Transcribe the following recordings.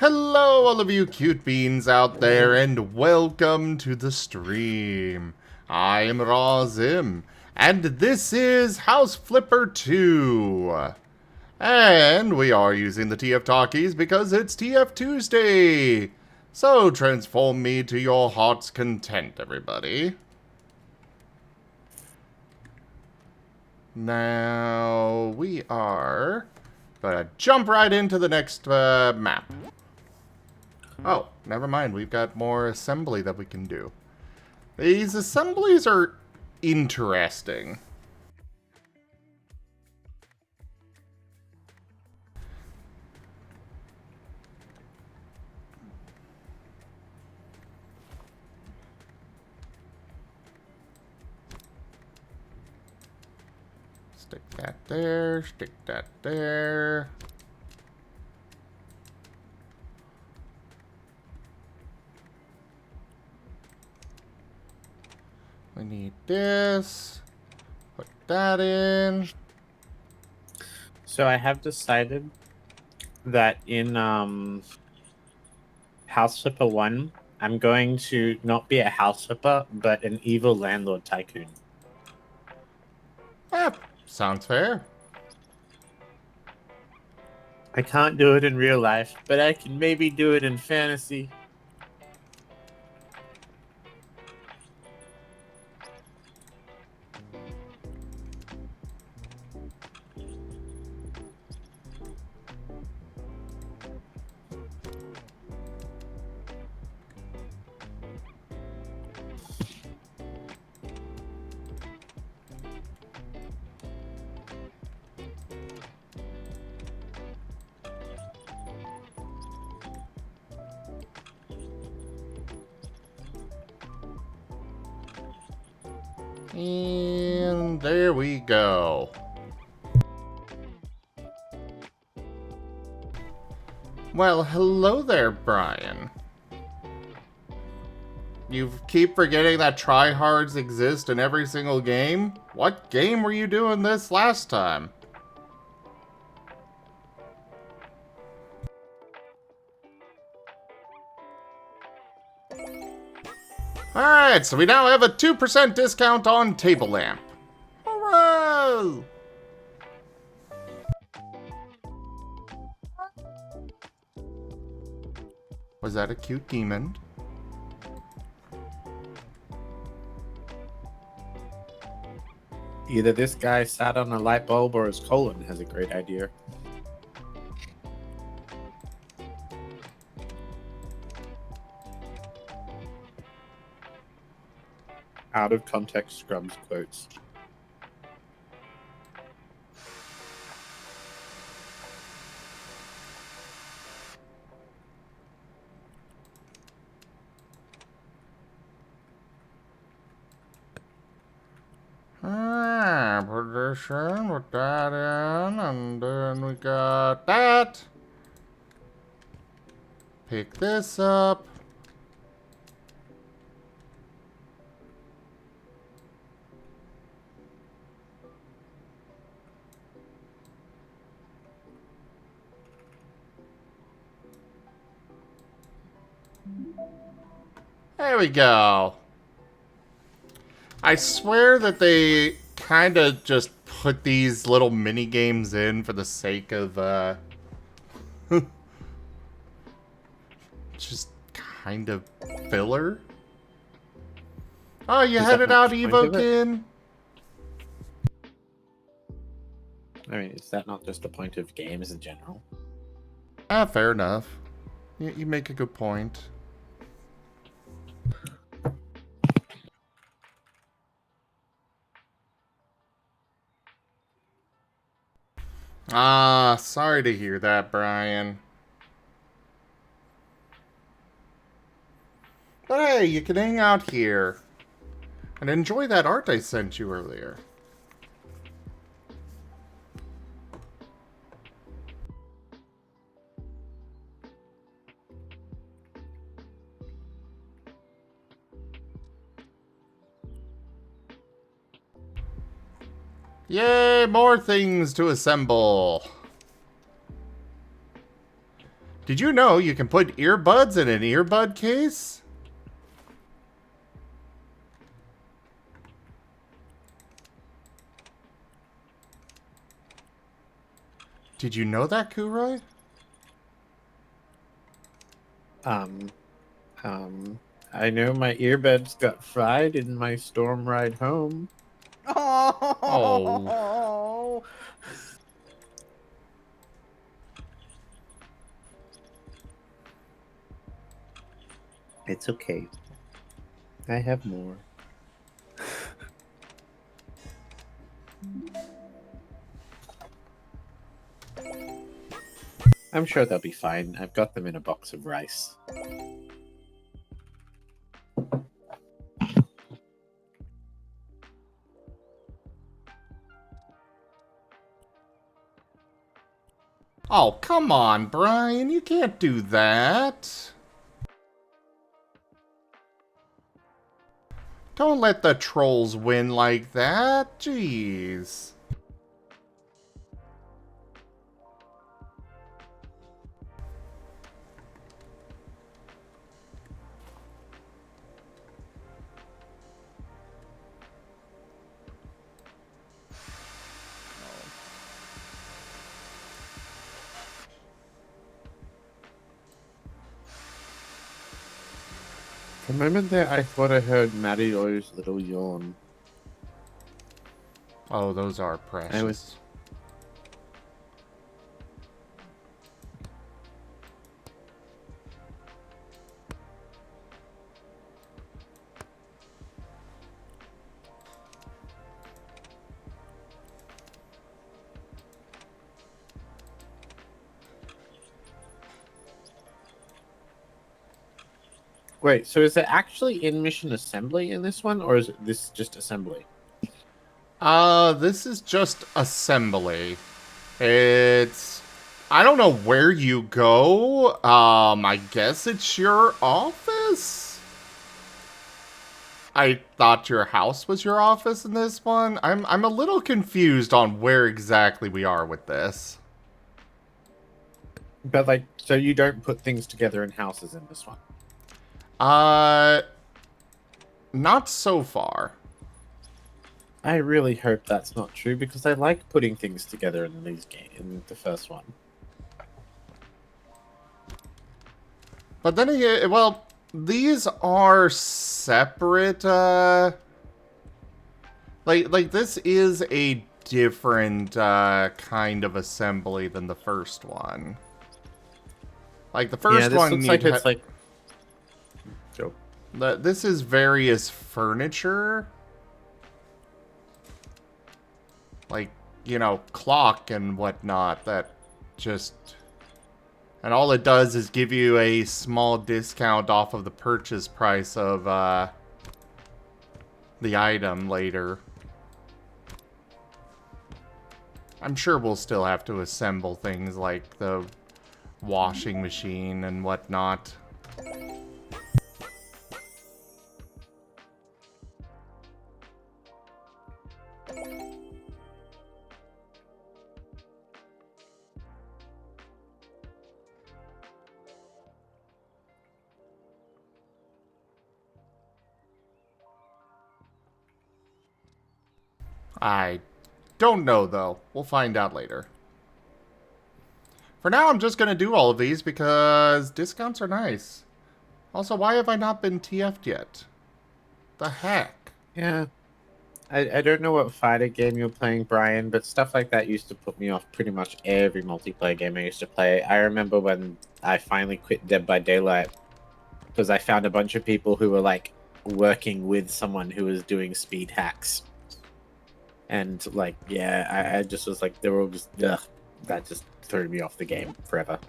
Hello, all of you cute beans out there, and welcome to the stream. I am Razim, and this is House Flipper 2. And we are using the TF Talkies because it's TF Tuesday. So transform me to your heart's content, everybody. Now, we are gonna jump right into the next map. Oh, never mind. We've got more assembly that we can do. These assemblies are interesting. Stick that there, stick that there. We need this. Put that in. So I have decided that in House Flipper 1, I'm going to not be a house flipper, but an evil landlord tycoon. Sounds fair. I can't do it in real life, but I can maybe do it in fantasy. And there we go. Well, hello there, Brian. You keep forgetting that tryhards exist in every single game? What game were you doing this last time? Alright, so we now have a 2% discount on table lamp. Hooray! Was that a cute demon? Either this guy sat on a light bulb or his colon has a great idea. Out of context Scrubs quotes. Position, put that in, and then we got that. Pick this up. There we go. I swear that they kind of just put these little mini games in for the sake of just kind of filler. Oh, you headed out, Evokin? I mean, is that not just the point of games in general? Ah, fair enough. You make a good point. Ah, sorry to hear that, Brian. But hey, you can hang out here and enjoy that art I sent you earlier. Yay, more things to assemble. Did you know you can put earbuds in an earbud case? Did you know that, Kuroy? I know my earbuds got fried in my storm ride home. Oh. It's okay. I have more. I'm sure they'll be fine. I've got them in a box of rice. Oh, come on, Brian. You can't do that. Don't let the trolls win like that. Jeez. For a moment there, I thought I heard Mario's little yawn. Oh, those are precious. Wait, so is it actually in mission assembly in this one, or is this just assembly? This is just assembly. It's... I don't know where you go. I guess it's your office? I thought your house was your office in this one. I'm a little confused on where exactly we are with this. But, like, so you don't put things together in houses in this one? Not so far. I really hope that's not true, because I like putting things together in these games, in the first one. But then again, well, these are separate, like this is a different, kind of assembly than the first one. Like, the first this one, looks like it's like... Go. This is various furniture. Like, you know, clock and whatnot that just... And all it does is give you a small discount off of the purchase price of, the item later. I'm sure we'll still have to assemble things like the washing machine and whatnot. I don't know, though. We'll find out later. For now, I'm just going to do all of these because discounts are nice. Also, why have I not been TF'd yet? The heck? Yeah. I don't know what fighter game you're playing, Brian, but stuff like that used to put me off pretty much every multiplayer game I used to play. I remember when I finally quit Dead by Daylight because I found a bunch of people who were, like, working with someone who was doing speed hacks. And, like, yeah, I just was like, they were all just, ugh, that just threw me off the game forever.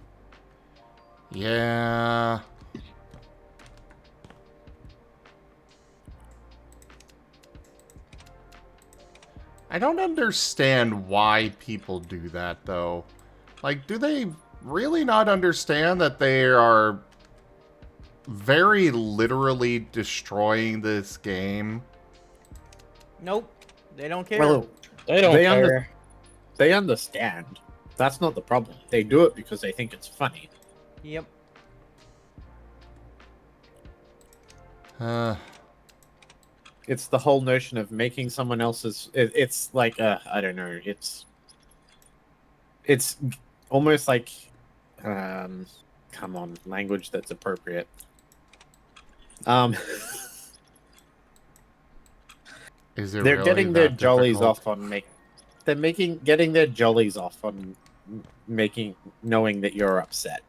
Yeah. I don't understand why people do that, though. Like, do they really not understand that they are very literally destroying this game? Nope. They don't care. Well, they don't care. They understand. That's not the problem. They do it because they think it's funny. Yep. It's the whole notion of making someone else's. It's like I don't know. It's almost like come on, language that's appropriate. Is it They're really getting their that jollies difficult? off on getting their jollies off on knowing that you're upset.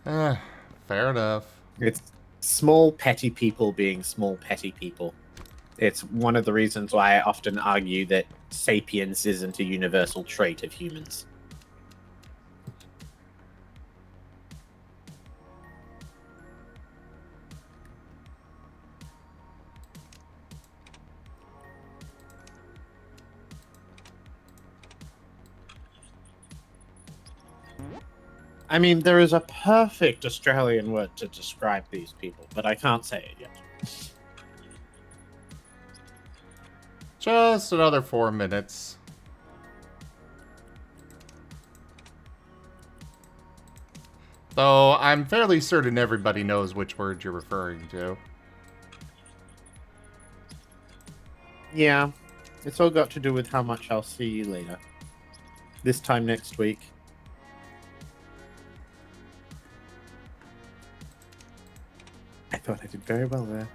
Fair enough. It's small petty people being small petty people. It's one of the reasons why I often argue that sapience isn't a universal trait of humans. I mean, there is a perfect Australian word to describe these people, but I can't say it yet. Just another 4 minutes. Though I'm fairly certain everybody knows which word you're referring to. Yeah, it's all got to do with how much I'll see you later. This time next week. I thought I did very well there.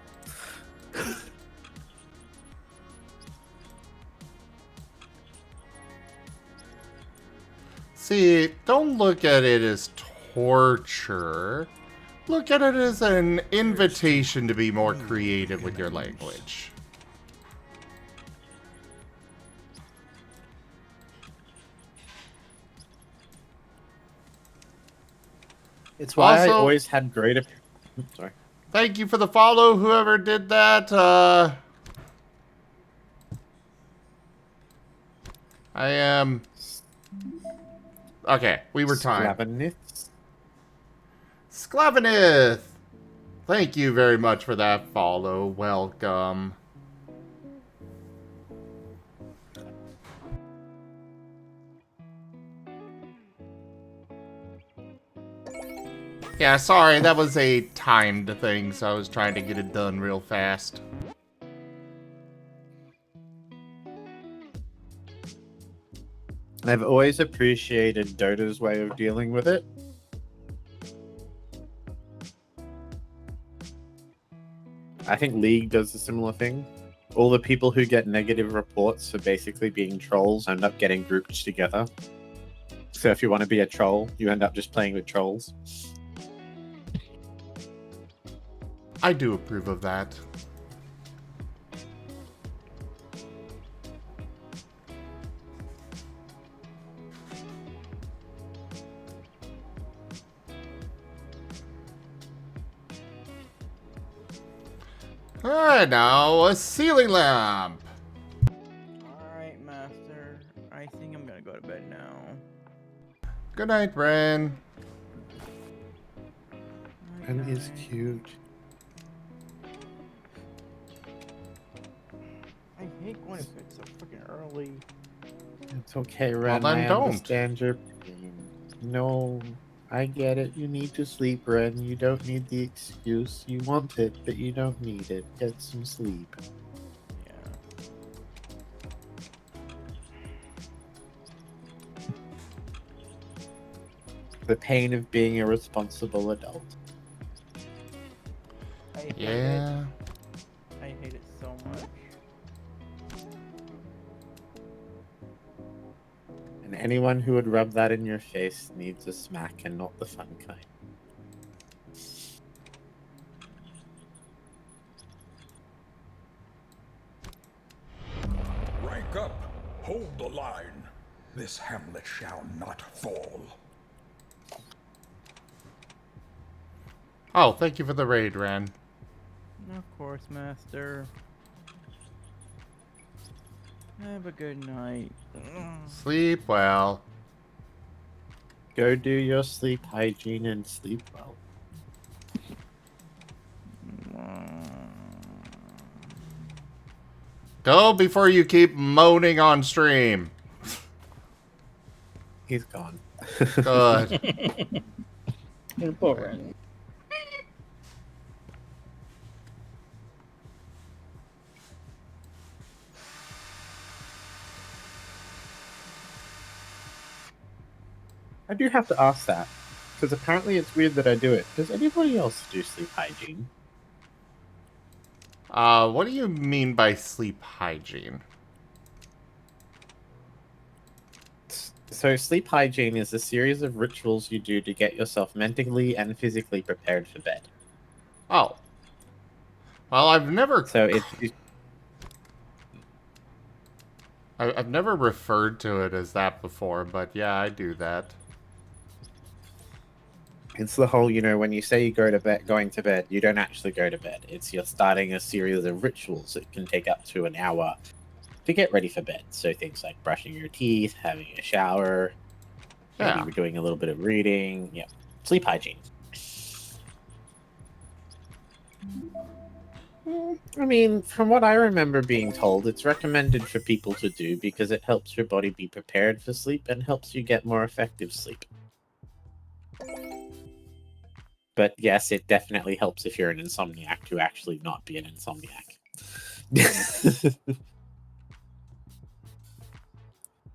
See, don't look at it as torture. Look at it as an invitation to be more creative with your language. It's why I Also- always had great... Sorry. Thank you for the follow, whoever did that. I am... Okay, we were timed. Sclavinith. Sclavinith! Thank you very much for that follow. Welcome. Yeah, sorry, that was a timed thing, so I was trying to get it done real fast. I've always appreciated Dota's way of dealing with it. I think League does a similar thing. All the people who get negative reports for basically being trolls end up getting grouped together. So if you want to be a troll, you end up just playing with trolls. I do approve of that. Alright, now a ceiling lamp. Alright, Master. I think I'm gonna go to bed now. Good night, Bren. And is cute. I hate going to bed so freaking early. It's okay, Ren. then I don't. understand your pain. No, I get it. You need to sleep, Ren. You don't need the excuse. You want it, but you don't need it. Get some sleep. Yeah. The pain of being a responsible adult. I hate Yeah. it. I hate it so much. And anyone who would rub that in your face needs a smack and not the fun kind. Rank up. Hold the line. This hamlet shall not fall. Oh, thank you for the raid, Ren. Of course, Master. Have a good night. Sleep well. Go do your sleep hygiene and sleep well. Go before you keep moaning on stream. He's gone. Good. Poor Ren. I do have to ask that, because apparently it's weird that I do it. Does anybody else do sleep hygiene? What do you mean by sleep hygiene? So sleep hygiene is a series of rituals you do to get yourself mentally and physically prepared for bed. Oh. Well, So I've never referred to it as that before, but yeah, I do that. it's the whole, when you say you go to bed, going to bed, you don't actually go to bed. It's you're starting a series of rituals that can take up to an hour to get ready for bed. So things like brushing your teeth, having a shower, maybe Yeah. we're doing a little bit of reading. Yeah, sleep hygiene. I mean, from what I remember being told, it's recommended for people to do because it helps your body be prepared for sleep and helps you get more effective sleep. But yes, it definitely helps if you're an insomniac to actually not be an insomniac.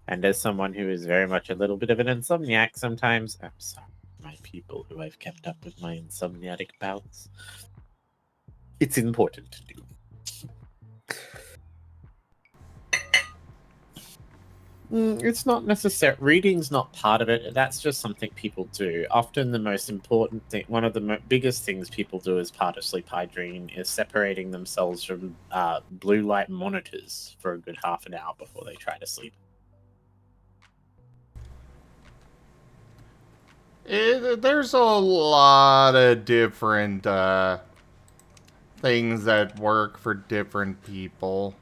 And as someone who is very much a little bit of an insomniac, sometimes I'm sorry, my people who I've kept up with my insomniatic bouts. It's important to do. It's not necessary. Reading's not part of it. That's just something people do. Often, the most important thing, one of the biggest things people do as part of sleep hygiene, is separating themselves from blue light monitors for a good half an hour before they try to sleep. There's a lot of different things that work for different people.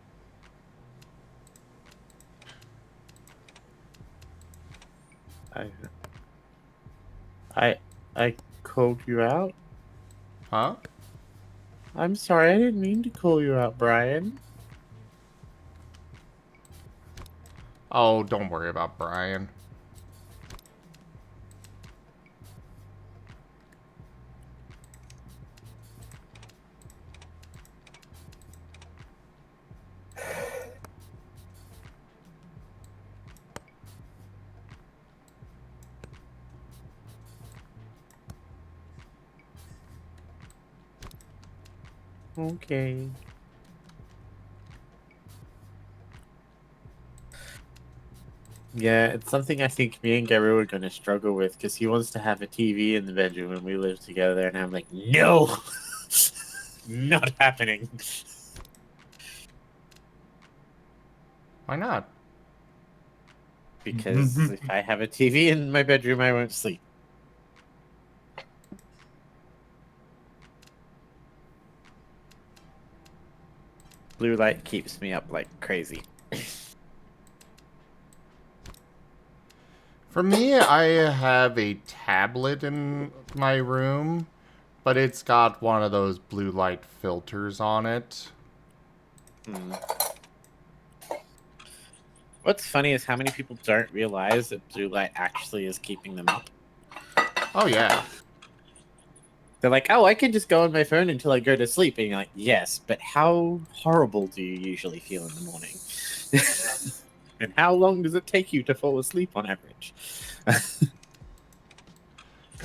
I called you out. Huh? I'm sorry, I didn't mean to call you out, Brian. Oh, don't worry about Brian. Okay. Yeah, it's something I think me and Garu are going to struggle with because he wants to have a TV in the bedroom when we live together, and I'm like, no, not happening. Why not? Because if I have a TV in my bedroom, I won't sleep. Blue light keeps me up like crazy. For me, I have a tablet in my room, but it's got one of those blue light filters on it. What's funny is how many people don't realize that blue light actually is keeping them up. Oh, yeah. They're like, oh, I can just go on my phone until I go to sleep. And you're like, yes, but how horrible do you usually feel in the morning? And how long does it take you to fall asleep on average?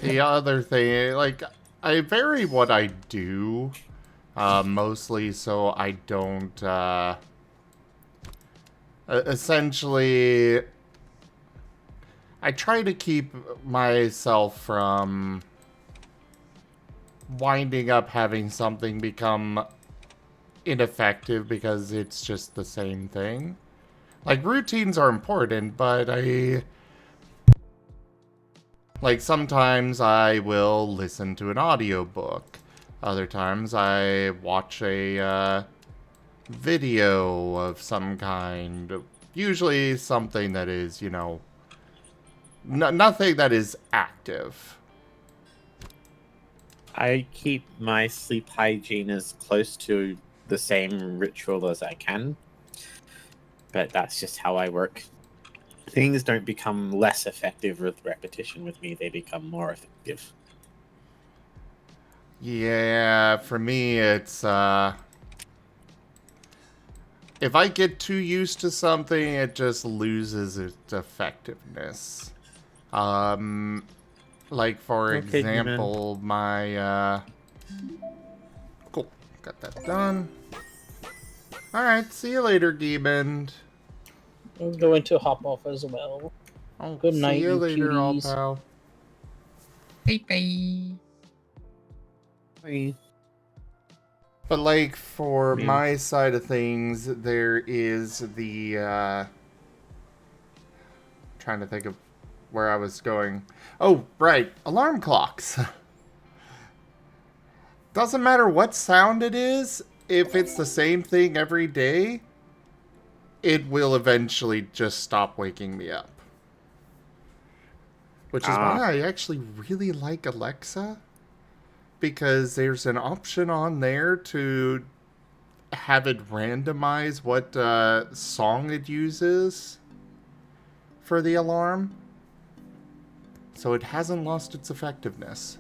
The other thing, like, I vary what I do, mostly so I don't, essentially, I try to keep myself from winding up having something become ineffective because it's just the same thing. Like, routines are important, but like, sometimes I will listen to an audiobook. Other times I watch a video of some kind. Usually something that is, nothing that is active. I keep my sleep hygiene as close to the same ritual as I can. But that's just how I work. Things don't become less effective with repetition with me, they become more effective. Yeah, for me, it's, if I get too used to something, it just loses its effectiveness. Like, for Okay, Demon. example, my, cool, got that done. Alright, see you later, Demon. I'm going to hop off as well. Oh, Good see night, you you later, all cuties. pal. Bye. But, like, for Yeah. my side of things, there is the, trying to think of where I was going. Oh, right, alarm clocks. Doesn't matter what sound it is, if it's the same thing every day, it will eventually just stop waking me up. Which is why I actually really like Alexa, because there's an option on there to have it randomize what song it uses for the alarm. So it hasn't lost its effectiveness.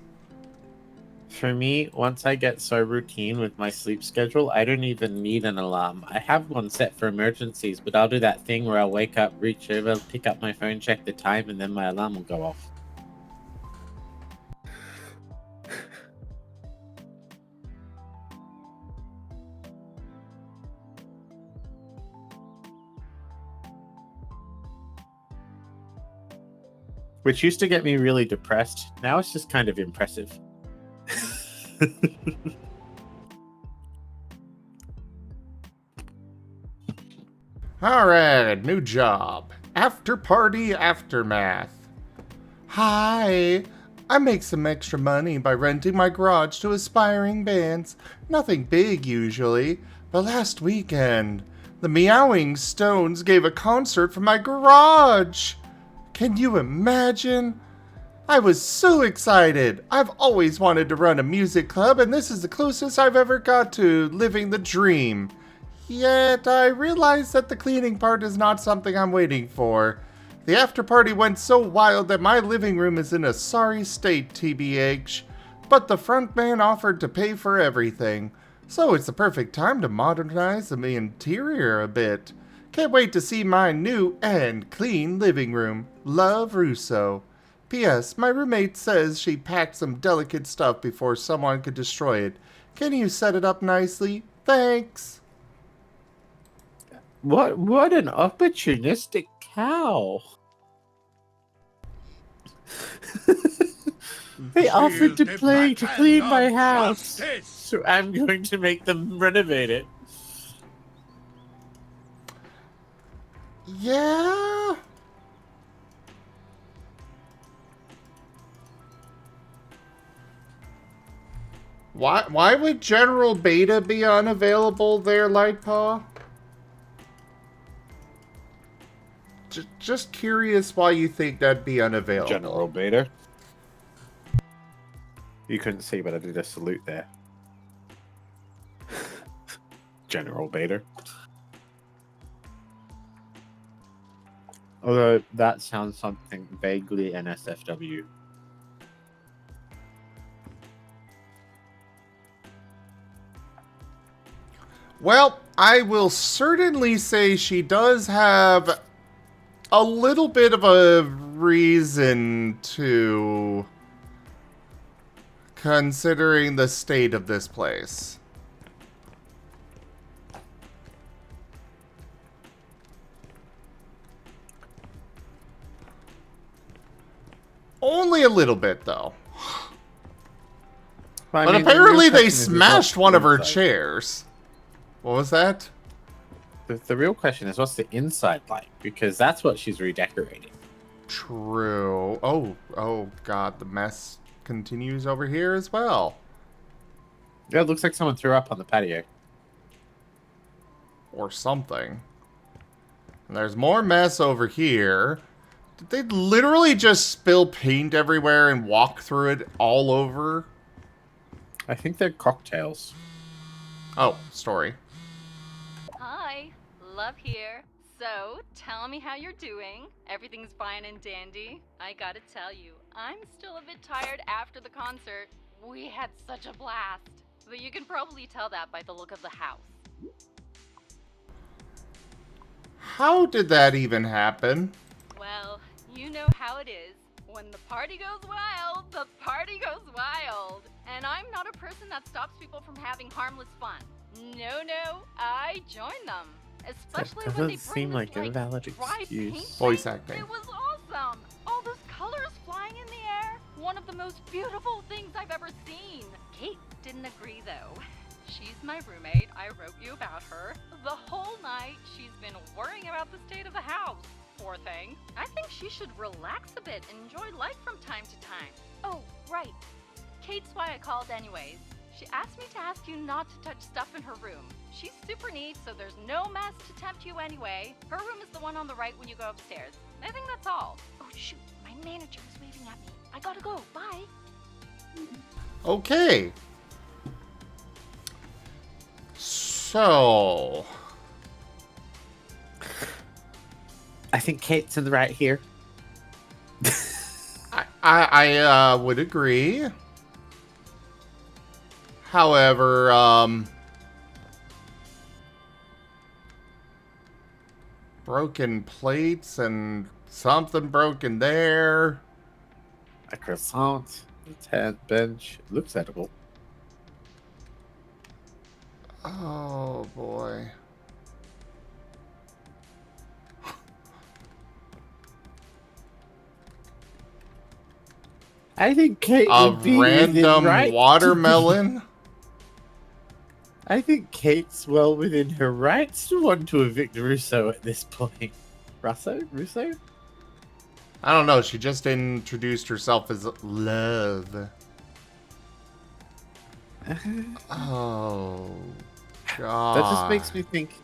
For me, once I get so routine with my sleep schedule, I don't even need an alarm. I have one set for emergencies, but I'll do that thing where I'll wake up, reach over, pick up my phone, check the time, and then my alarm will go off. Which used to get me really depressed. Now it's just kind of impressive. Alright, new job. After party aftermath. Hi, I make some extra money by renting my garage to aspiring bands. Nothing big usually, but last weekend, the Meowing Stones gave a concert from my garage. Can you imagine? I was so excited. I've always wanted to run a music club, and this is the closest I've ever got to living the dream. Yet, I realize that the cleaning part is not something I'm waiting for. The after party went so wild that my living room is in a sorry state, TBH. But the front man offered to pay for everything, so it's the perfect time to modernize the interior a bit. Can't wait to see my new and clean living room. Love, Russo. P.S. My roommate says she packed some delicate stuff before someone could destroy it. Can you set it up nicely? Thanks. What an opportunistic cow. They offered to clean my house, so I'm going to make them renovate it. Yeah. Why would General Beta be unavailable there, Lightpaw? Just curious why you think that'd be unavailable. General Beta. You couldn't see, but I did a salute there. General Beta. Although that sounds something vaguely NSFW. Well, I will certainly say she does have a little bit of a reason to, considering the state of this place. Only a little bit, though. Well, But I mean, the apparently real they question is smashed what's one of her inside? chairs. What was that? The real question is, what's the inside like? Because that's what she's redecorating. True. Oh god, the mess continues over here as well. Yeah, it looks like someone threw up on the patio. Or something. And there's more mess over here. Did they literally just spill paint everywhere and walk through it all over? I think they're cocktails. Oh, story. Hi, Love here. So, tell me how you're doing. Everything's fine and dandy. I gotta tell you, I'm still a bit tired after the concert. We had such a blast. But you can probably tell that by the look of the house. How did that even happen? Well, you know how it is. When the party goes wild, the party goes wild. And I'm not a person that stops people from having harmless fun. No, I join them. Especially That when they doesn't bring seem this, like a valid dry excuse. paint Voice thing. acting. It was awesome. All those colors flying in the air. One of the most beautiful things I've ever seen. Kate didn't agree though. She's my roommate. I wrote you about her. The whole night she's been worrying about the state of the house. Poor thing. I think she should relax a bit and enjoy life from time to time. Oh, right. Kate's why I called anyways. She asked me to ask you not to touch stuff in her room. She's super neat, so there's no mess to tempt you anyway. Her room is the one on the right when you go upstairs. I think that's all. Oh shoot, my manager is waving at me. I gotta go, bye. Okay. So... I think Kate's in the right here. I would agree. However, broken plates and something broken there. A croissant, a tan bench. Looks edible. Oh boy. I think Kate A would be random within right. watermelon? I think Kate's well within her rights to want to evict Russo at this point. Russo? I don't know, she just introduced herself as love. Oh, God. That just makes me think.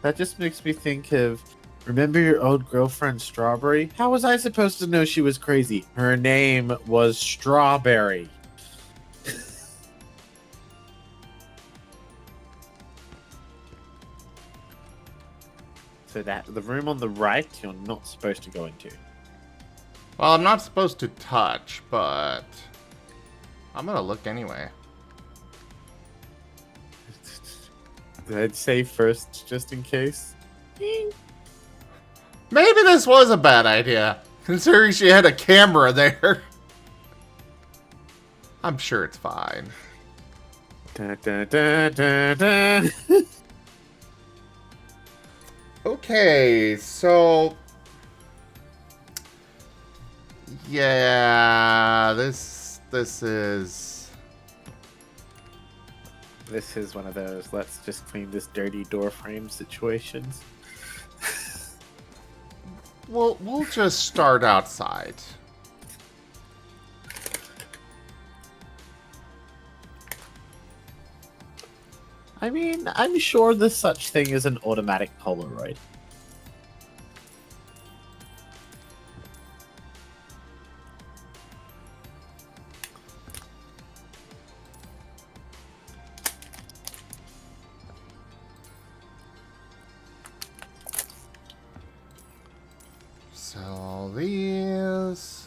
That just makes me think of. Remember your old girlfriend Strawberry? How was I supposed to know she was crazy? Her name was Strawberry. So that the room on the right, you're not supposed to go into. Well, I'm not supposed to touch, but I'm gonna look anyway. I'd say first, just in case. Maybe this was a bad idea, considering she had a camera there. I'm sure it's fine. Da, da, da, da, da. Okay, so... Yeah, this is... This is one of those let's just clean this dirty door frame situations. We'll just start outside. I mean, I'm sure there's such thing as an automatic Polaroid. So these...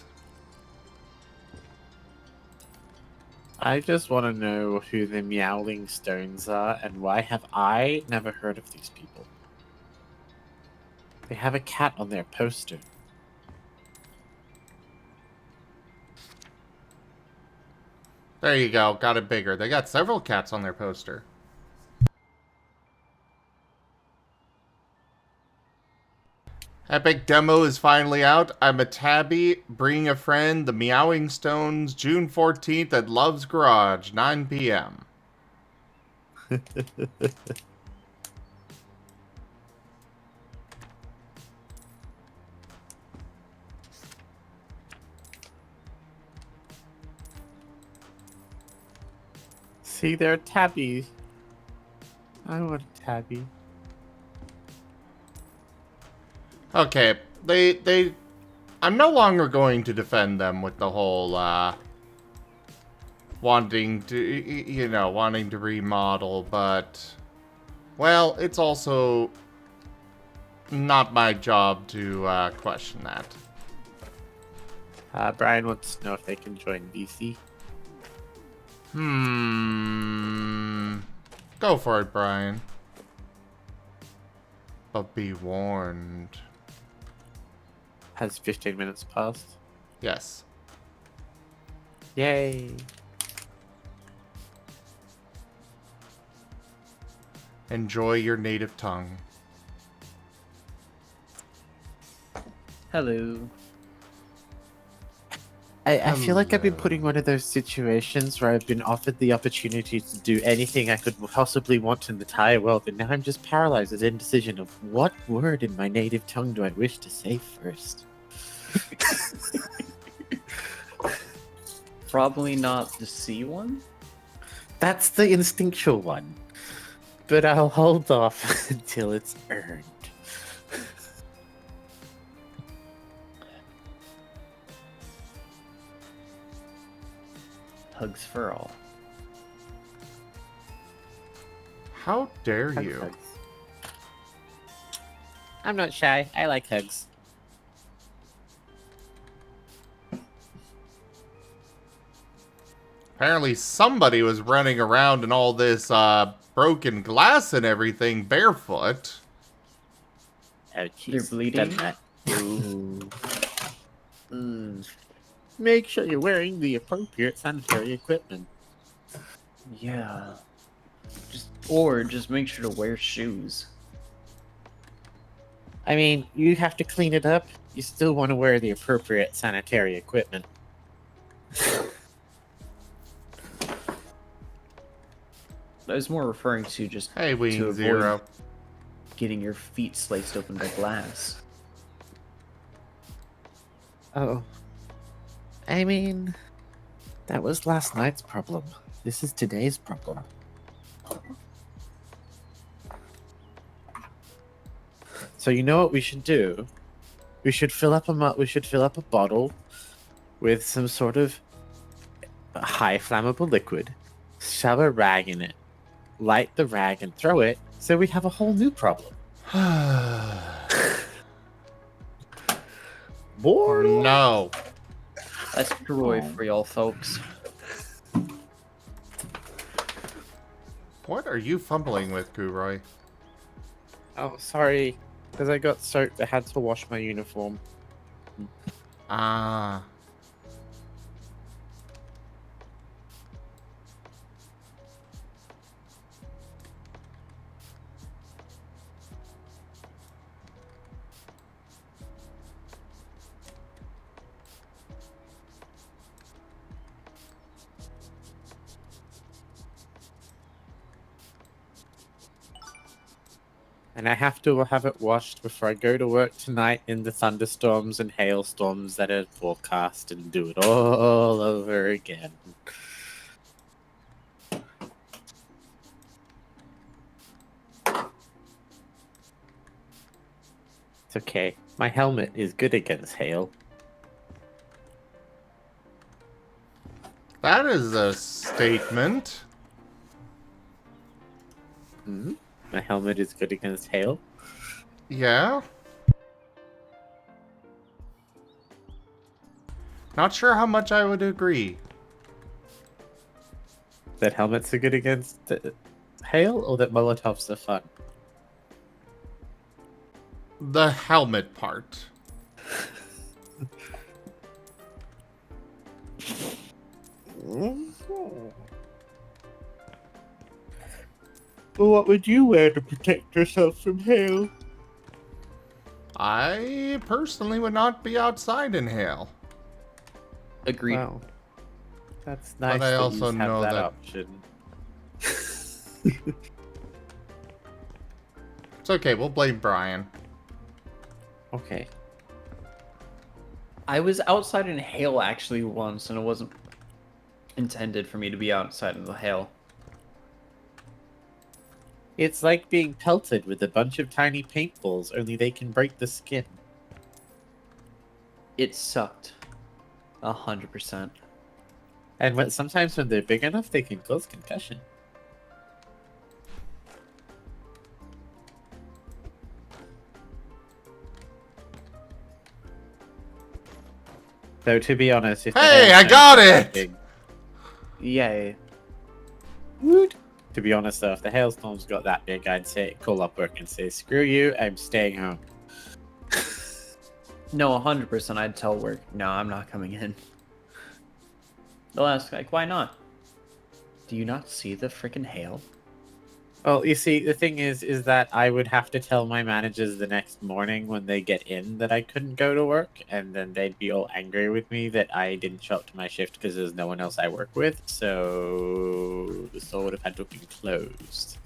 I just want to know who the Meowling Stones are and why have I never heard of these people? They have a cat on their poster. There you go, got it bigger. They got several cats on their poster. Epic demo is finally out. I'm a tabby, bring a friend, the Meowing Stones, June 14th at Love's Garage, 9 p.m. See, they're tabby. I want a tabby. Okay, I'm no longer going to defend them with the whole, wanting to remodel, but, well, it's also not my job to question that. Brian wants to know if they can join VC. Go for it, Brian. But be warned. Has 15 minutes passed? Yes. Yay! Enjoy your native tongue. Hello. I feel like I've been Hello. put in one of those situations where I've been offered the opportunity to do anything I could possibly want in the entire world, and now I'm just paralyzed with indecision of what word in my native tongue do I wish to say first. Probably not the C one. That's the instinctual one, but I'll hold off until it's earned. Hugs for all. How dare Hug you? hugs. I'm not shy. I like hugs. Apparently somebody was running around in all this broken glass and everything barefoot. Ouchies. They're bleeding? Done that. Ooh. Make sure you're wearing the appropriate sanitary equipment. Yeah. Just make sure to wear shoes. I mean, you have to clean it up. You still want to wear the appropriate sanitary equipment. I was more referring to just Hey, to Wing avoid Zero. getting your feet sliced open by glass. Oh. I mean, that was last night's problem. This is today's problem. So you know what we should do? We should fill up a bottle with some sort of high flammable liquid, shove a rag in it, light the rag and throw it, so we have a whole new problem. Bored? No. That's Troy for y'all folks. What are you fumbling with, Kuroy? Oh, sorry. Because I got soaked, I had to wash my uniform. Ah. And I have to have it washed before I go to work tonight in the thunderstorms and hailstorms that are forecast and do it all over again. It's okay. My helmet is good against hail. That is a statement. Hmm? My helmet is good against hail. Yeah. Not sure how much I would agree. That helmets are good against hail, or that Molotovs are fun? The helmet part. Well, what would you wear to protect yourself from hail? I personally would not be outside in hail. Agreed. Wow. That's nice. I that also you have know that- option. It's okay, we'll blame Brian. Okay. I was outside in hail actually once, and it wasn't intended for me to be outside in the hail. It's like being pelted with a bunch of tiny paintballs, only they can break the skin. It sucked. 100%. And sometimes when they're big enough, they can cause concussion. Though to be honest, if the Hey, I hailstone's got that it! big- Yay. Woot. To be honest though, if the hailstorm's got that big, I'd say call up work and say, screw you, I'm staying home. No, 100% I'd tell work, no, I'm not coming in. They'll ask, like, why not? Do you not see the freaking hail? Well, you see, the thing is that I would have to tell my managers the next morning when they get in that I couldn't go to work, and then they'd be all angry with me that I didn't show up to my shift because there's no one else I work with, so the store would have had to have been closed.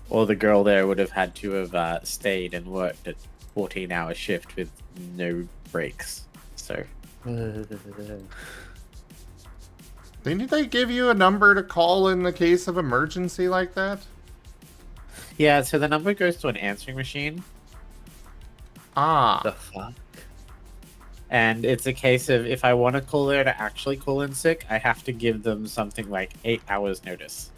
Or the girl there would have had to have stayed and worked at 14-hour shift with no breaks. So Didn't they give you a number to call in the case of emergency like that? yeah, so the number goes to an answering machine, Ah. The fuck? and it's a case of if I want to call there to actually call in sick, I have to give them something like 8 hours notice.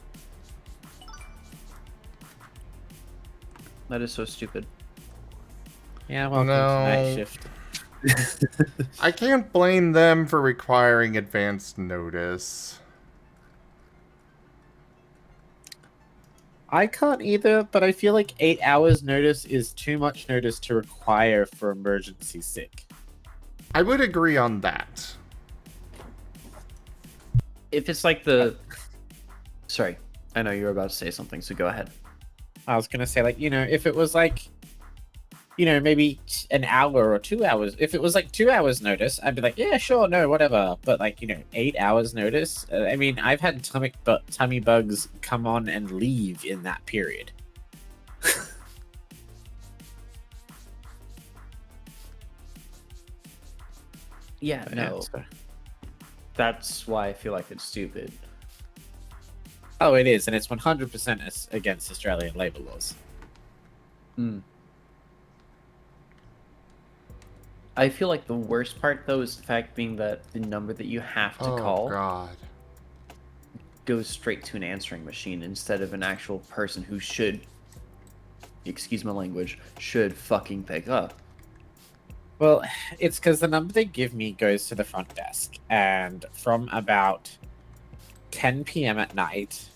That is so stupid. Yeah, welcome No. to night shift. I can't blame them for requiring advance notice. I can't either, but I feel like 8 hours notice is too much notice to require for emergency sick. I would agree on that. If it's like the... Sorry, I know you were about to say something, so go ahead. I was gonna say, like, if it was like, maybe an hour or 2 hours. If it was like 2 hours notice, I'd be like, yeah, sure, no, whatever. But like, 8 hours notice. I mean, I've had tummy bugs come on and leave in that period. Yeah, But no. so- That's why I feel like it's stupid. Oh, it is, and it's 100% against Australian labour laws. Hmm. I feel like the worst part, though, is the fact being that the number that you have to Oh, call God. goes straight to an answering machine instead of an actual person who should, excuse my language, should fucking pick up. Well, it's because the number they give me goes to the front desk, and from about 10 p.m. at night,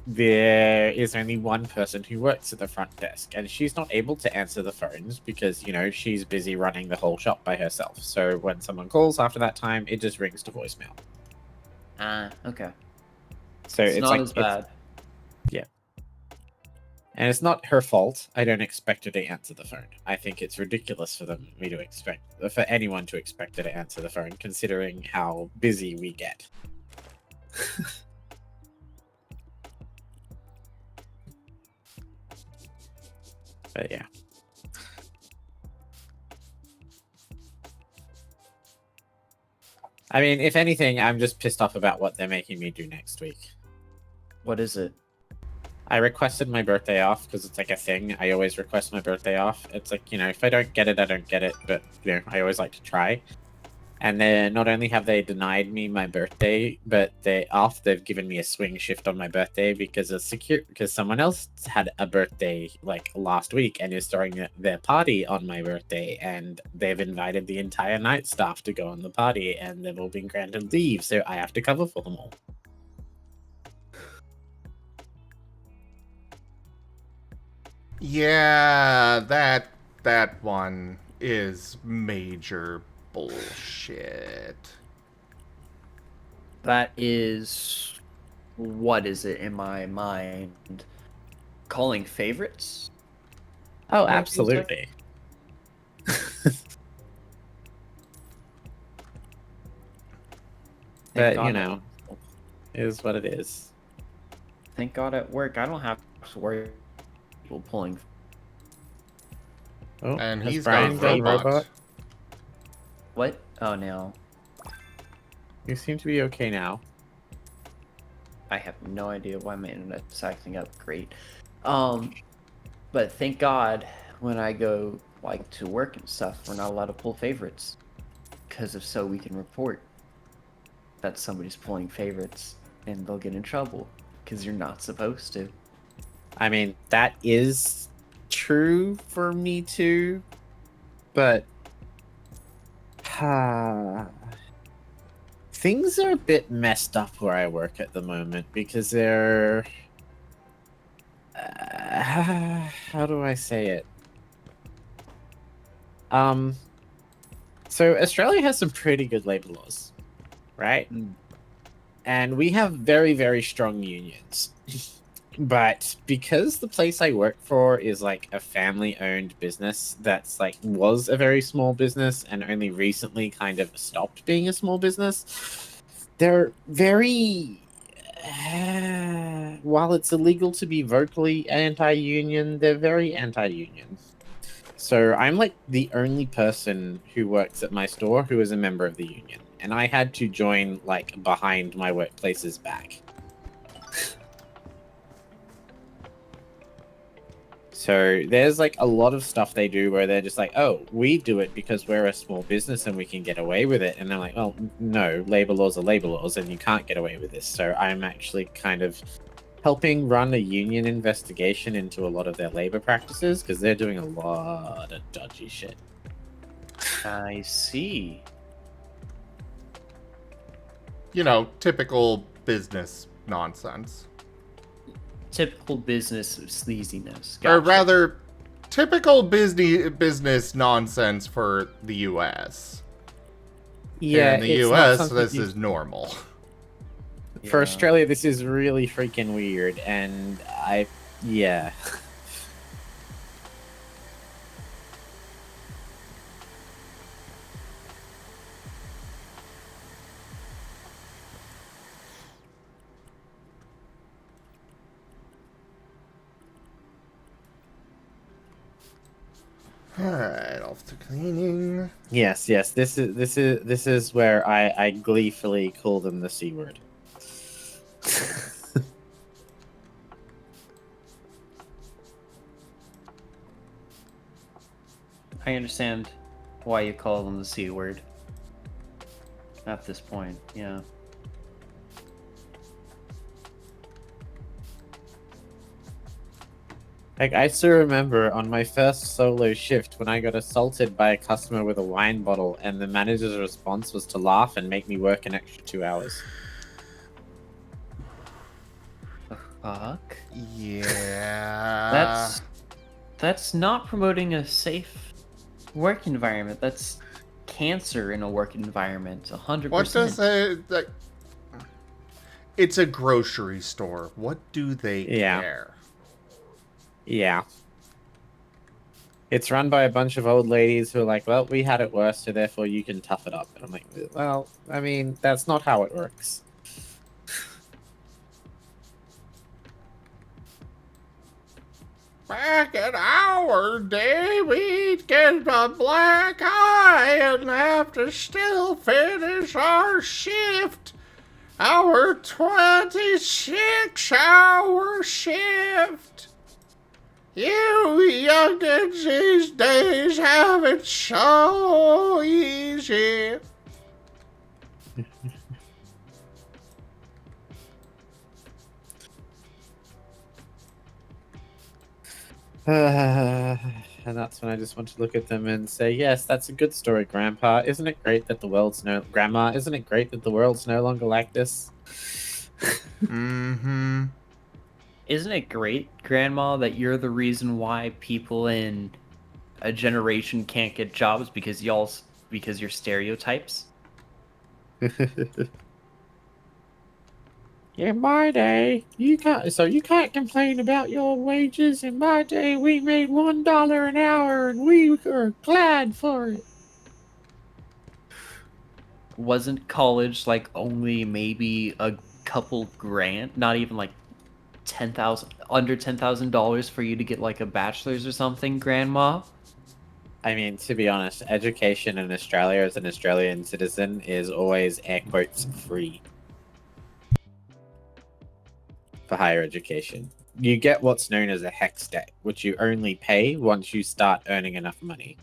there is only one person who works at the front desk, and she's not able to answer the phones because, she's busy running the whole shop by herself. So when someone calls after that time, it just rings to voicemail. Ah, okay. So It's it's not like, as bad. and it's not her fault. I don't expect her to answer the phone. I think it's ridiculous for anyone to expect her to answer the phone, considering how busy we get. But yeah. I mean, if anything, I'm just pissed off about what they're making me do next week. What is it? I requested my birthday off because it's like a thing. I always request my birthday off. It's like, if I don't get it, I don't get it. But, I always like to try. And then not only have they denied me my birthday, but they've given me a swing shift on my birthday because someone else had a birthday like last week and is throwing their party on my birthday, and they've invited the entire night staff to go on the party, and they've all been granted leave, so I have to cover for them all. Yeah, that one is major bullshit. That is... What is it in my mind? Calling favorites? Oh, What you absolutely. Thank But, God it is what it is. Thank God at work I don't have to worry about people pulling. Oh, And has he's Brian got gone robot. What? Oh no. You seem to be okay now. I have no idea why my internet's acting up great. But thank God when I go like to work and stuff, we're not allowed to pull favorites. Because if so, we can report that somebody's pulling favorites and they'll get in trouble. Because you're not supposed to. I mean, that is true for me too, but things are a bit messed up where I work at the moment because they're how do I say it? So Australia has some pretty good labor laws, right? And we have very, very strong unions. But because the place I work for is like a family-owned business that's like was a very small business and only recently kind of stopped being a small business, they're very while it's illegal to be vocally anti-union, they're very anti-union. So I'm like the only person who works at my store who is a member of the union, and I had to join like behind my workplace's back. So there's like a lot of stuff they do where they're just like, oh, we do it because we're a small business and we can get away with it. And they're like, well, no, labor laws are labor laws and you can't get away with this. So I'm actually kind of helping run a union investigation into a lot of their labor practices because they're doing a lot of dodgy shit. I see. You know, typical business nonsense. Typical business sleaziness. Or Gotcha. rather, typical business nonsense for the U.S. Here in the it's not U.S., something this you- is normal. For Yeah. Australia, this is really freaking weird, and yeah. Alright, off to cleaning. Yes, this is where I gleefully call them the C word. I understand why you call them the C word. At this point, yeah. Like, I still remember on my first solo shift when I got assaulted by a customer with a wine bottle, and the manager's response was to laugh and make me work an extra 2 hours. The fuck? Yeah. That's not promoting a safe work environment. That's cancer in a work environment. 100%. What does it... Like, it's a grocery store. What do they care? Yeah. It's run by a bunch of old ladies who are like, well, we had it worse, so therefore you can tough it up. And I'm like, well, I mean, that's not how it works. Back in our day, we'd get a black eye and have to still finish our shift. Our 26-hour shift. You youngins these days have it so easy. And that's when I just want to look at them and say, yes, that's a good story, Grandpa. Isn't it great that the world's Grandma, isn't it great that the world's no longer like this? Mm-hmm. Isn't it great, Grandma, that you're the reason why people in a generation can't get jobs because you're stereotypes? In my day, you can't complain about your wages. In my day, we made $1 an hour, and we were glad for it. Wasn't college like only maybe a couple grand? Not even like under $10,000 for you to get like a bachelor's or something, Grandma? I mean, to be honest, education in Australia as an Australian citizen is always air quotes free. For higher education, you get what's known as a HEX debt, which you only pay once you start earning enough money.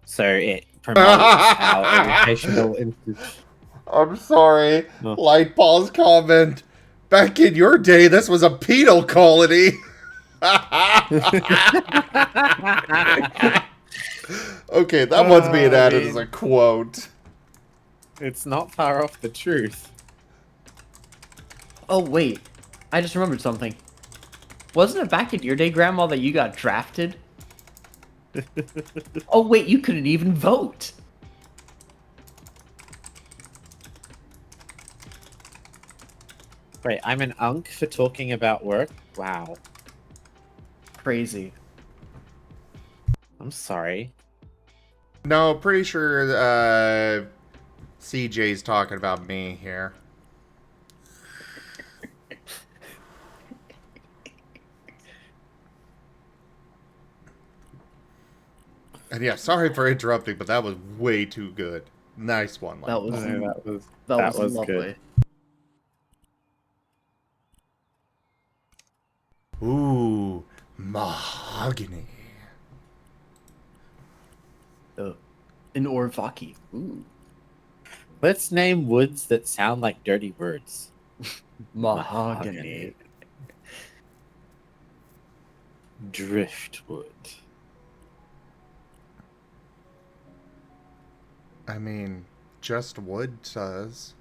So it promotes our educational institutions. I'm sorry. Oh. Light pause comment. Back in your day, this was a penal colony. Okay, that one's being I added mean- as a quote. It's not far off the truth. Oh wait, I just remembered something. Wasn't it back in your day, Grandma, that you got drafted? Oh wait, you couldn't even vote. Wait, I'm an unk for talking about work? Wow. Crazy. I'm sorry. No, pretty sure CJ's talking about me here. And yeah, sorry for interrupting, but that was way too good. Nice one. That was That was lovely. good. Ooh, mahogany. An Orvaki. Ooh. Let's name woods that sound like dirty words. Mahogany. Driftwood. I mean, just wood does.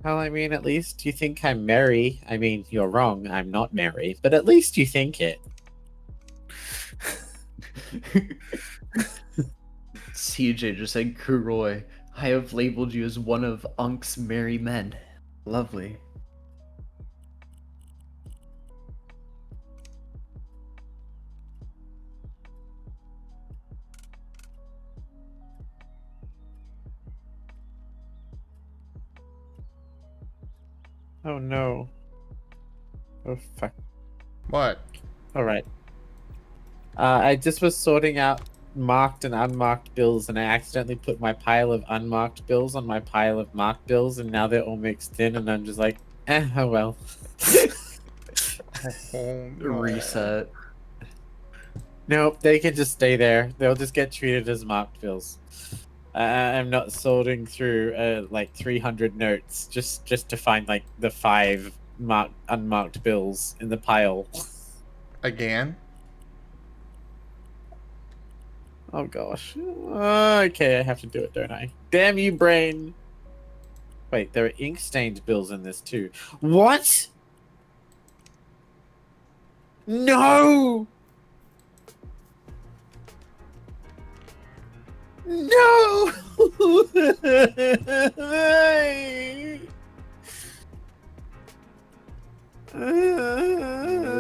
Well, I mean, at least you think I'm merry. I mean, you're wrong. I'm not merry, but at least you think it. CJ just said, Kuroy, I have labeled you as one of Unk's merry men. Lovely. Oh no. Oh fuck. What? Alright. I just was sorting out marked and unmarked bills, and I accidentally put my pile of unmarked bills on my pile of marked bills, and now they're all mixed in, and I'm just like, oh well. Oh, no. Reset. Nope, they can just stay there. They'll just get treated as marked bills. I'm not sorting through like 300 notes just to find like the 5 unmarked bills in the pile. Again? Oh gosh. Okay, I have to do it, don't I? Damn you, brain! Wait, there are ink-stained bills in this too. What? No! No!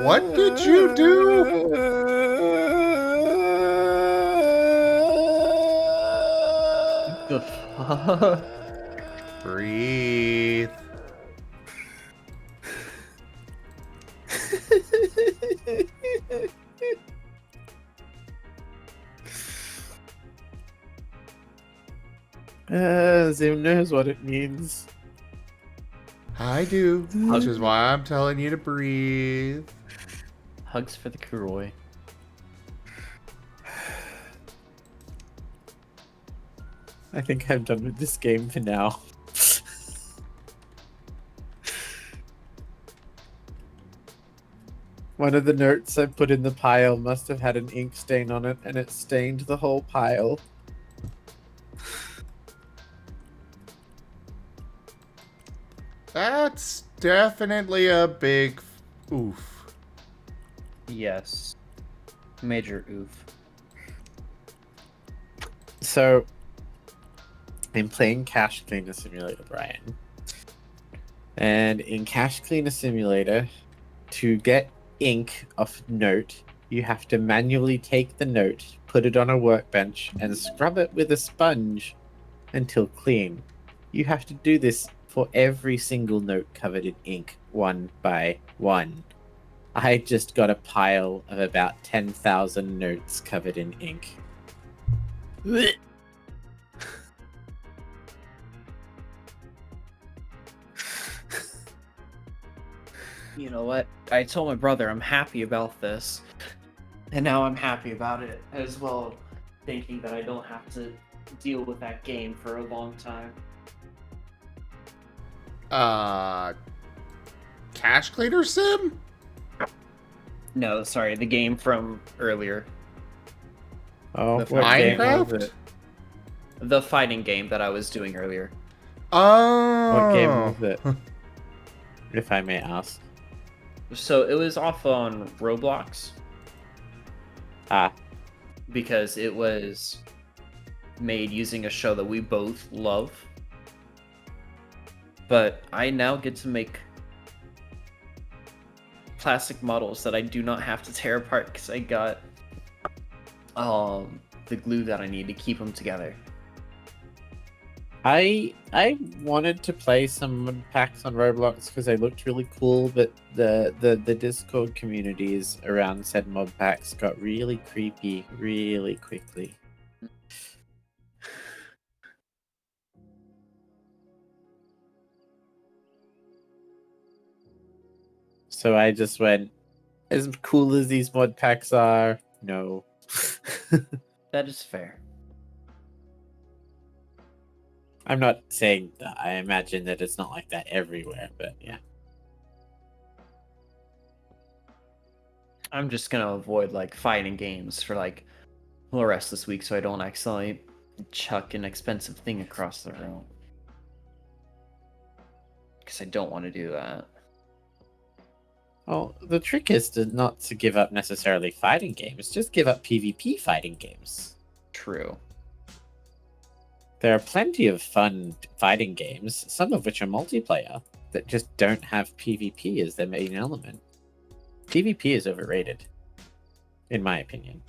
What did you do? The fuck? Breathe. Zoom knows what it means. I do, which is why I'm telling you to breathe. Hugs for the Kuroy. I think I'm done with this game for now. One of the notes I put in the pile must have had an ink stain on it, and it stained the whole pile. That's definitely a big oof. Yes. Major oof. So, I'm playing Cache Cleaner Simulator, Brian. And in Cache Cleaner Simulator, to get ink off note, you have to manually take the note, put it on a workbench, and scrub it with a sponge until clean. You have to do this for every single note covered in ink, one by one. I just got a pile of about 10,000 notes covered in ink. You know what? I told my brother I'm happy about this. And now I'm happy about it as well. thinking that I don't have to deal with that game for a long time. Cash Cleaner Sim? No, sorry, the game from earlier. Oh, The what game was Minecraft? it? The fighting game that I was doing earlier. Oh. What game was it? If I may ask. So it was off on Roblox Ah, because it was made using a show that we both love. But I now get to make plastic models that I do not have to tear apart because I got the glue that I need to keep them together. I wanted to play some mod packs on Roblox because they looked really cool, but the Discord communities around said mod packs got really creepy really quickly. So I just went, as cool as these mod packs are, no. That is fair. I'm not saying that. I imagine that it's not like that everywhere, but yeah. I'm just gonna avoid like fighting games for like the rest of this week so I don't accidentally chuck an expensive thing across the room. Because I don't want to do that. Well, the trick is not to give up necessarily fighting games, just give up PvP fighting games. True. There are plenty of fun fighting games, some of which are multiplayer, that just don't have PvP as their main element. PvP is overrated, in my opinion.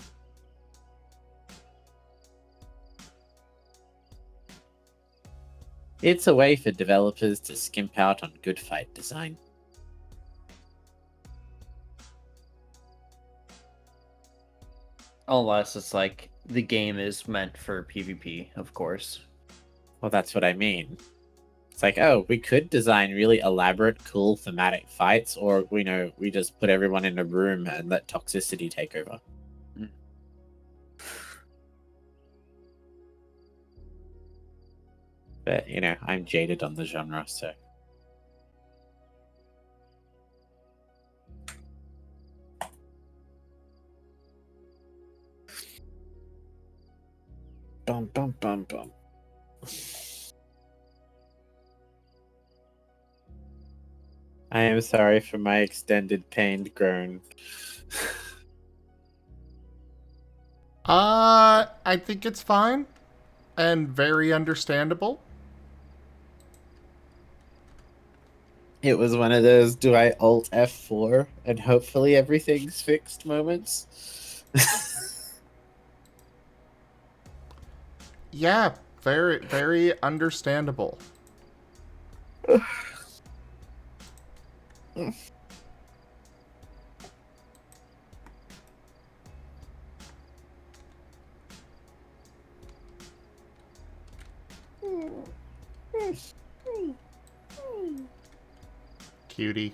It's a way for developers to skimp out on good fight design. Unless it's like the game is meant for PvP, of course. Well, that's what I mean. It's like, oh, we could design really elaborate, cool, thematic fights, or, we just put everyone in a room and let toxicity take over. Mm. But, I'm jaded on the genre, so. Bum, bum, bum, bum. I am sorry for my extended pained groan. I think it's fine. And very understandable. It was one of those do I Alt F4 and hopefully everything's fixed moments. Yeah, very, very understandable. Cutie.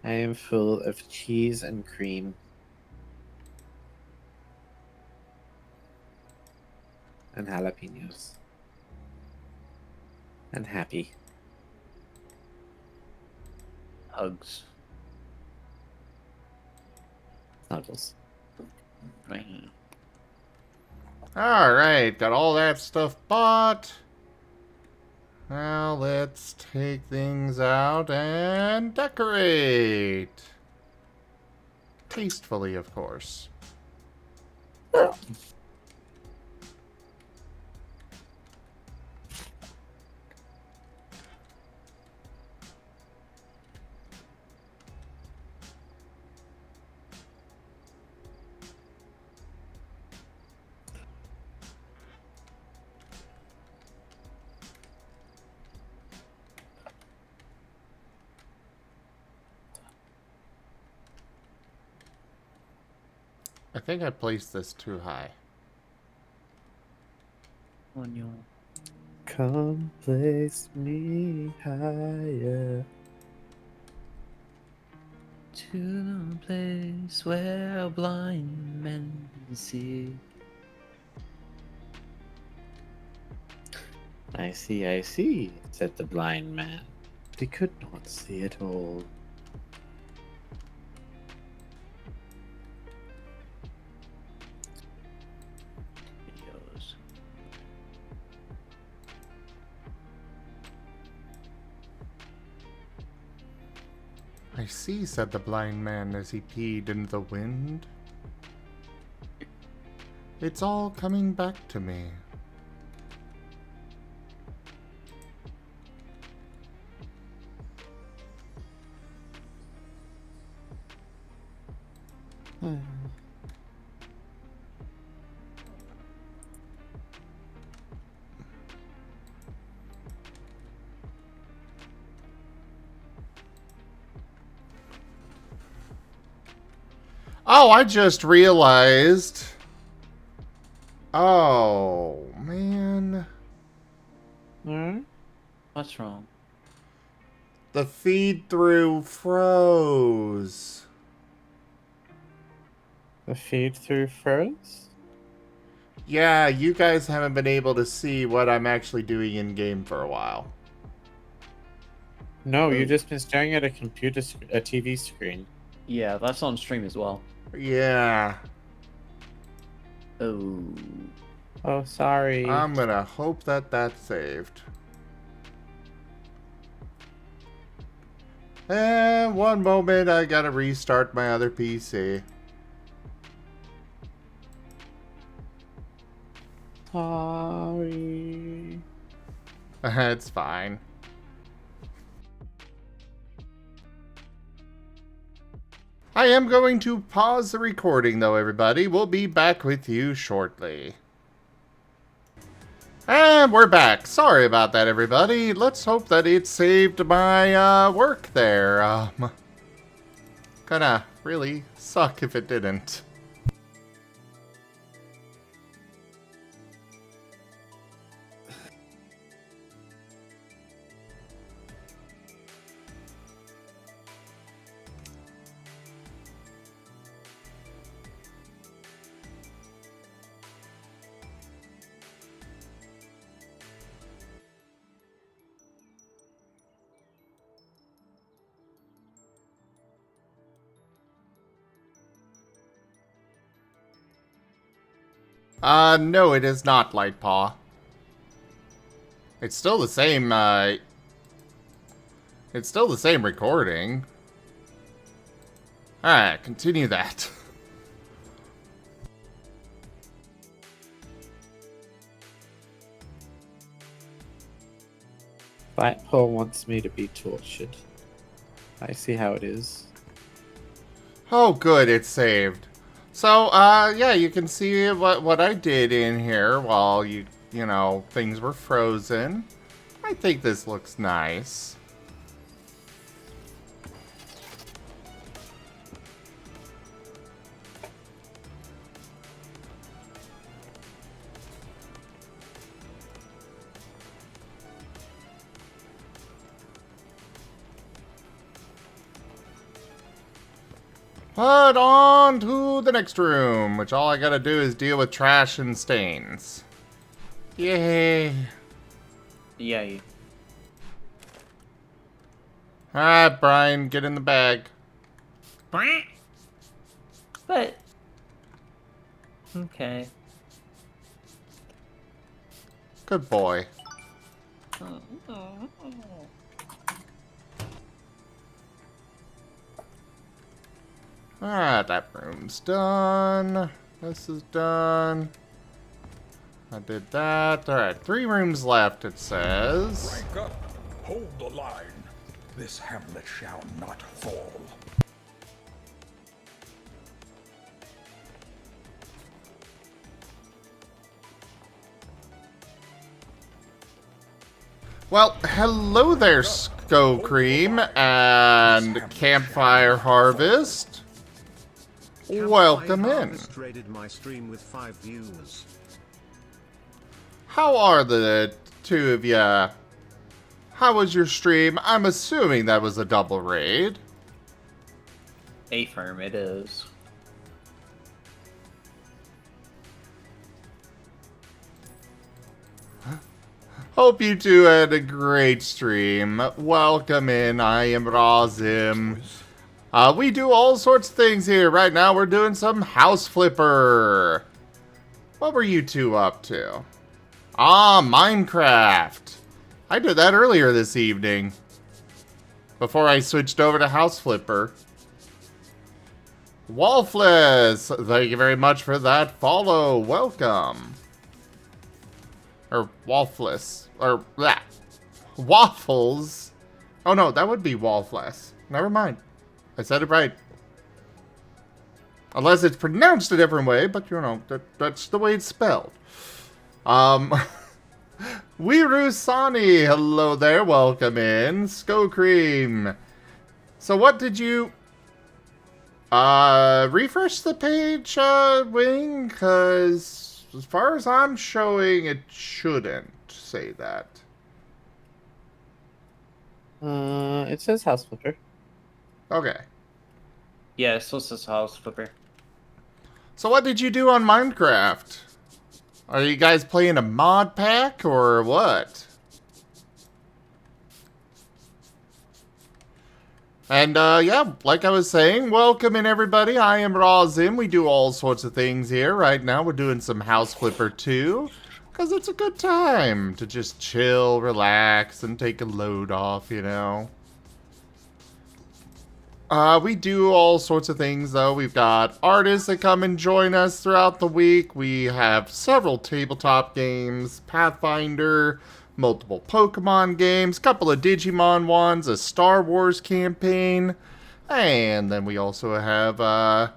I am full of cheese and cream. And jalapenos. And happy. Hugs. Snuggles. Right. Alright, got all that stuff bought. Now let's take things out and decorate. Tastefully, of course. I think I placed this too high. you. Come place me higher. To the place where blind men see. I see, said the blind man. But he could not see at all. Videos. I see, said the blind man as he peed in the wind. It's all coming back to me. Oh, I just realized. Oh, man. What's wrong? The feed through froze. The feed through froze? Yeah, you guys haven't been able to see what I'm actually doing in game for a while. No, you've just been staring at a TV screen. Yeah, that's on stream as well. Yeah. Oh. Oh, sorry. I'm gonna hope that that's saved. And one moment, I gotta restart my other PC. Sorry. It's fine. I am going to pause the recording though, everybody. We'll be back with you shortly. And we're back. Sorry about that, everybody. Let's hope that it saved my work there. Gonna really suck if it didn't. No, it is not Lightpaw. It's still the same, it's still the same recording. Alright, continue that. Lightpaw wants me to be tortured. I see how it is. Oh, good, it's saved. So, yeah, you can see what I did in here while you know, things were frozen. I think this looks nice. But on to the next room, which all I gotta do is deal with trash and stains. Yay. Yay. Alright, Brian, get in the bag. But... Okay. Good boy. Alright, that room's done. This is done. I did that. Alright, 3 rooms left, it says. Rank up. Hold the line. This hamlet shall not fall. Well, hello there, Sko Cream and Campfire Harvest. Welcome in. Rated my stream with 5 views. how are the two of ya? How was your stream? I'm assuming that was a double raid. Affirm, it is. Hope you two had a great stream. Welcome in. I am Razim. We do all sorts of things here. Right now we're doing some House Flipper. What were you two up to? Ah, Minecraft. I did that earlier this evening. Before I switched over to House Flipper. Wolfless, thank you very much for that follow. Welcome. Or Wolfless. Or that. Waffles. Oh no, that would be Wolfless. Never mind. I said it right. Unless it's pronounced a different way, but you know, that's the way it's spelled. Wirusani, hello there, welcome in. Sko Cream. So what did you... refresh the page, Wing? Because as far as I'm showing, it shouldn't say that. It says House Flipper. Okay. Yeah, it's supposed to House Flipper. So what did you do on Minecraft? Are you guys playing a mod pack or what? And yeah, like I was saying, welcome in everybody. I am Razim. We do all sorts of things here. Right now we're doing some House Flipper 2. Because it's a good time to just chill, relax, and take a load off, you know. We do all sorts of things, though. We've got artists that come and join us throughout the week. We have several tabletop games, Pathfinder, multiple Pokemon games, couple of Digimon ones, a Star Wars campaign, and then we also have a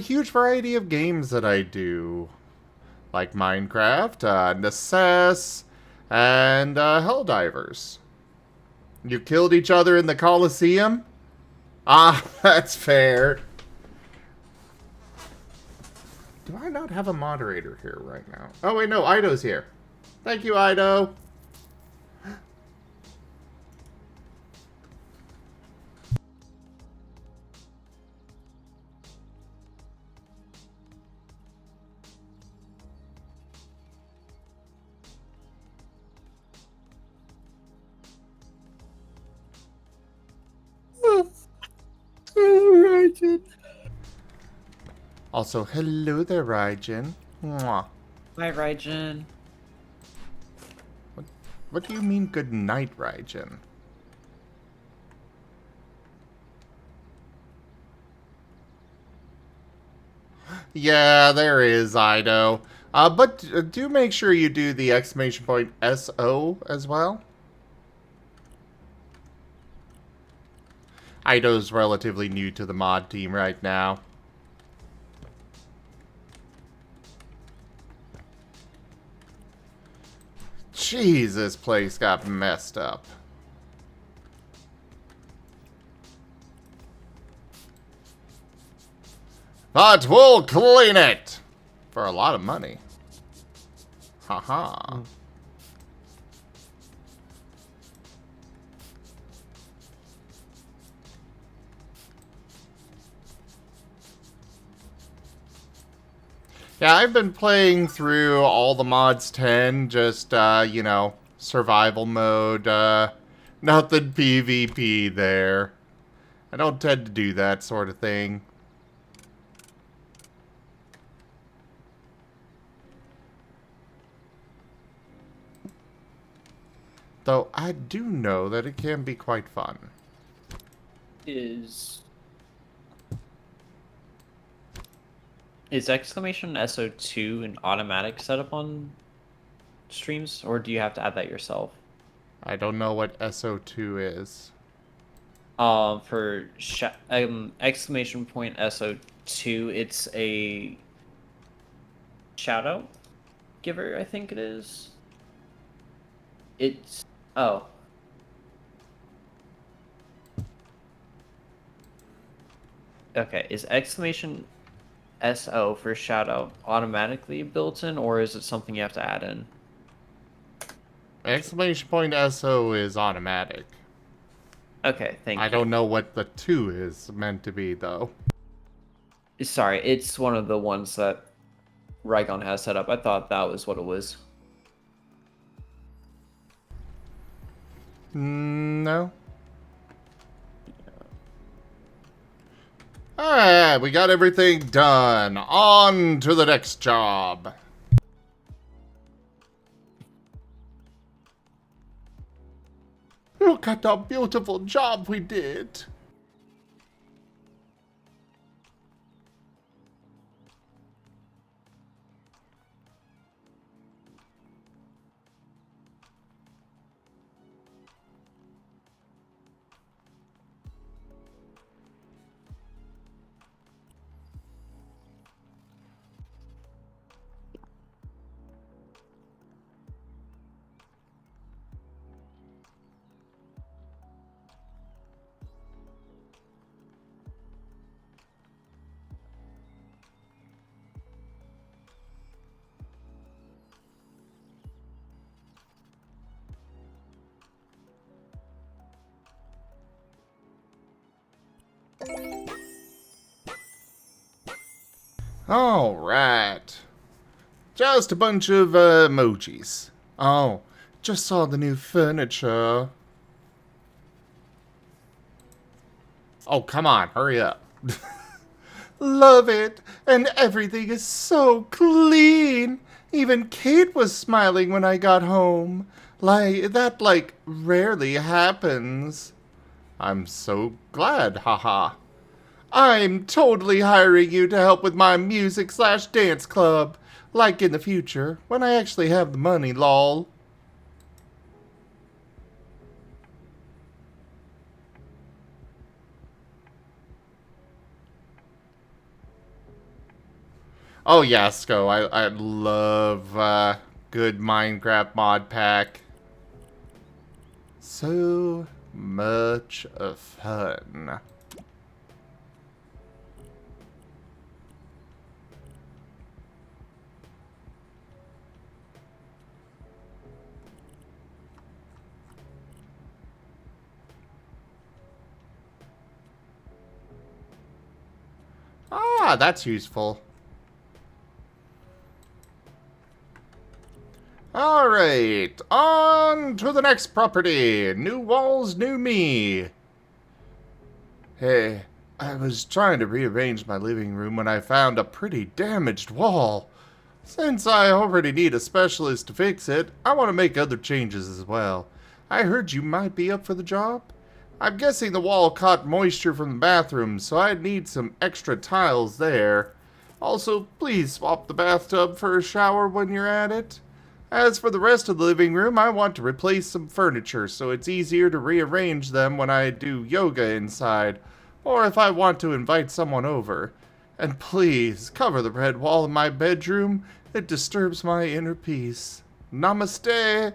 huge variety of games that I do, like Minecraft, Necess, and Helldivers. You killed each other in the Coliseum? Ah, that's fair. Do I not have a moderator here right now? Oh, wait, no, Ido's here. Thank you, Ido. Also, hello there, Raijin. Mwah. Hi, Raijin. What do you mean good night, Raijin? Yeah, there is, Ido. But do make sure you do the exclamation point SO as well. Ido's relatively new to the mod team right now. Jeez, this place got messed up. But we'll clean it! For a lot of money. Haha. Yeah, I've been playing through all the mods 10, just, you know, survival mode, nothing PvP there. I don't tend to do that sort of thing. Though I do know that it can be quite fun. Is exclamation SO2 an automatic setup on streams, or do you have to add that yourself? I don't know what SO2 is. For exclamation point SO2, it's a shadow giver, I think it is. It's oh. Okay, is exclamation SO for shout out automatically built in, or is it something you have to add in? Exclamation point SO is automatic. Okay, thank you. I don't know what the 2 is meant to be, though. Sorry, it's one of the ones that Rygon has set up. I thought that was what it was. No. Alright, we got everything done. On to the next job. Look at the beautiful job we did. Alright. Just a bunch of emojis. Oh, just saw the new furniture. Oh, come on, hurry up. Love it, and everything is so clean. Even Kate was smiling when I got home. That rarely happens. I'm so glad, haha. I'm totally hiring you to help with my music/dance club. Like in the future, when I actually have the money, lol. Oh yeah, Sko, I love good Minecraft mod pack. So much fun. Ah, that's useful. Alright, on to the next property. New walls, new me. Hey, I was trying to rearrange my living room when I found a pretty damaged wall. Since I already need a specialist to fix it, I want to make other changes as well. I heard you might be up for the job. I'm guessing the wall caught moisture from the bathroom, so I'd need some extra tiles there. Also, please swap the bathtub for a shower when you're at it. As for the rest of the living room, I want to replace some furniture so it's easier to rearrange them when I do yoga inside, or if I want to invite someone over. And please, cover the red wall in my bedroom. It disturbs my inner peace. Namaste,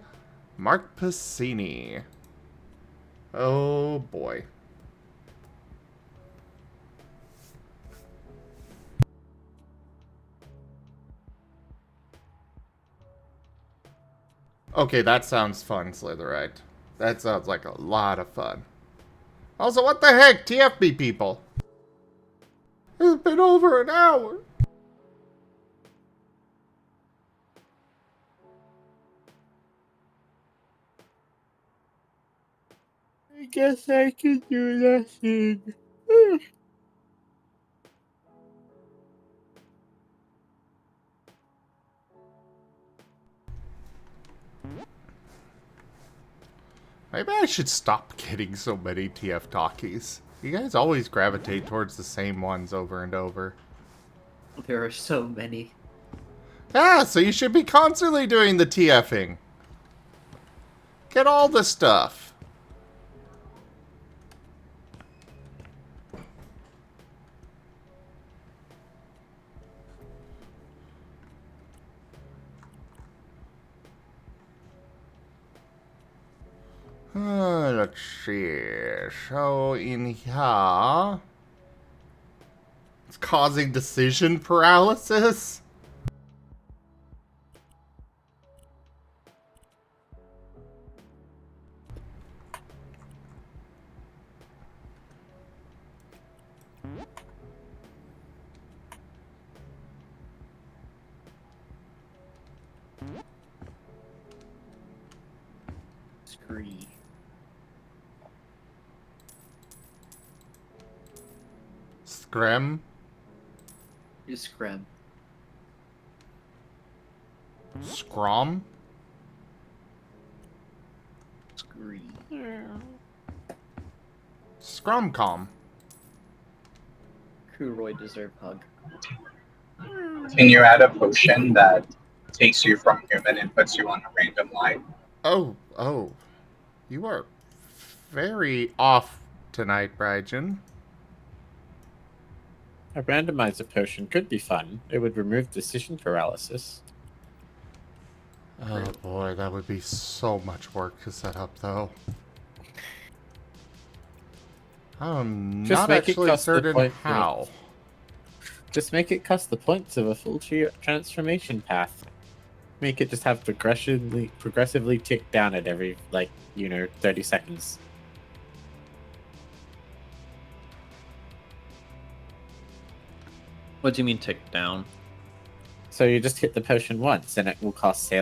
Mark Pacini. Oh boy. Okay, that sounds fun, Slitherite. That sounds like a lot of fun. Also, what the heck, TFB people? It's been over an hour. I guess I can do nothing. Maybe I should stop getting so many TF talkies. You guys always gravitate towards the same ones over and over. There are so many. Ah, so you should be constantly doing the TFing. Get all the stuff. Let's see. So in here, it's causing decision paralysis? Scree. Scrim? Is Scrim. Scrom? Scree. Scrumcom. Kuroy deserve hug. Can you add a potion that takes you from human and puts you on a random line? Oh. You are very off tonight, Brygen. A randomizer potion could be fun. It would remove decision paralysis. Oh boy, that would be so much work to set up, though. I'm Just not make it actually cost the certain point, how. Just make it cost the points of a full transformation path. Make it just have progressively tick down at every, 30 seconds. What do you mean tick down? So you just hit the potion once, and it will cost, say,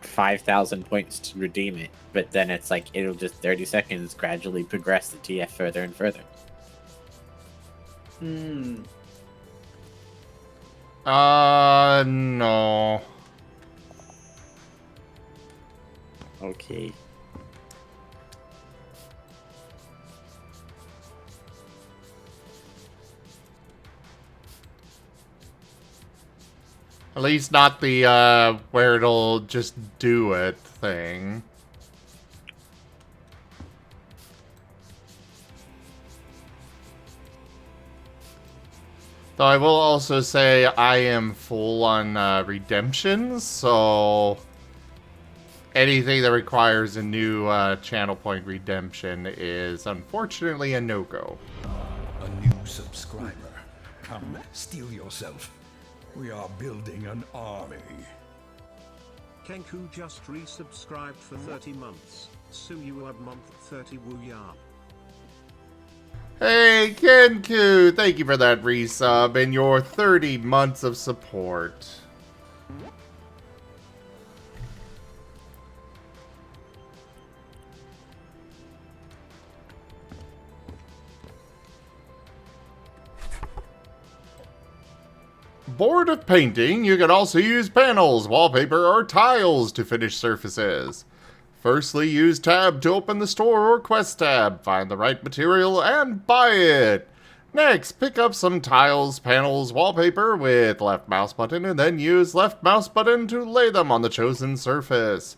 5,000 points to redeem it. But then it's it'll just 30 seconds gradually progress the TF further and further. No. Okay. At least not the, where it'll just do it thing. Though I will also say I am full on, redemptions, so anything that requires a new, channel point redemption is unfortunately a no-go. A new subscriber. Come, steel yourself. We are building an army. Kenku just resubscribed for 30 months. Suyuab month 30 Wooyah. Hey, Kenku! Thank you for that resub and your 30 months of support. Bored of painting, you can also use panels, wallpaper, or tiles to finish surfaces. Firstly, use Tab to open the Store or Quest tab, find the right material, and buy it. Next, pick up some tiles, panels, wallpaper with left mouse button, and then use left mouse button to lay them on the chosen surface.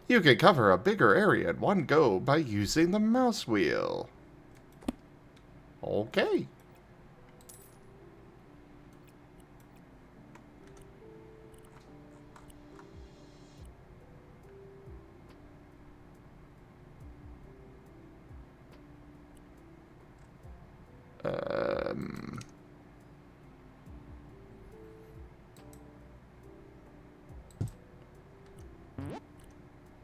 You can cover a bigger area in one go by using the mouse wheel. Okay.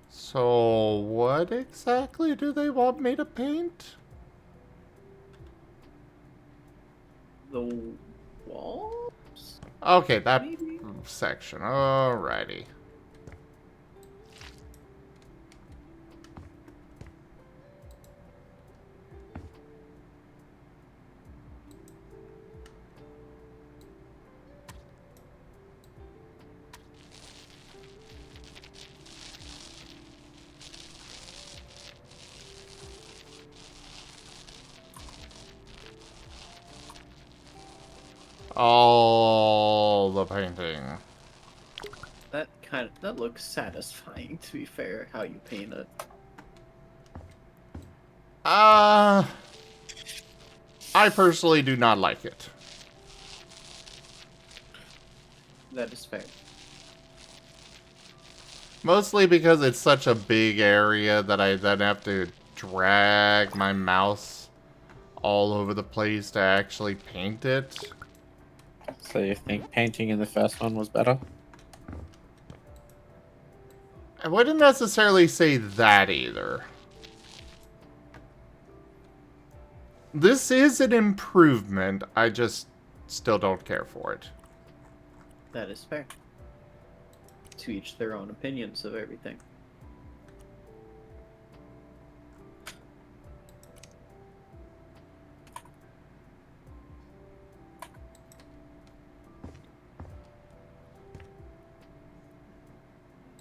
So, what exactly do they want me to paint? The walls? Okay, that Maybe? section. Alrighty. All the painting. That looks satisfying, to be fair, how you paint it. I personally do not like it. That is fair. Mostly because it's such a big area that I then have to drag my mouse all over the place to actually paint it. So you think painting in the first one was better? I wouldn't necessarily say that either. This is an improvement, I just still don't care for it. That is fair. To each their own opinions of everything.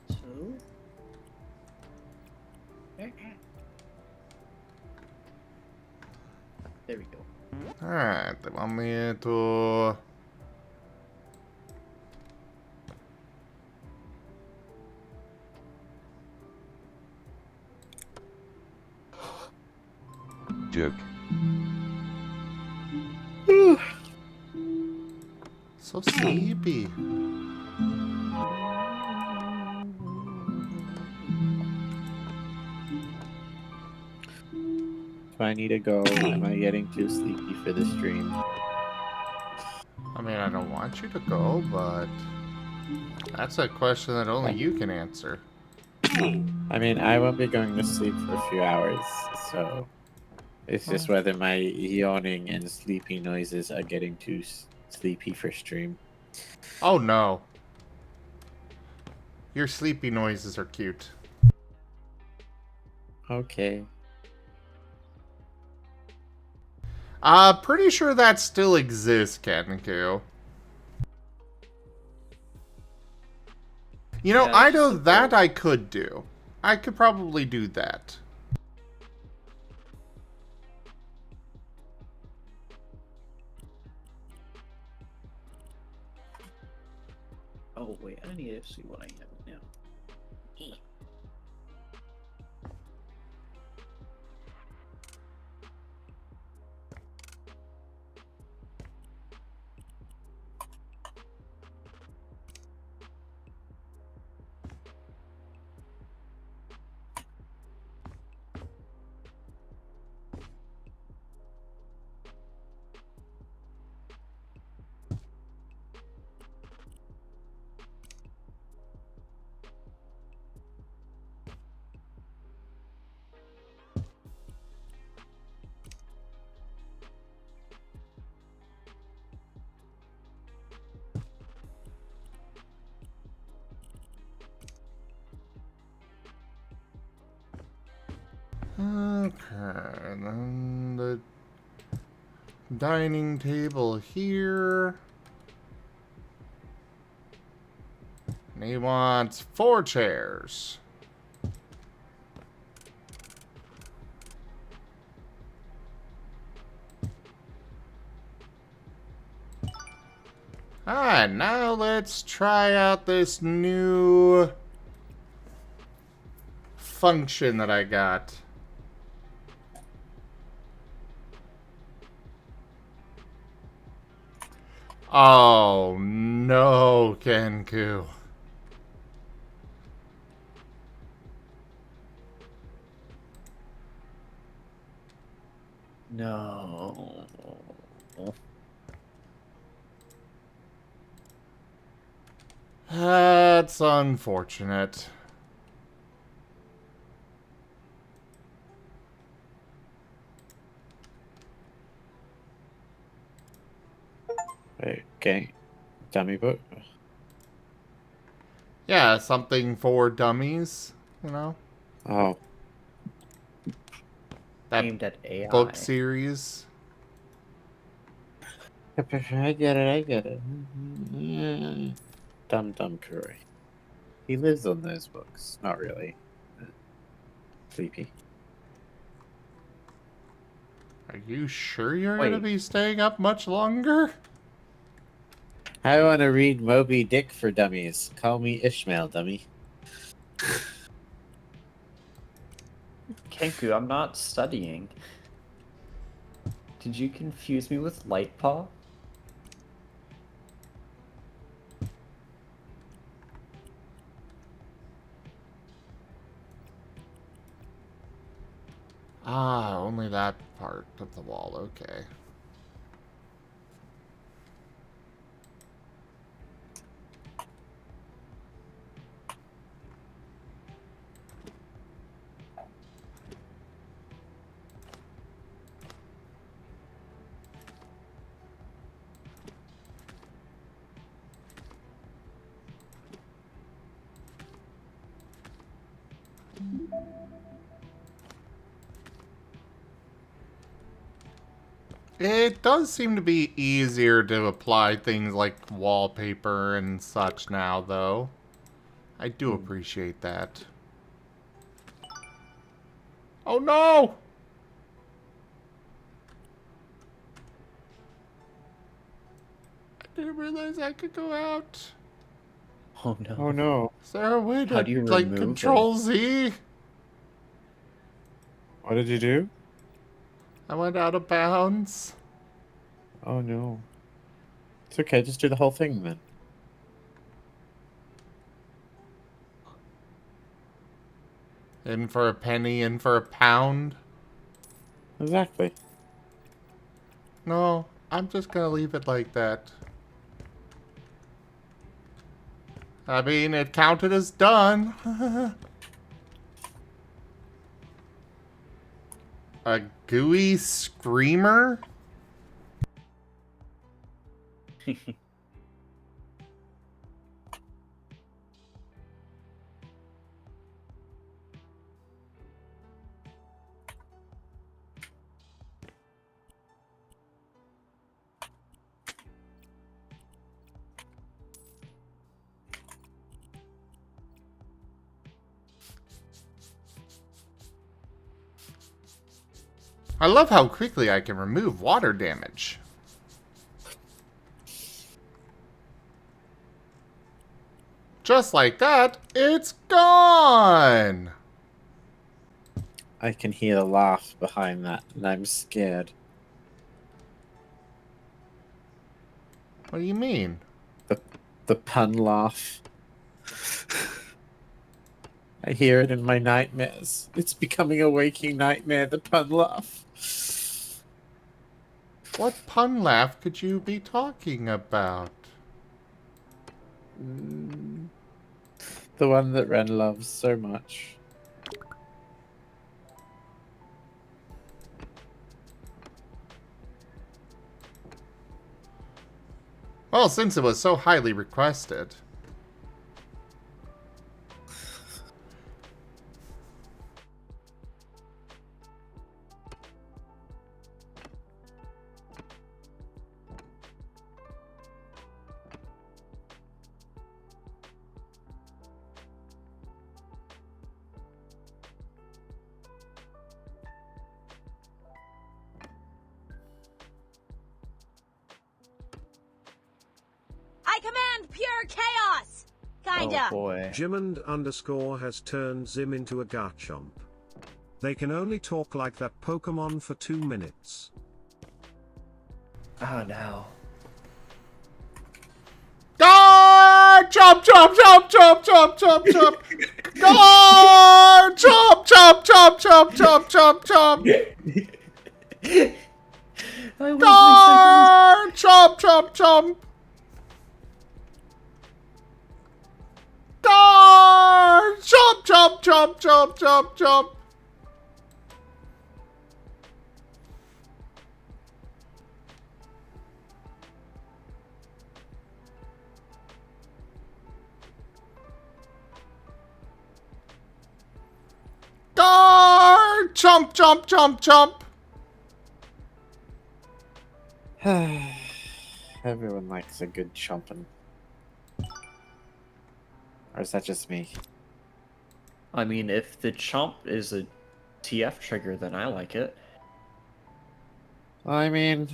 So... There we go. Alright, they want me to... Jerk. So sleepy. Do I need to go? Am I getting too sleepy for the stream? I mean, I don't want you to go, but... That's a question that only you can answer. I mean, I won't be going to sleep for a few hours, so... It's just whether my yawning and sleepy noises are getting too sleepy for stream. Oh no. Your sleepy noises are cute. Okay. Pretty sure that still exists, Kenku. You know, Yeah, I it's know just a that bit. I could do. I could probably do that. Oh wait, I need to see what I have now. Okay, then the dining table here. And he wants 4 chairs. Alright, now let's try out this new function that I got. Oh no, Kenku. No. That's unfortunate. Wait, okay. Dummy book? Yeah, something for dummies, you know? Oh. That Aimed at AI. book series. I get it, I get it. Dumb Curry. He lives on those books. Not really. Sleepy. Are you sure you're Wait. gonna be staying up much longer? I want to read Moby Dick for dummies. Call me Ishmael, dummy. Kenku, I'm not studying. Did you confuse me with Lightpaw? Ah, only that part of the wall, okay. It does seem to be easier to apply things like wallpaper and such now, though. I do appreciate that. Oh no! I didn't realize I could go out. Oh no. Oh no. Is there a way How to, do you like, remove control Z? What did you do? I went out of bounds. Oh no. It's okay, just do the whole thing then. In for a penny, in for a pound. Exactly. No, I'm just gonna leave it like that. I mean, it counted as done. A gooey screamer? I love how quickly I can remove water damage. Just like that, it's gone! I can hear the laugh behind that, and I'm scared. What do you mean? The pun laugh. I hear it in my nightmares. It's becoming a waking nightmare, the pun laugh. What pun laugh could you be talking about? The one that Ren loves so much. Well, since it was so highly requested. I command pure chaos! Kinda. Oh boy. Jimond _ has turned Zim into a Garchomp. They can only talk like that Pokemon for 2 minutes. Oh no. Gar! Chop, chop, chop, chop, chop, chop, chop! Gar! Chop, chop, chop, chop, chop, chop, chop! Gar! Chop, chop, chop! Gar! Chop, chop, chop, chop, chop, chop! Gar! Chomp, chomp, chomp, chomp! Everyone likes a good chomping. Or is that just me? I mean, if the chomp is a TF trigger, then I like it. I mean,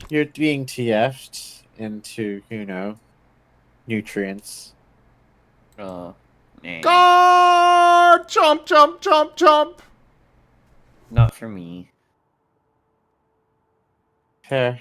you're being TF'd into, you know, nutrients. Nah. Gar! Chomp, chomp, chomp, chomp! Not for me. Fair.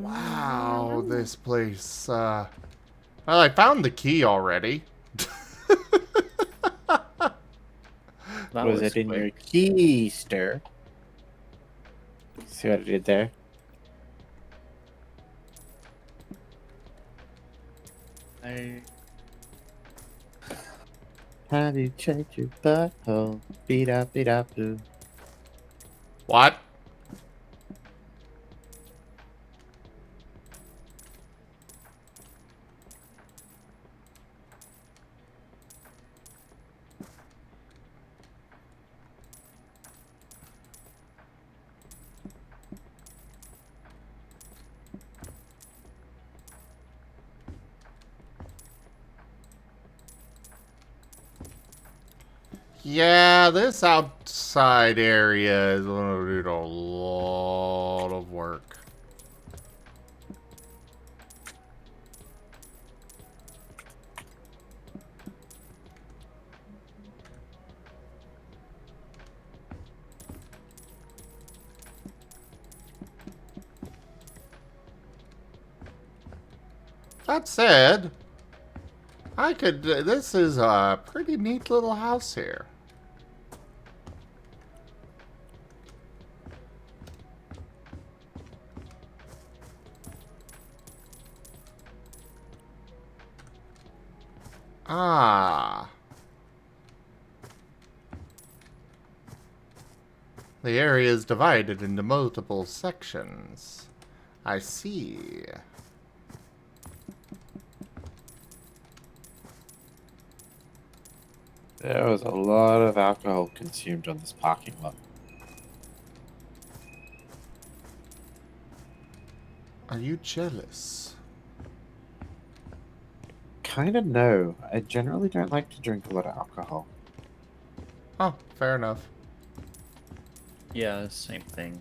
Wow, this place, well, I found the key already. That Was it in quick. your keister? See what I did there? How do you check your butthole? Beat up, boo. What? Yeah, this outside area is gonna need a lot of work. That said, I could, this is a pretty neat little house here. Ah. The area is divided into multiple sections. I see. There was a lot of alcohol consumed on this parking lot. Are you jealous? Kind of no. I generally don't like to drink a lot of alcohol. Oh, fair enough. Yeah, same thing.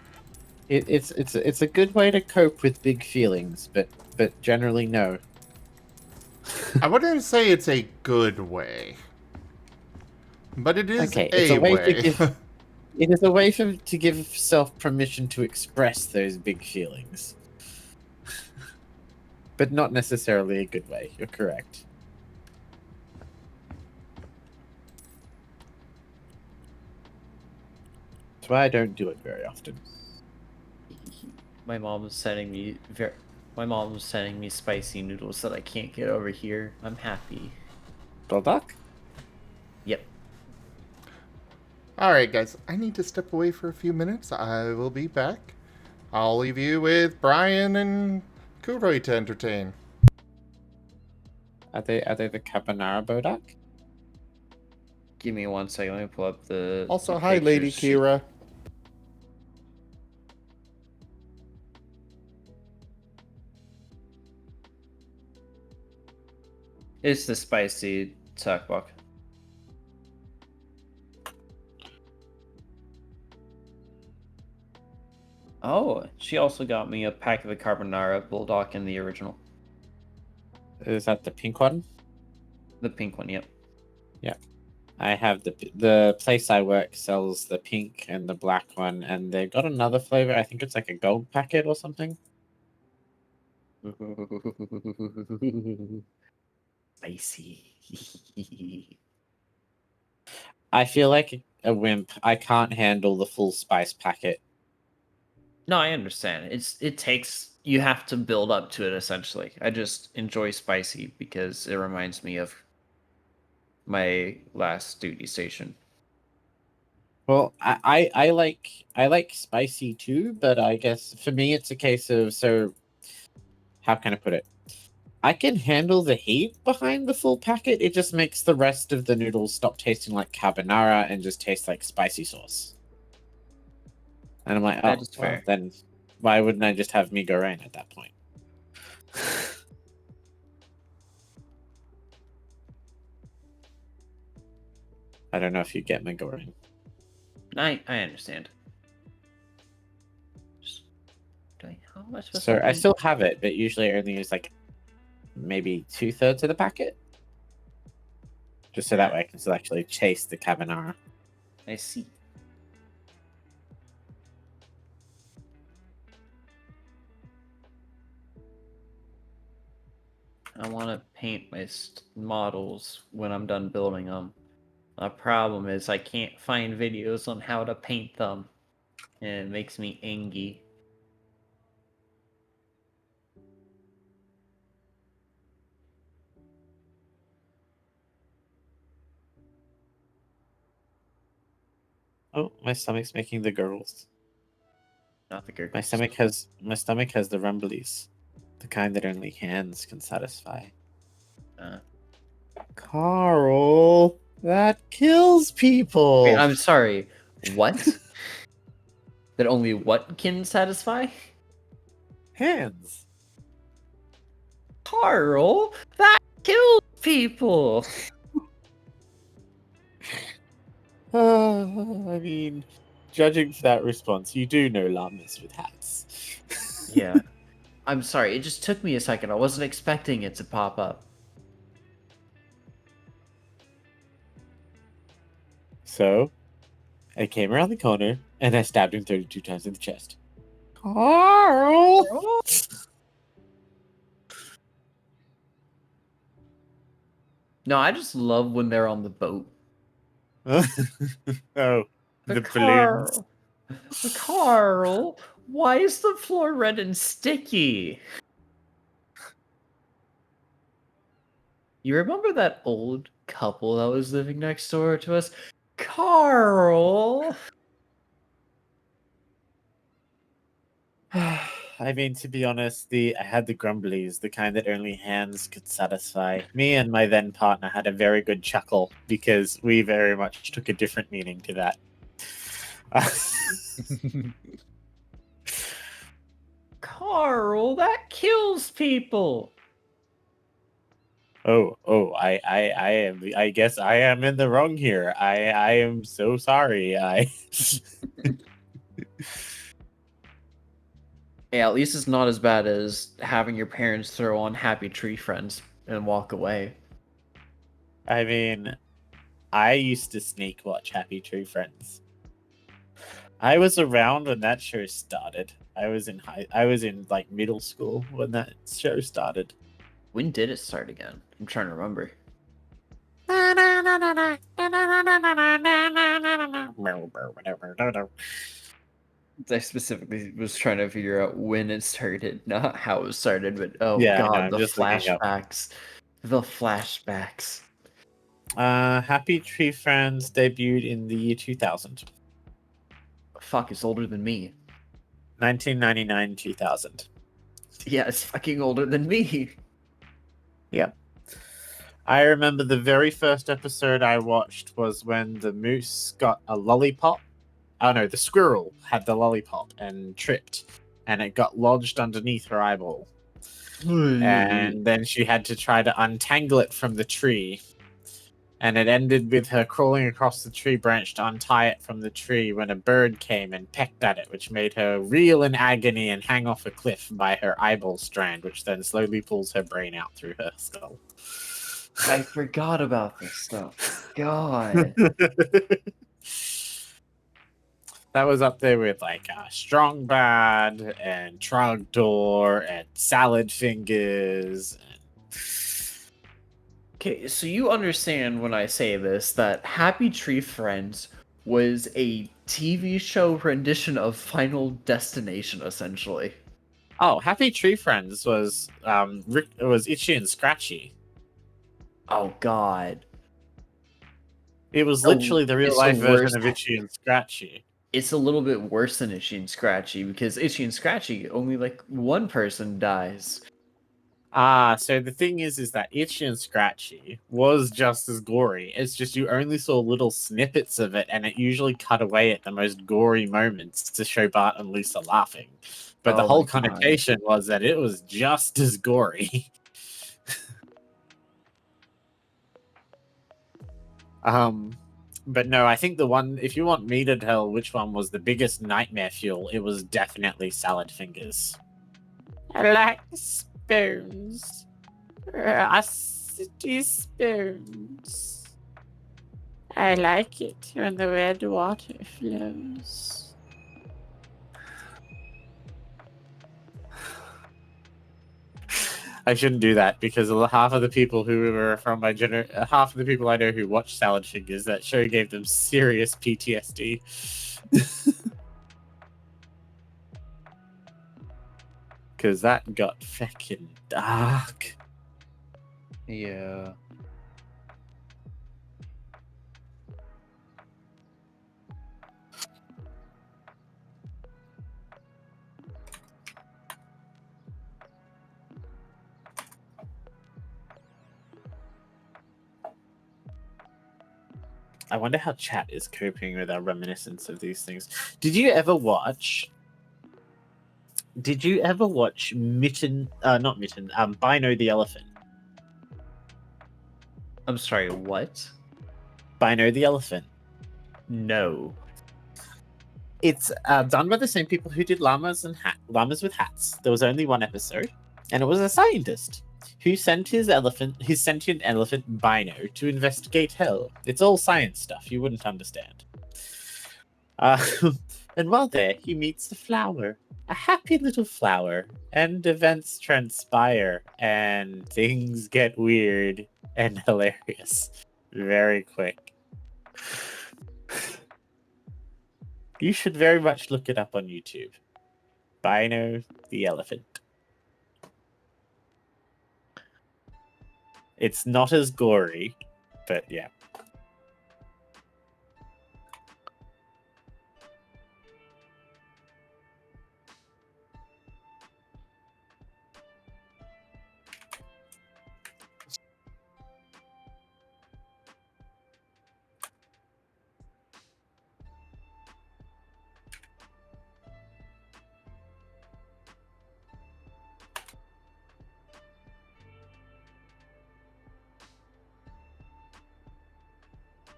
It's a good way to cope with big feelings, but generally no. I wouldn't say it's a good way. But it is Okay, a it's a way way. to give. It is a way to give self permission to express those big feelings, but not necessarily a good way. You're correct. That's why I don't do it very often. My mom was sending me spicy noodles that I can't get over here. I'm happy. Bulldog? Yep. Alright, guys. I need to step away for a few minutes. I will be back. I'll leave you with Brian and Kuroi to entertain. Are they the Cabanara Bodak? Give me 1 second. Let me pull up the. Also, hi, Lady pictures. Kira. It's the spicy tteokbokki. Oh, she also got me a pack of the carbonara bulldog in the original. Is that the pink one? The pink one, yep. Yeah. I have the place I work sells the pink and the black one, and they've got another flavor. I think it's like a gold packet or something. Spicy. I feel like a wimp. I can't handle the full spice packet. No, I understand. You have to build up to it essentially. I just enjoy spicy because it reminds me of my last duty station. Well, I like spicy too, but I guess for me it's a case of, so how can I put it? I can handle the heat behind the full packet. It just makes the rest of the noodles stop tasting like carbonara and just taste like spicy sauce. And I'm like, oh, That is well, fair. then why wouldn't I just have mi goreng at that point? I don't know if you get mi goreng. I understand. How am I supposed So to I still have it, but usually I only use like maybe 2/3 of the packet. Just so that way I can still actually chase the carbonara. I see. I want to paint my models when I'm done building them. The problem is I can't find videos on how to paint them, and it makes me angry. Oh, my stomach's making the gurgles. Not the gurgles. My stomach has the rumblies, the kind that only hands can satisfy. Carl, that kills people. Wait, I'm sorry. What? That only what can satisfy? Hands. Carl, that kills people. I mean, judging for that response, you do know llamas with hats. Yeah. I'm sorry, it just took me a second. I wasn't expecting it to pop up. So, I came around the corner and I stabbed him 32 times in the chest. Carl! No, I just love when they're on the boat. Oh, the balloons. Carl, why is the floor red and sticky? You remember that old couple that was living next door to us? Carl! I mean, to be honest, I had the grumblies, the kind that only hands could satisfy. Me and my then partner had a very good chuckle because we very much took a different meaning to that. Carl, that kills people. I guess I am in the wrong here. I am so sorry. Yeah, at least it's not as bad as having your parents throw on Happy Tree Friends and walk away. I mean, I used to sneak watch Happy Tree Friends. I was around when that show started. I was in like middle school when that show started. When did it start again? I'm trying to remember. I specifically was trying to figure out when it started, not how it started, but oh Yeah, god, I'm the just looking up. flashbacks. The flashbacks. Happy Tree Friends debuted in the year 2000. Fuck, it's older than me. 1999, 2000. Yeah, it's fucking older than me. Yep. I remember the very first episode I watched was when the moose got a lollipop. Oh no, the squirrel had the lollipop and tripped, and it got lodged underneath her eyeball. And then she had to try to untangle it from the tree. And it ended with her crawling across the tree branch to untie it from the tree when a bird came and pecked at it, which made her reel in agony and hang off a cliff by her eyeball strand, which then slowly pulls her brain out through her skull. I forgot about this stuff. God. That was up there with like Strong Bad and Trogdor and Salad Fingers. Okay, so you understand when I say this that Happy Tree Friends was a TV show rendition of Final Destination, essentially. Oh, Happy Tree Friends was it was Itchy and Scratchy. Oh God. It was literally the real life version of Itchy and Scratchy. It's a little bit worse than Itchy and Scratchy because Itchy and Scratchy only like one person dies. So the thing is that Itchy and Scratchy was just as gory. It's just you only saw little snippets of it, and it usually cut away at the most gory moments to show Bart and Lisa laughing. But the whole connotation was that it was just as gory. But no, I think the one, if you want me to tell which one was the biggest nightmare fuel, it was definitely Salad Fingers. I like spoons. Rusty spoons. I like it when the red water flows. I shouldn't do that because half of the people who are from my half of the people I know who watch Salad Fingers, that show gave them serious PTSD. Because that got fucking dark. Yeah. I wonder how chat is coping with our reminiscence of these things. Did you ever watch Mitten? Not Mitten. Bino the Elephant. I'm sorry, what? Bino the Elephant. No. It's done by the same people who did Llamas with Hats. There was only one episode, and it was a scientist who sent his sentient elephant Bino to investigate hell. It's all science stuff. You wouldn't understand. And while there, he meets a flower, a happy little flower, and events transpire, and things get weird and hilarious very quick. You should very much look it up on YouTube. Bino the Elephant. It's not as gory, but yeah.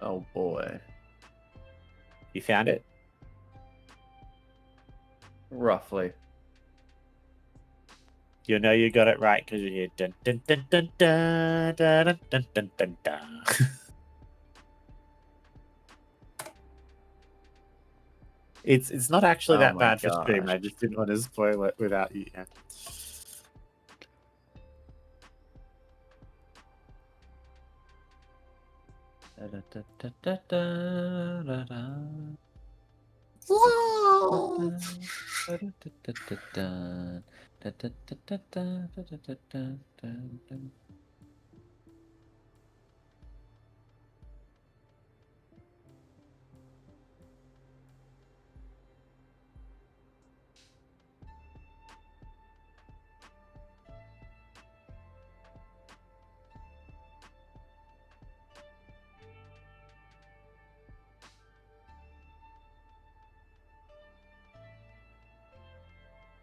Oh boy. You found it? Roughly. You know you got it right because you hear dun dun dun dun dun dun dun dun dun dun. It's not actually Oh that my bad for stream. gosh. I just didn't want to spoil it without you. Yeah.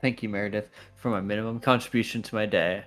Thank you, Meredith, for my minimum contribution to my day.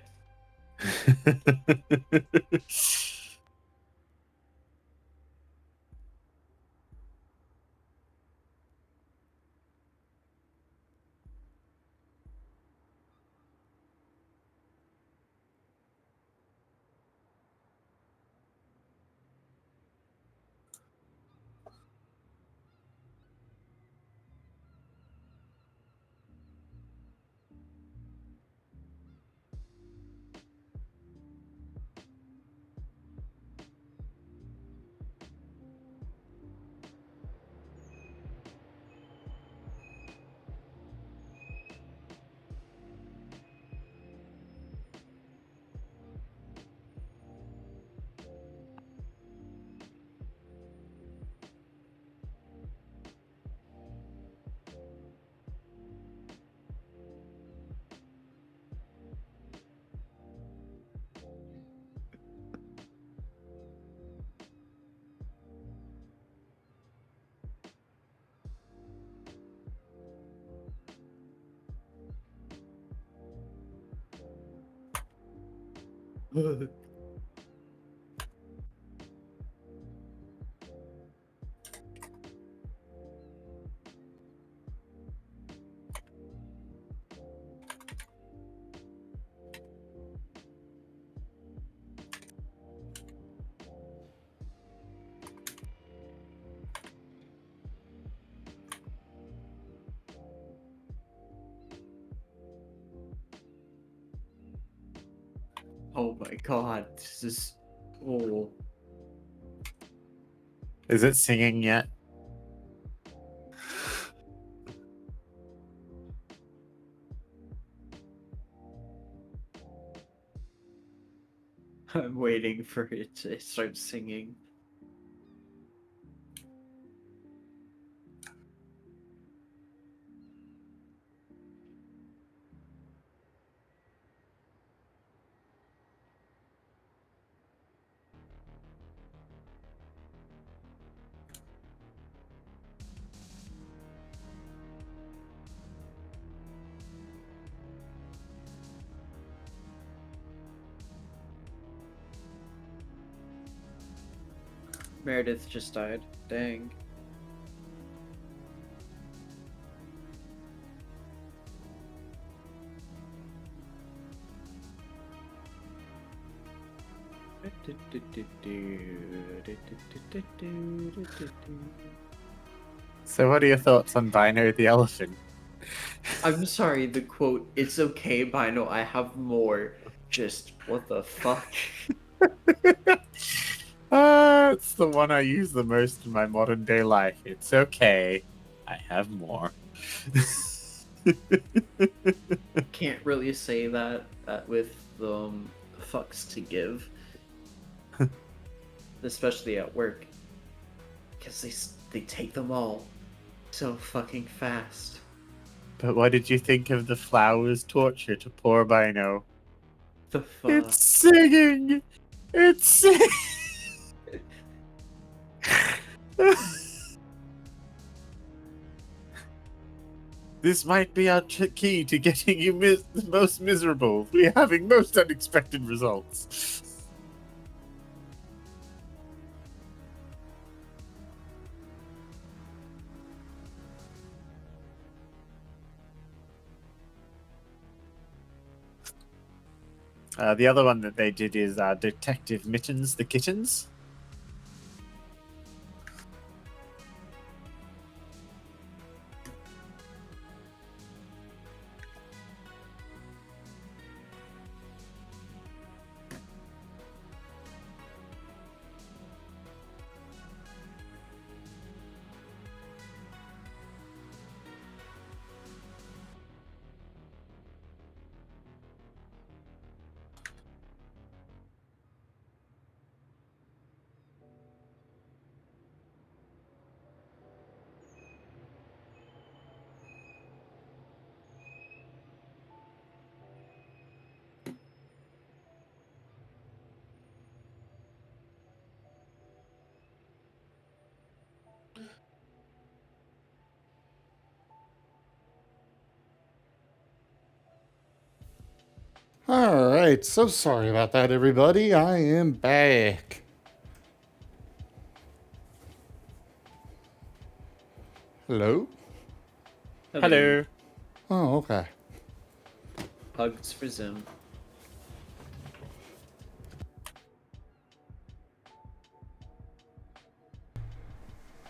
Oh my god, this is. Oh. Is it singing yet? I'm waiting for it to start singing. Meredith just died. Dang. So what are your thoughts on Bino the elephant? I'm sorry, the quote, "It's okay, Bino, I have more." Just, what the fuck? It's the one I use the most in my modern day life. It's okay. I have more. Can't really say that with fucks to give. Especially at work. Because they take them all so fucking fast. But what did you think of the flowers' torture to poor Bino? The fuck? It's singing! It's singing! This might be our key to getting you the most miserable. We're having most unexpected results. The other one that they did is Detective Mittens the Kittens. Alright, so sorry about that, everybody. I am back. Hello? Hello. Oh, okay. Hugs for Zim.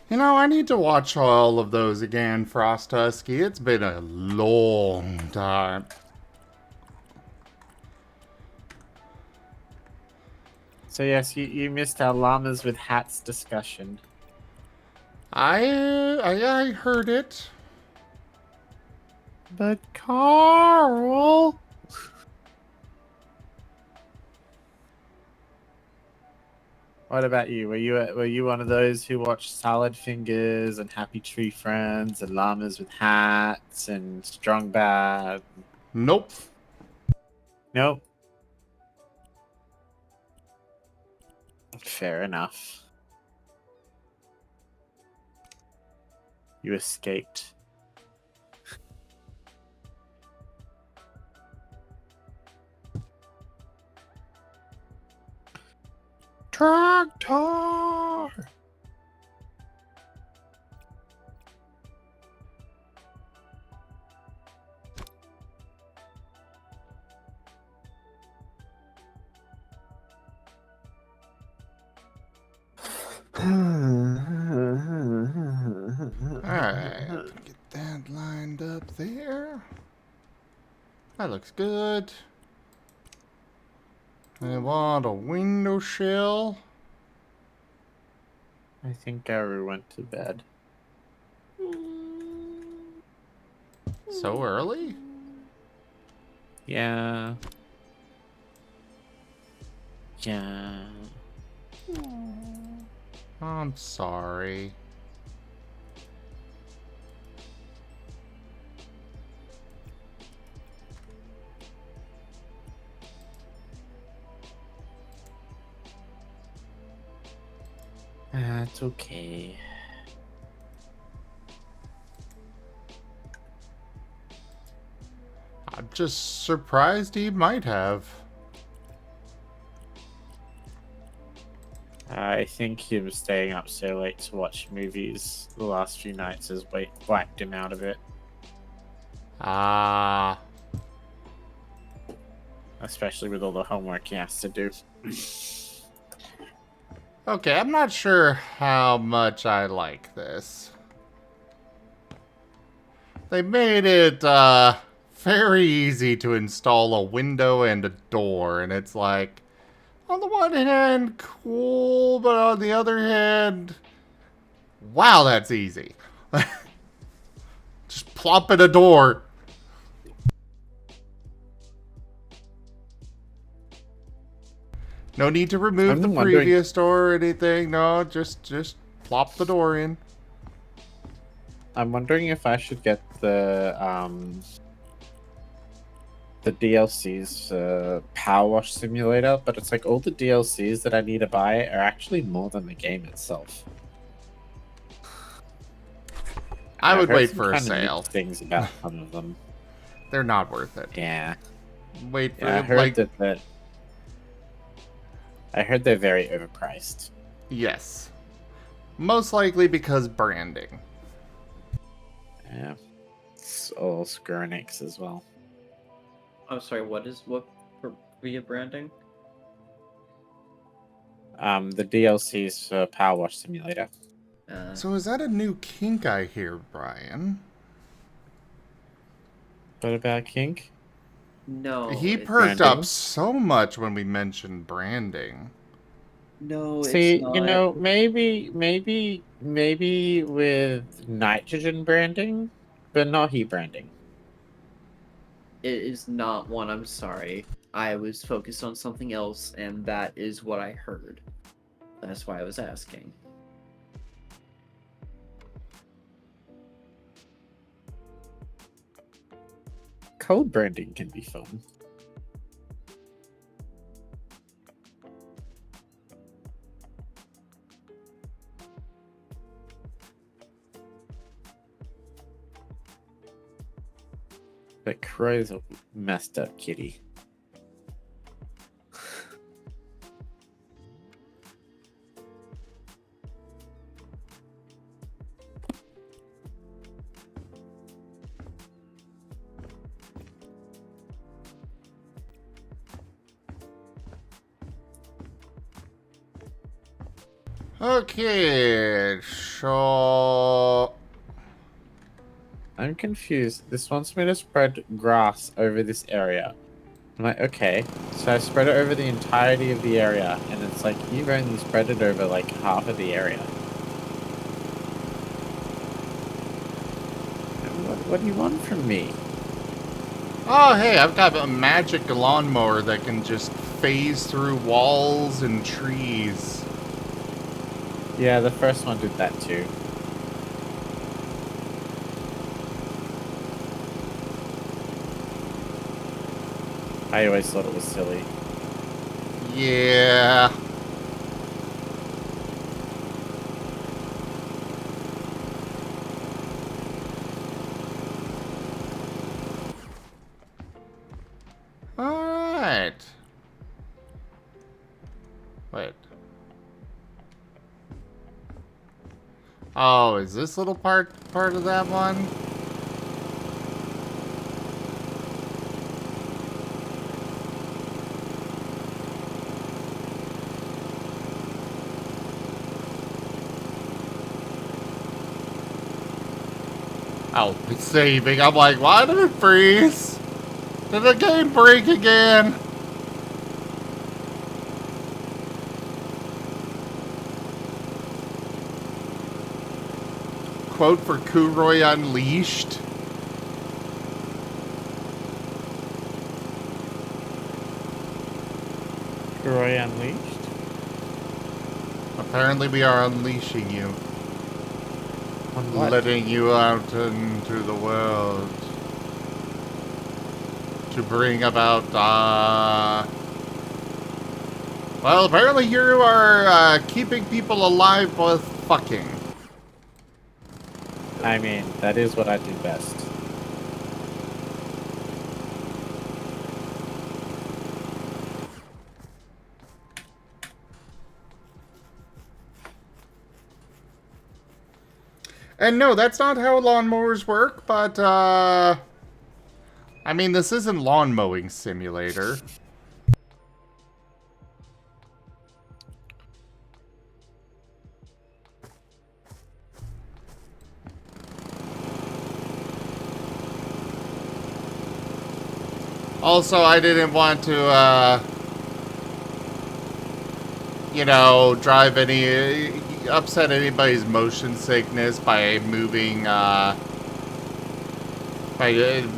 You know, I need to watch all of those again, Frost Husky. It's been a long time. So yes, you missed our llamas with hats discussion. I heard it. But Carl, what about you? Were you one of those who watched Salad Fingers and Happy Tree Friends and llamas with hats and Strong Bad? Nope. Nope. Fair enough. You escaped. Tractor! Alright, get that lined up there. That looks good. I want a window sill. I think Garu went to bed. So early? Yeah. Yeah. I'm sorry. That's okay. I'm just surprised he might have. I think him staying up so late to watch movies the last few nights has wiped him out of it. Ah. Especially with all the homework he has to do. Okay, I'm not sure how much I like this. They made it, very easy to install a window and a door, and it's like, on the one hand, cool, but on the other hand, wow, that's easy. Just plop in a door. No need to remove the previous door or anything. No, just plop the door in. I'm wondering if I should get the DLC's Power Wash Simulator, but it's like all the DLCs that I need to buy are actually more than the game itself. I would heard wait some for a kinda mixed sale. things about some of them. They're not worth it. Yeah. Wait for Yeah, I it, heard like, that. I heard they're very overpriced. yes. Most likely because branding. Yeah. It's all Square Enix as well. I'm sorry, what for via branding? The DLC's Power Wash Simulator. So is that a new kink I hear, Brian? What about kink? No. He it's- perked branding? up so much when we mentioned branding. No, See, it's not. you know, maybe with nitrogen branding, but not heat branding. It is not one, I'm sorry. I was focused on something else, and that is what I heard. That's why I was asking. Cold branding can be fun. But Crow's a messed up kitty. Okay, so... I'm confused. This wants me to spread grass over this area. I'm like, okay. So I spread it over the entirety of the area, and it's like, you've only spread it over like half of the area. What do you want from me? Oh, hey, I've got a magic lawnmower that can just phase through walls and trees. Yeah, the first one did that too. I always thought it was silly. Yeah. Alright. Wait. Oh, is this little part of that one? Oh, it's saving. I'm like, why did it freeze? Did the game break again? quote for Kuroi Unleashed? Roy Unleashed? Apparently we are unleashing you. On what? Letting you out into the world. To bring about, well, apparently you are, keeping people alive with fucking. I mean, that is what I do best. And no, that's not how lawnmowers work, but, I mean, this isn't lawn mowing simulator. Also, I didn't want to, you know, upset anybody's motion sickness by moving, by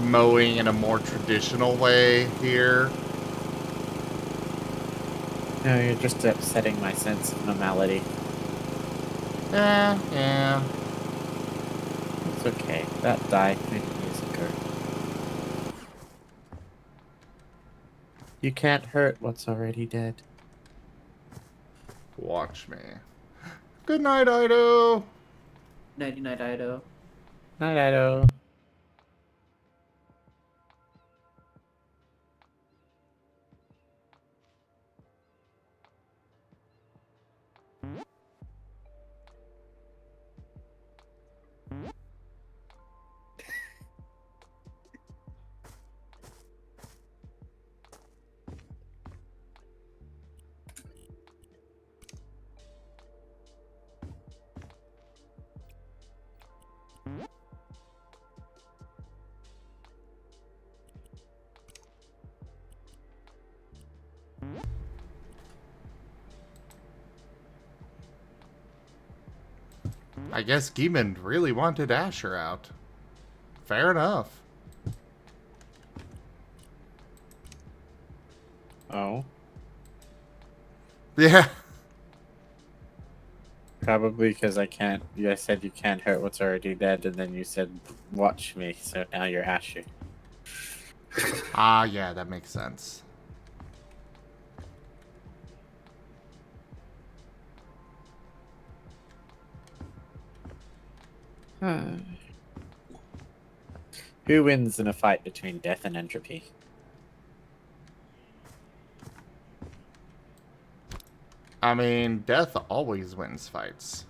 mowing in a more traditional way here. No, you're just upsetting my sense of normality. Yeah. It's okay. That died many years ago. You can't hurt what's already dead. Watch me. Good night, Ido. Nighty night, Ido. Night, Ido. I guess Geemon really wanted Asher out. Fair enough. Oh. Yeah. Probably because I can't. You guys said you can't hurt what's already dead, and then you said, watch me, so now you're Asher. Ah, yeah, that makes sense. Who wins in a fight between death and entropy? I mean, death always wins fights.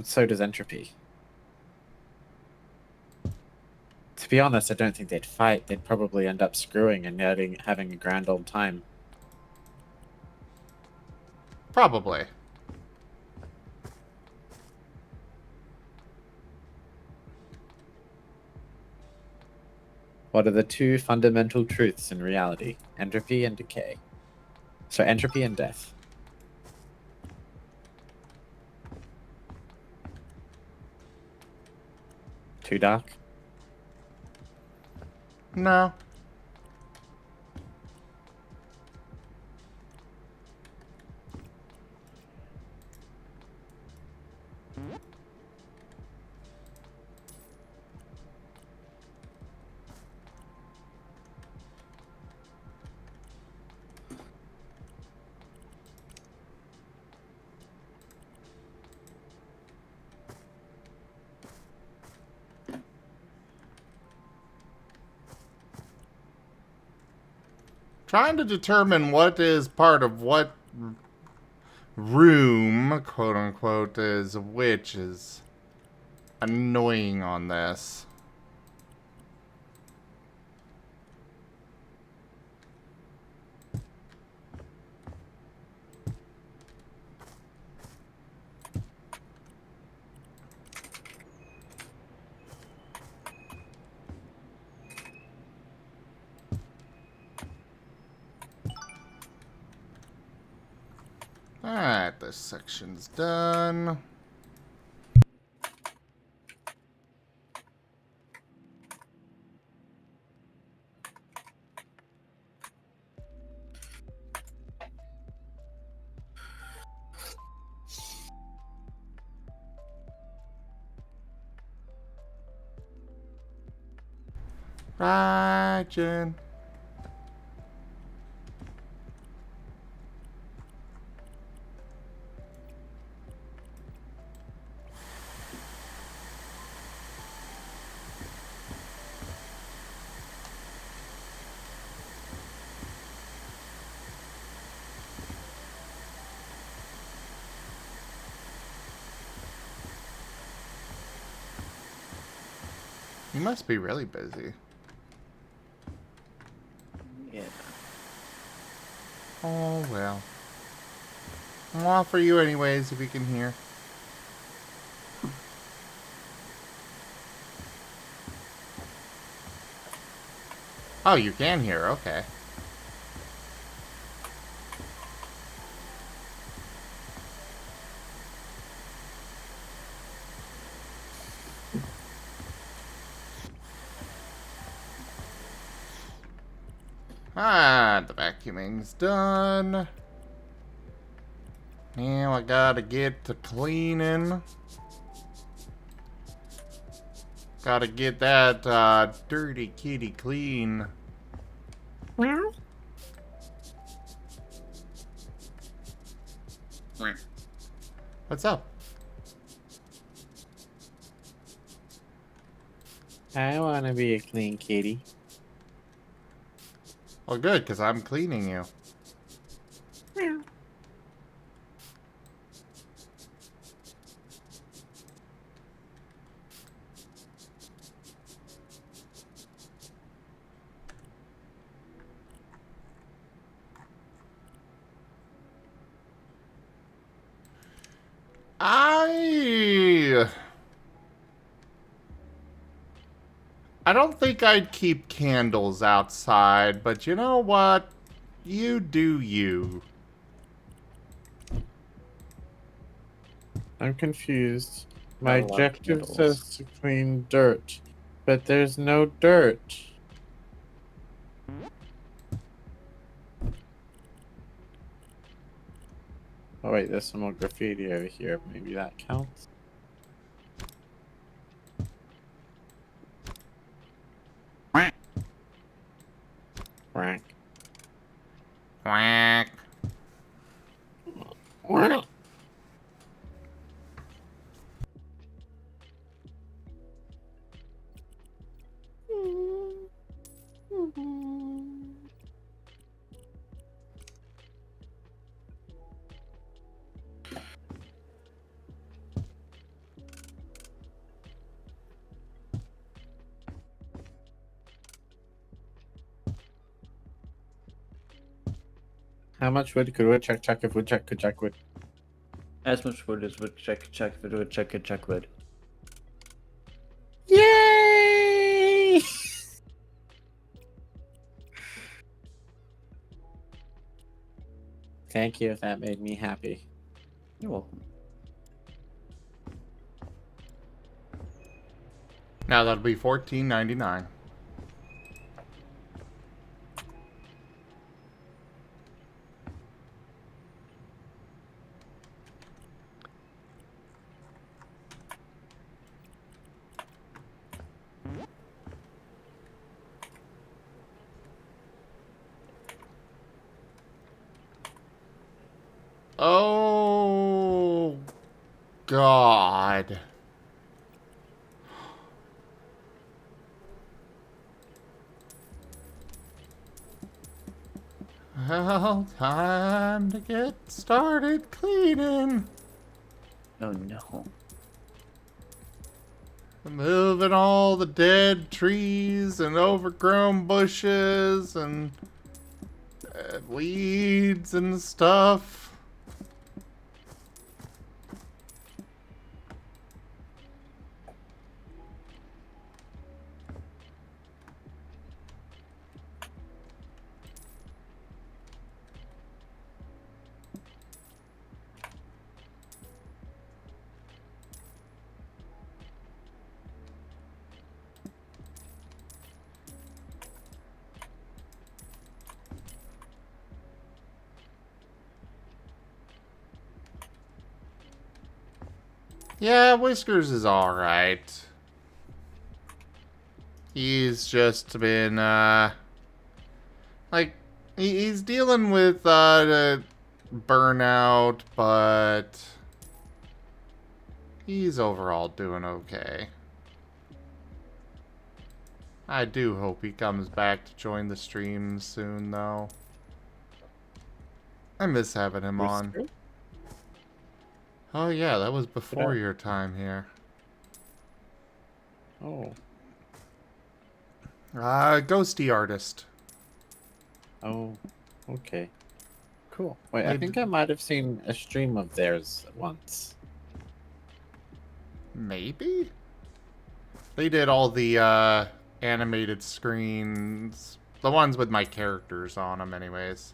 So does entropy. To be honest, I don't think they'd fight. They'd probably end up screwing and having a grand old time. Probably. What are the two fundamental truths in reality? Entropy and decay. So entropy and death. Too dark? No. Trying to determine what is part of what room, quote unquote, is which is annoying on this. Alright, this section's done. Right, Jen. You must be really busy. Yeah. Oh, well. Well, for you anyways, if you can hear. Oh, you can hear, okay. Ah, the vacuuming's done. Now I gotta get to cleaning. Gotta get that dirty kitty clean. What's up? I want to be a clean kitty. Well, good, because I'm cleaning you. I don't think I'd keep candles outside, but you know what? You do you. I'm confused. My Not a lot of objective candles. says to clean dirt, but there's no dirt. Oh wait, there's some more graffiti over here. Maybe that counts. Quack. Quack. Quack. How much wood could woodchuck chuck if woodchuck could chuck wood? As much wood as woodchuck chuck if woodchuck could chuck wood. Yay! Thank you, that made me happy. You're welcome. Now that'll be $14.99. Oh, God. Well, time to get started cleaning. Oh no. Moving all the dead trees and overgrown bushes and weeds and stuff. Yeah, Whiskers is alright. He's just been, like, he's dealing with, burnout, but he's overall doing okay. I do hope he comes back to join the stream soon, though. I miss having him on. Oh yeah, that was before your time here. Oh. Ghosty artist. Oh. Okay. Cool. Wait, I think I might have seen a stream of theirs once. Maybe? They did all the, animated screens. The ones with my characters on them, anyways.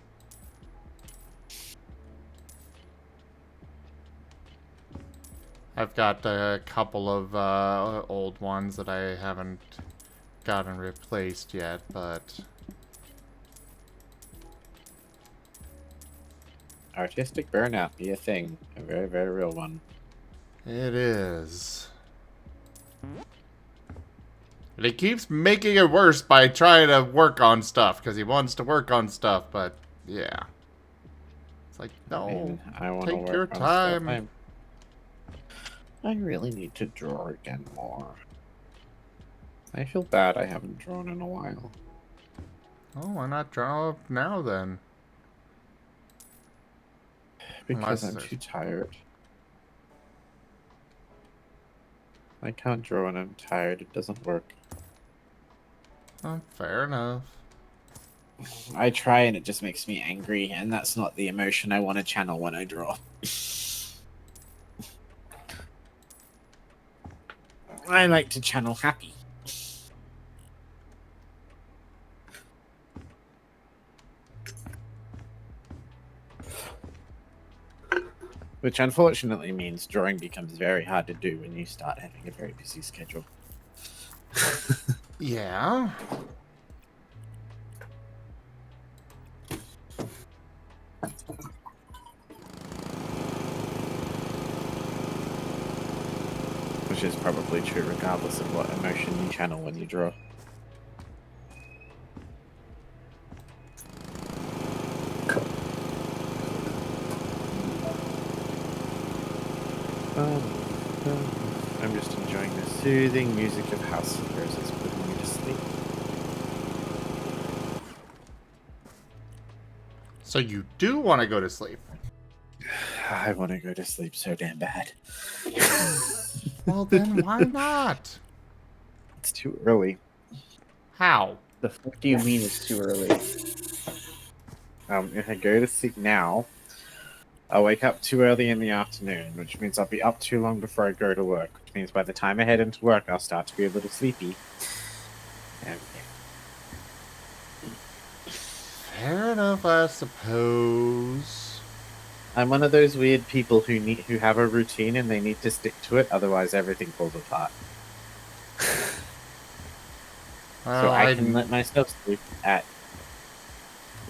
I've got a couple of old ones that I haven't gotten replaced yet, but... Artistic burnout be a thing. A very, very real one. It is. And he keeps making it worse by trying to work on stuff, because he wants to work on stuff, but yeah. It's like, no, I wanna take work your on time. stuff. I really need to draw again more. I feel bad I haven't drawn in a while. Oh, why not draw now then? Because I'm too tired. I can't draw when I'm tired. It doesn't work. Oh, fair enough. I try and it just makes me angry, and that's not the emotion I want to channel when I draw. I like to channel happy. Which unfortunately means drawing becomes very hard to do when you start having a very busy schedule. Yeah. Which is probably true regardless of what emotion you channel when you draw. I'm just enjoying the soothing music of house flippers. It's putting me to sleep. So you do want to go to sleep? I want to go to sleep so damn bad. Well, then why not? It's too early. How? The fuck do you mean it's too early? If I go to sleep now, I'll wake up too early in the afternoon, which means I'll be up too long before I go to work, which means by the time I head into work, I'll start to be a little sleepy. And Fair enough, I suppose. I'm one of those weird people who have a routine and they need to stick to it, otherwise everything falls apart. Well, So I can let myself sleep at...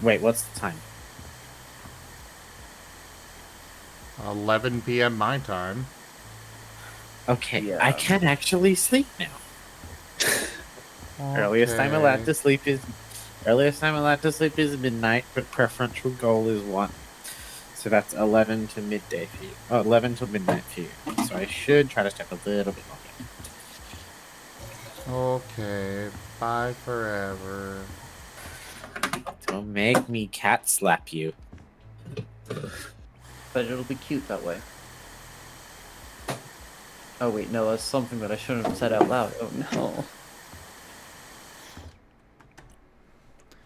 Wait, what's the time? 11 p.m. my time. Okay, Yeah. I can actually sleep now. Earliest time allowed to sleep is midnight, but preferential goal is 1. So that's 11 to midday for you. Oh, 11 to midnight for you. So I should try to step a little bit longer. Okay, bye forever. Don't make me cat slap you. But it'll be cute that way. Oh wait, no, that's something that I shouldn't have said out loud. Oh no.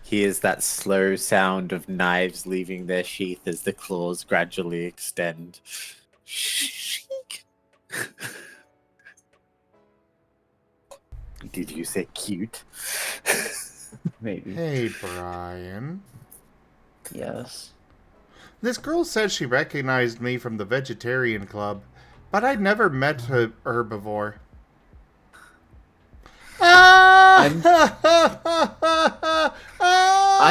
Here's that slow sound of knives leaving their sheath as the claws gradually extend. Did you say cute? Maybe. Hey, Brian. Yes. This girl said she recognized me from the vegetarian club, but I'd never met her before. I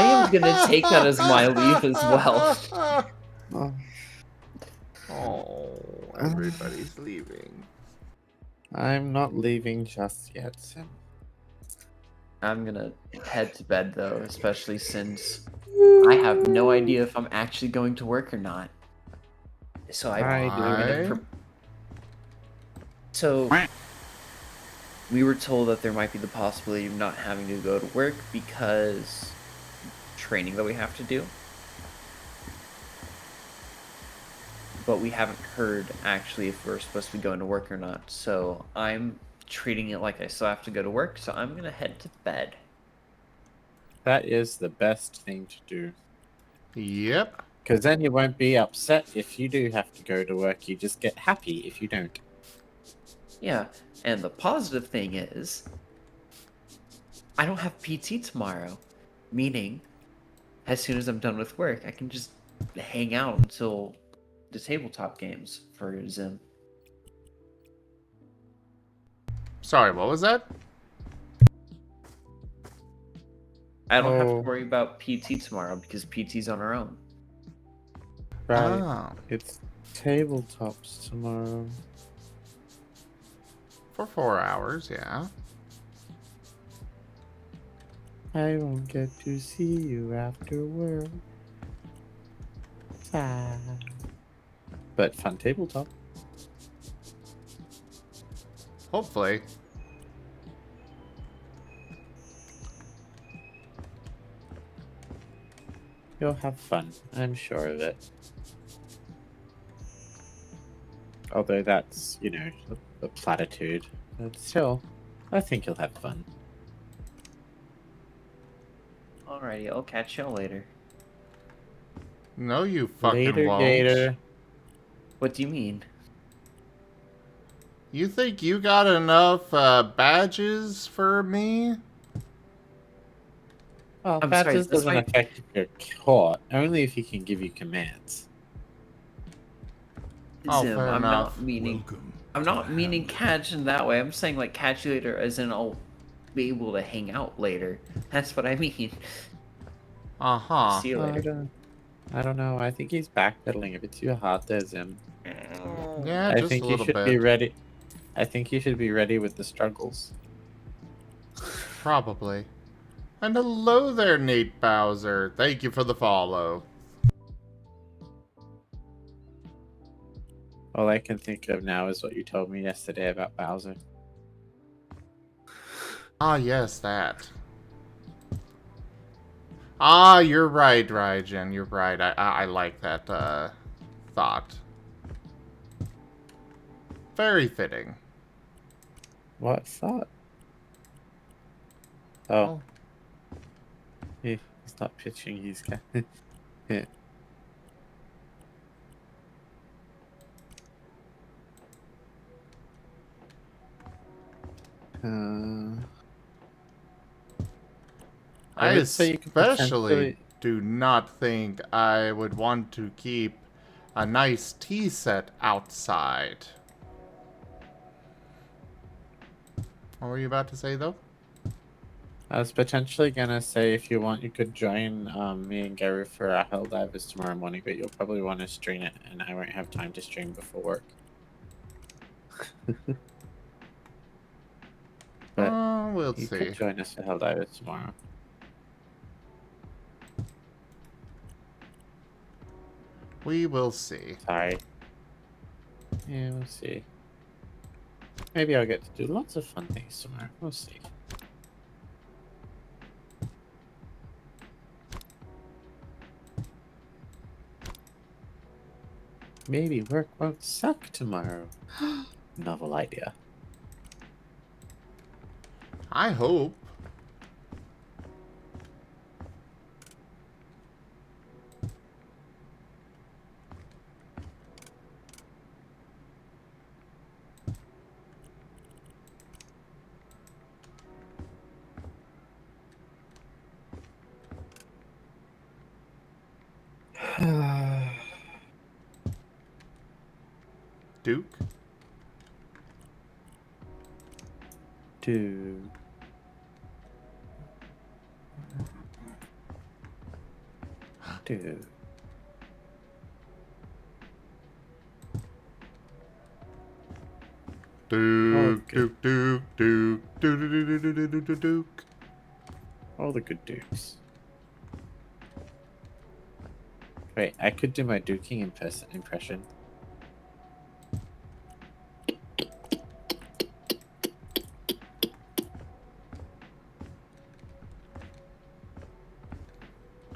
am gonna take that as my leave as well. Oh, everybody's leaving. I'm not leaving just yet, Sim. I'm gonna head to bed though, especially since I have no idea if I'm actually going to work or not. So I'm gonna. Why? So we were told that there might be the possibility of not having to go to work because training that we have to do. But we haven't heard actually if we're supposed to be going to work or not. So I'm treating it like I still have to go to work, so I'm gonna head to bed. That is the best thing to do. Yep. Because then you won't be upset if you do have to go to work. You just get happy if you don't. Yeah, and the positive thing is I don't have PT tomorrow, meaning as soon as I'm done with work, I can just hang out until the tabletop games for Zim. Sorry, what was that? I don't have Oh. to worry about PT tomorrow because PT's on our own. Right. Oh, It's tabletops tomorrow. for 4 hours, yeah. I won't get to see you after work. Sad. But fun tabletop. Hopefully. You'll have fun. I'm sure of it. Although that's, you know, a platitude. But still, I think you'll have fun. Alrighty, I'll catch y'all later. No, you fucking Later, won't. Gator. What do you mean? You think you got enough badges for me? Well, I'm that sorry, just this doesn't might- affect if you're caught. Only if he can give you commands. Oh, Zim, fair I'm enough. not meaning. Welcome I'm to not the meaning hamlet. catch in that way. I'm saying like catch you later, as in I'll be able to hang out later. That's what I mean. Uh-huh. See you later. I don't know. I think he's backpedaling a bit too hard there, Zim. Yeah, I just think a you little should bit. be ready. I think you should be ready with the struggles. Probably. And hello there, Nate Bowser. Thank you for the follow. All I can think of now is what you told me yesterday about Bowser. Ah, yes, that. Ah, you're right, Rygen. You're right. I like that thought. Very fitting. What thought? Oh. He's not pitching. He's got. Yeah. I would say you could especially potentially- do not think I would want to keep a nice tea set outside. What were you about to say, though? I was potentially gonna say if you want, you could join me and Gary for our Helldivers tomorrow morning, but you'll probably want to stream it, and I won't have time to stream before work. But We'll you see. could join us for Helldivers tomorrow. We will see. Sorry. Yeah, we'll see. Maybe I'll get to do lots of fun things tomorrow. We'll see. Maybe work won't suck tomorrow. Novel idea. I hope. Duke? Dude. Dude. Duke, Okay. Duke, Duke, Duke, Duke, Duke, Duke, Duke, Duke, Duke. All the good dukes. Wait, I could do my duking impression.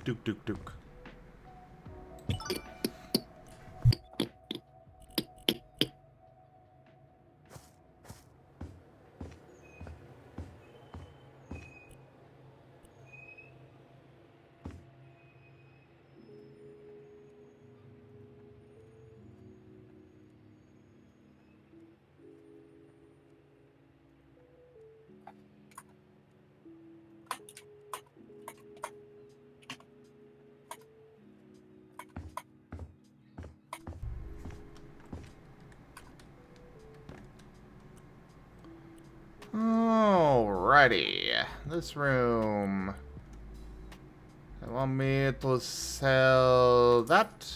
Duke, Duke, Duke. Alrighty. This room. They want me to sell that.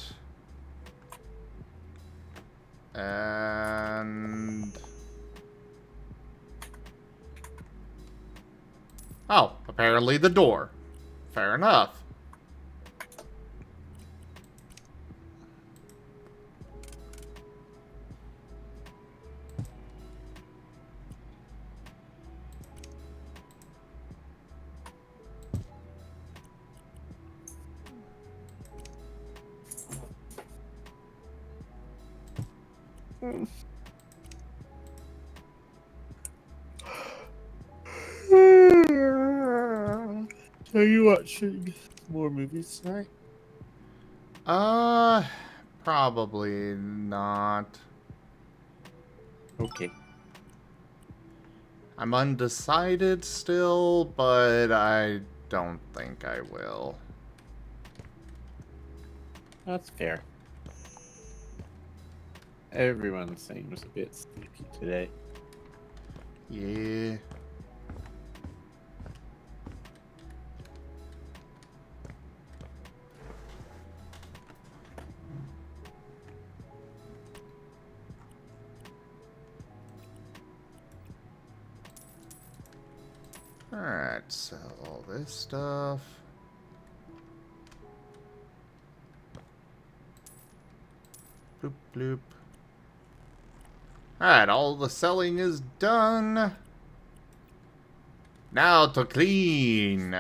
And... oh, apparently the door. Fair enough. Are you watching more movies tonight? Probably not. Okay. I'm undecided still, but I don't think I will. That's fair. Everyone seems a bit sleepy today. Yeah. Alright, sell all this stuff. Bloop, bloop. Alright, all the selling is done. Now to clean.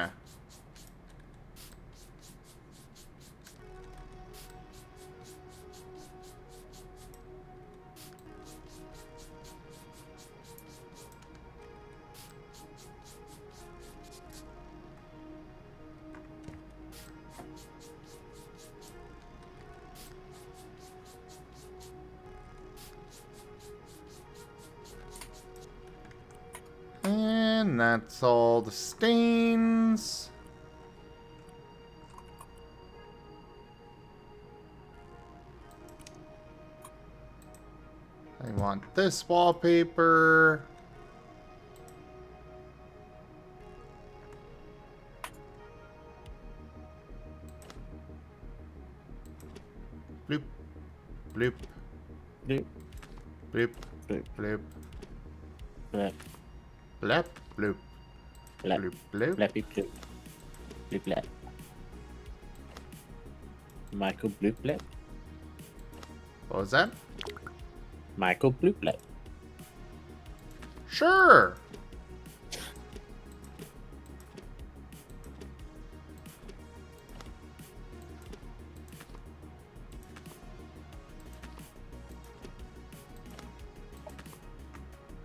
And that's all the stains. I want this wallpaper. Bloop. Bloop. Bloop. Bloop. Bloop. Bloop. Blep. Blep. Bloop. Blep. Bloop. Bloop. Bleppy bloop. Bloop blep. Michael bloop blep. What was that? Michael bloop blep. Sure.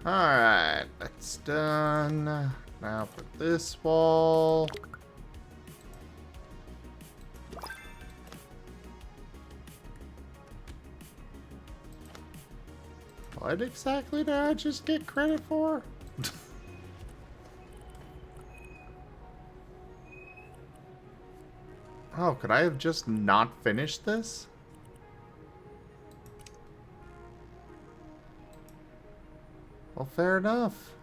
Alright, that's done. Now for this wall. What exactly did I just get credit for? Oh, could I have just not finished this? Well, fair enough.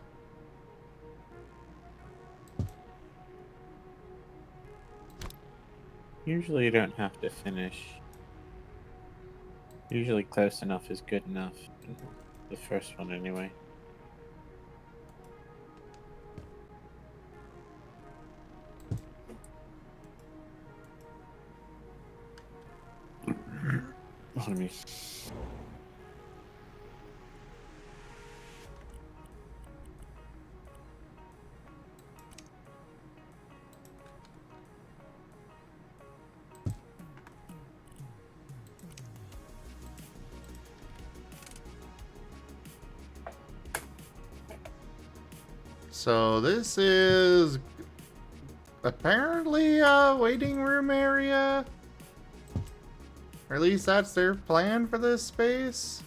Usually you don't have to finish. Usually close enough is good enough. The first one anyway. Let me. So this is apparently a waiting room area. Or at least that's their plan for this space.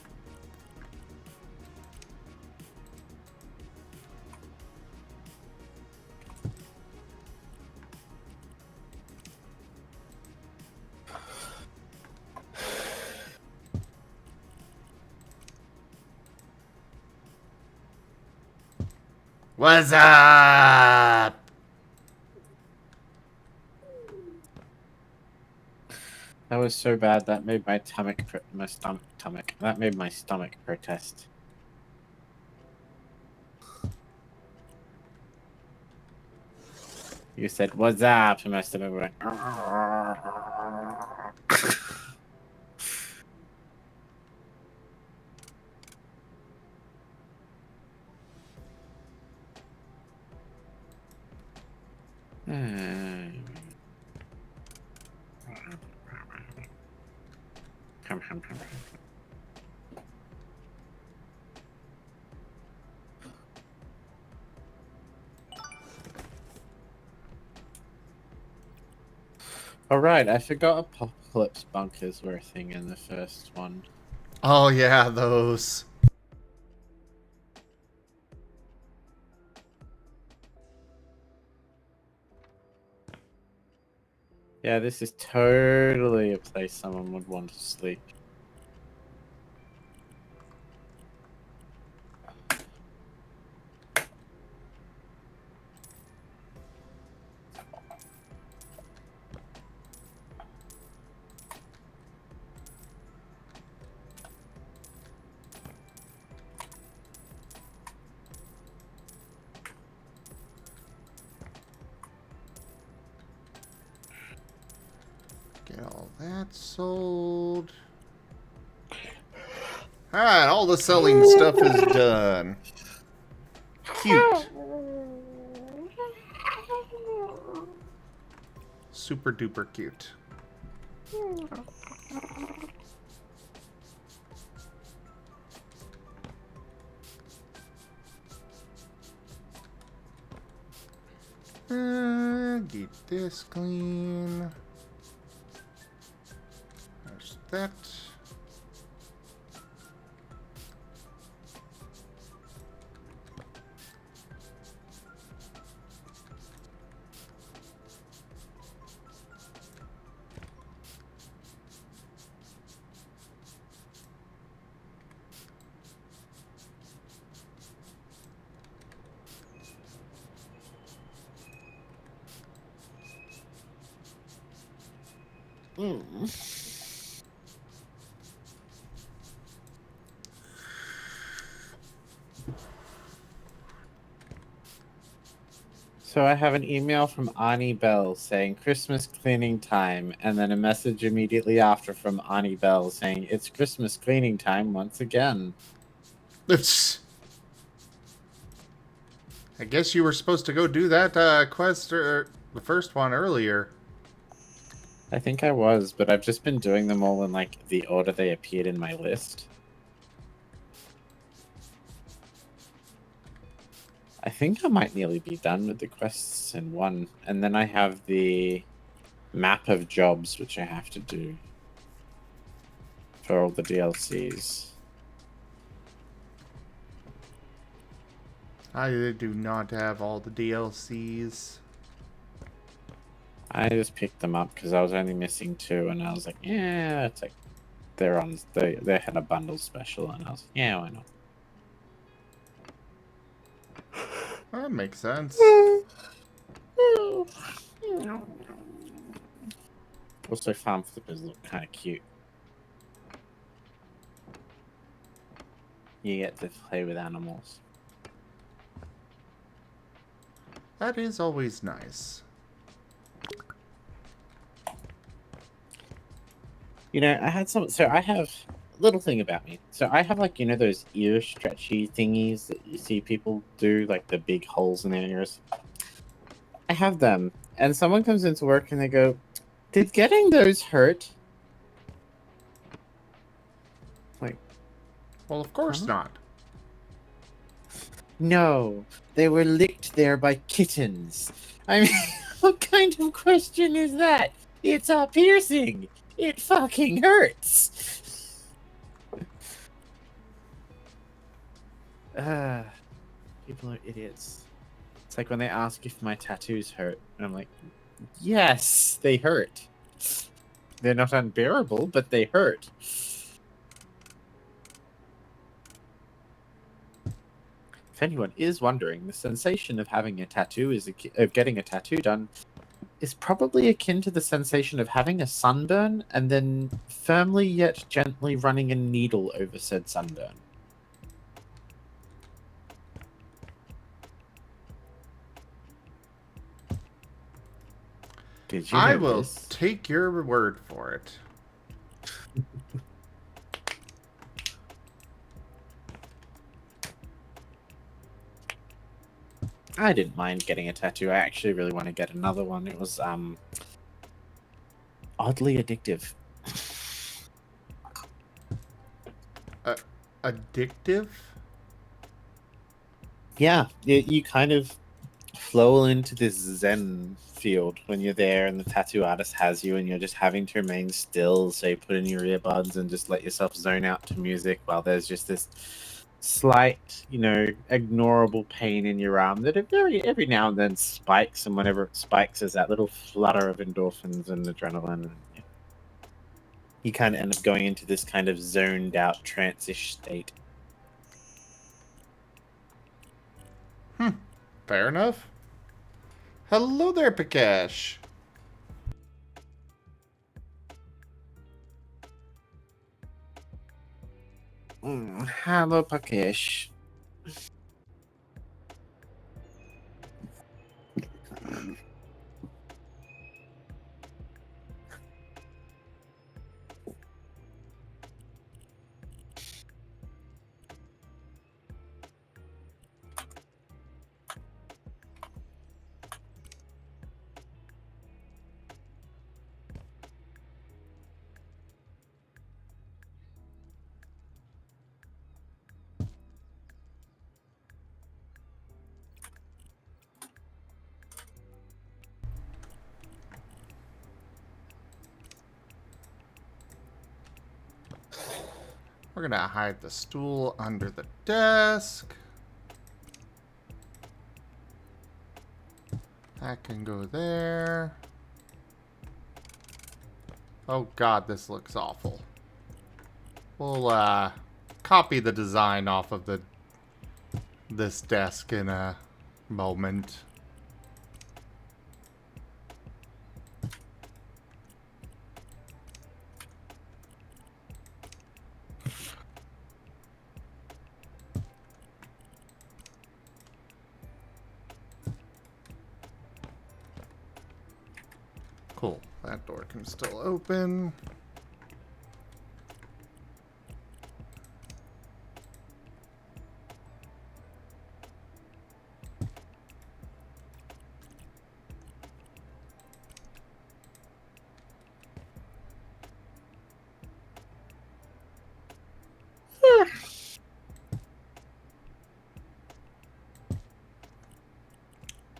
What's up? That was so bad that made my stomach. That made my stomach protest. You said, "What's up?" and my stomach went. Alright, I forgot apocalypse bunkers were a thing in the first one. Oh yeah, those. Yeah, this is totally a place someone would want to sleep. Get all that sold. Alright, all the selling stuff is done. Cute. Super duper cute. Get this clean. There's that. So I have an email from Ani Bell saying Christmas cleaning time, and then a message immediately after from Ani Bell saying it's Christmas cleaning time once again. I guess you were supposed to go do that quest, or the first one, earlier. I think I was, but I've just been doing them all in like the order they appeared in my list. I think I might nearly be done with the quests in one, and then I have the map of jobs which I have to do for all the DLCs. I do not have all the DLCs. I just picked them up because I was only missing 2, and I was like, yeah, it's like they had a bundle special, and I was like, yeah, why not? That makes sense. Also, farm flippers look kind of cute. You get to play with animals. That is always nice. You know, I had some. So I have a little thing about me. So I have like those ear stretchy thingies that you see people do, like the big holes in their ears. I have them, and someone comes into work and they go, "Did getting those hurt?" Like, Well, of course huh? not. No, they were licked there by kittens. I mean, what kind of question is that? It's a piercing. It fucking hurts. People are idiots. It's like when they ask if my tattoos hurt, and I'm like, yes, they hurt. They're not unbearable, but they hurt. If anyone is wondering, the sensation of having a tattoo of getting a tattoo done is probably akin to the sensation of having a sunburn and then firmly yet gently running a needle over said sunburn. Did you I know will this? take your word for it. I didn't mind getting a tattoo. I actually really want to get another one. It was oddly addictive. Addictive? Yeah, you kind of flow into this zen field when you're there and the tattoo artist has you and you're just having to remain still, so you put in your earbuds and just let yourself zone out to music while there's just this slight, ignorable pain in your arm that every now and then spikes, and whenever it spikes there's that little flutter of endorphins and adrenaline, and you kind of end up going into this kind of zoned out trance-ish state. Fair enough. Hello there, Pikash. Hello, Pakesh. We're gonna hide the stool under the desk. That can go there. Oh god, this looks awful. We'll copy the design off of this desk in a moment. Cool. That door can still open.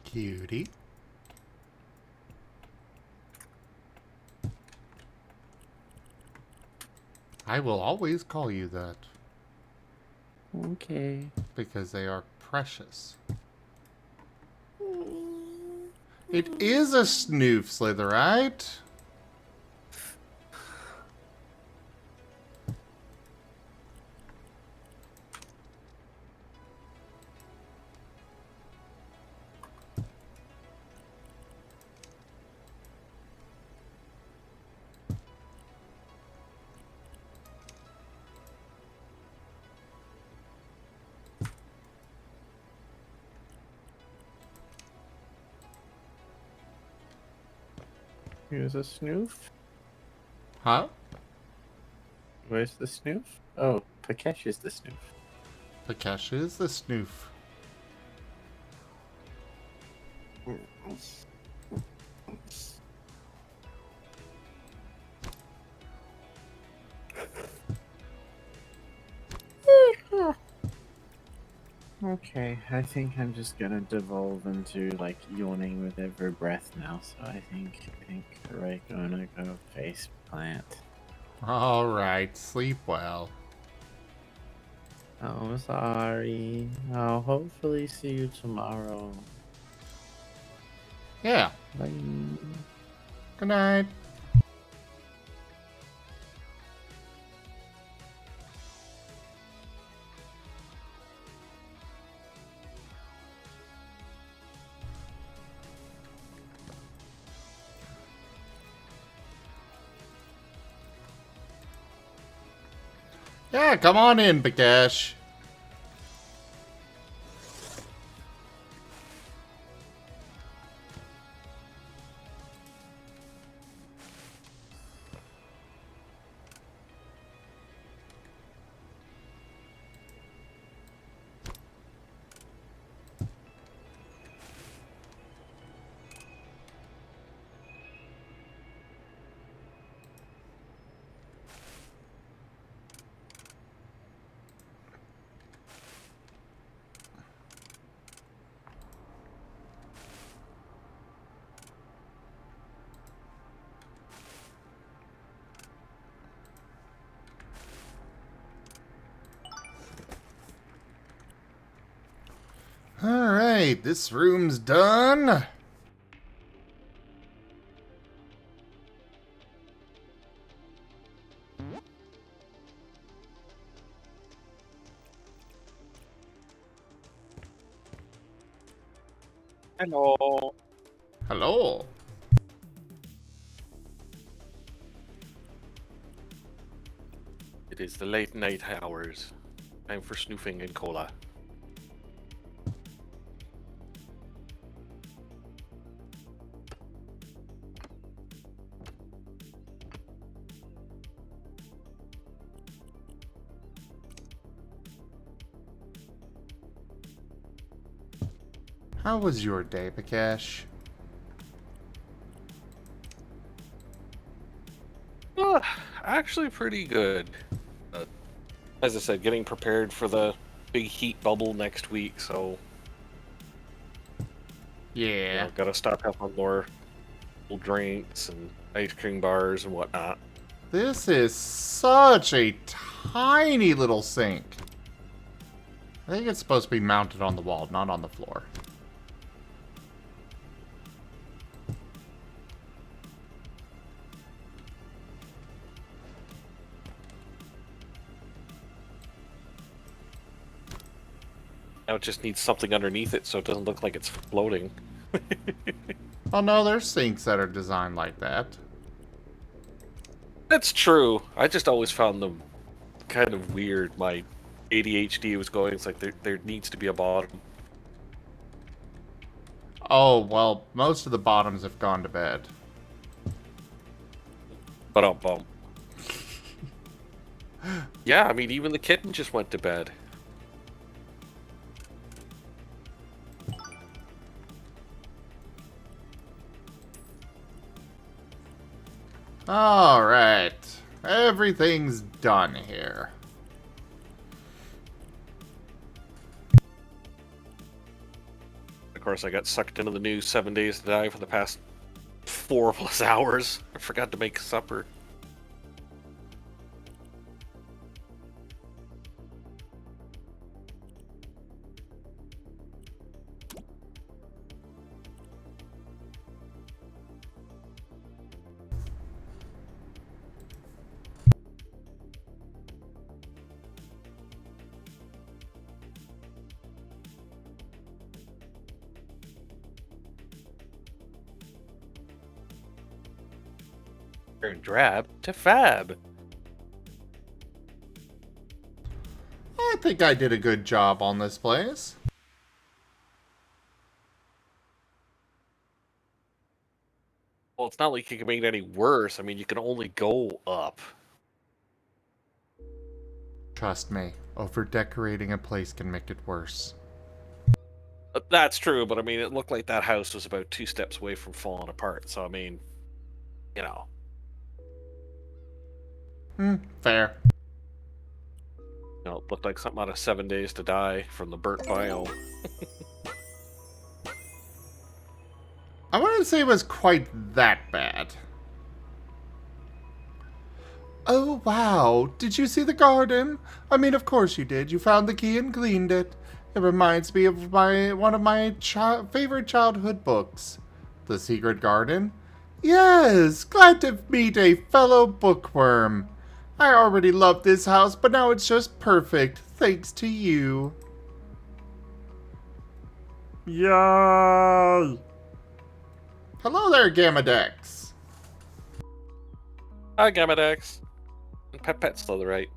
Cutie. I will always call you that. Okay. Because they are precious. It is a snoof slitherite. Here's a snoof. Huh? Where's the snoof? Oh, Pakesh is the snoof. Pakesh is the snoof. Okay, I think I'm just gonna devolve into like yawning with every breath now. So I think we're gonna go face plant. Alright, sleep well. Oh, sorry. I'll hopefully see you tomorrow. Yeah. Bye. Good night. Yeah, come on in, Pakesh. Alright, this room's done. Hello. Hello. It is the late night hours. Time for snoofing and cola. How was your day, Pakesh? Actually pretty good. As I said, getting prepared for the big heat bubble next week, so Yeah. gotta stock up on more drinks and ice cream bars and whatnot. This is such a tiny little sink. I think it's supposed to be mounted on the wall, not on the floor. Now it just needs something underneath it so it doesn't look like it's floating. Oh no, there's sinks that are designed like that. That's true. I just always found them kind of weird. My ADHD was going, it's like there needs to be a bottom. Oh, well, most of the bottoms have gone to bed. But bump. Yeah, I mean, even the kitten just went to bed. Alright. Everything's done here. Of course, I got sucked into the news 7 days to die for the past 4+ hours. I forgot to make supper. Turn drab to fab. I think I did a good job on this place. Well, it's not like you can make it any worse. I mean, you can only go up. Trust me, over-decorating a place can make it worse. That's true, but I mean, it looked like that house was about 2 steps away from falling apart. So I mean, you know. Fair. You know, it looked like something out of 7 Days to Die from the burnt biome. I wouldn't say it was quite that bad. Oh, wow. Did you see the garden? I mean, of course you did. You found the key and cleaned it. It reminds me of one of my favorite childhood books. The Secret Garden? Yes, glad to meet a fellow bookworm. I already loved this house, but now it's just perfect, thanks to you. Yay! Hello there, Gamadex. Hi, Gamadex. And Pet's still the right.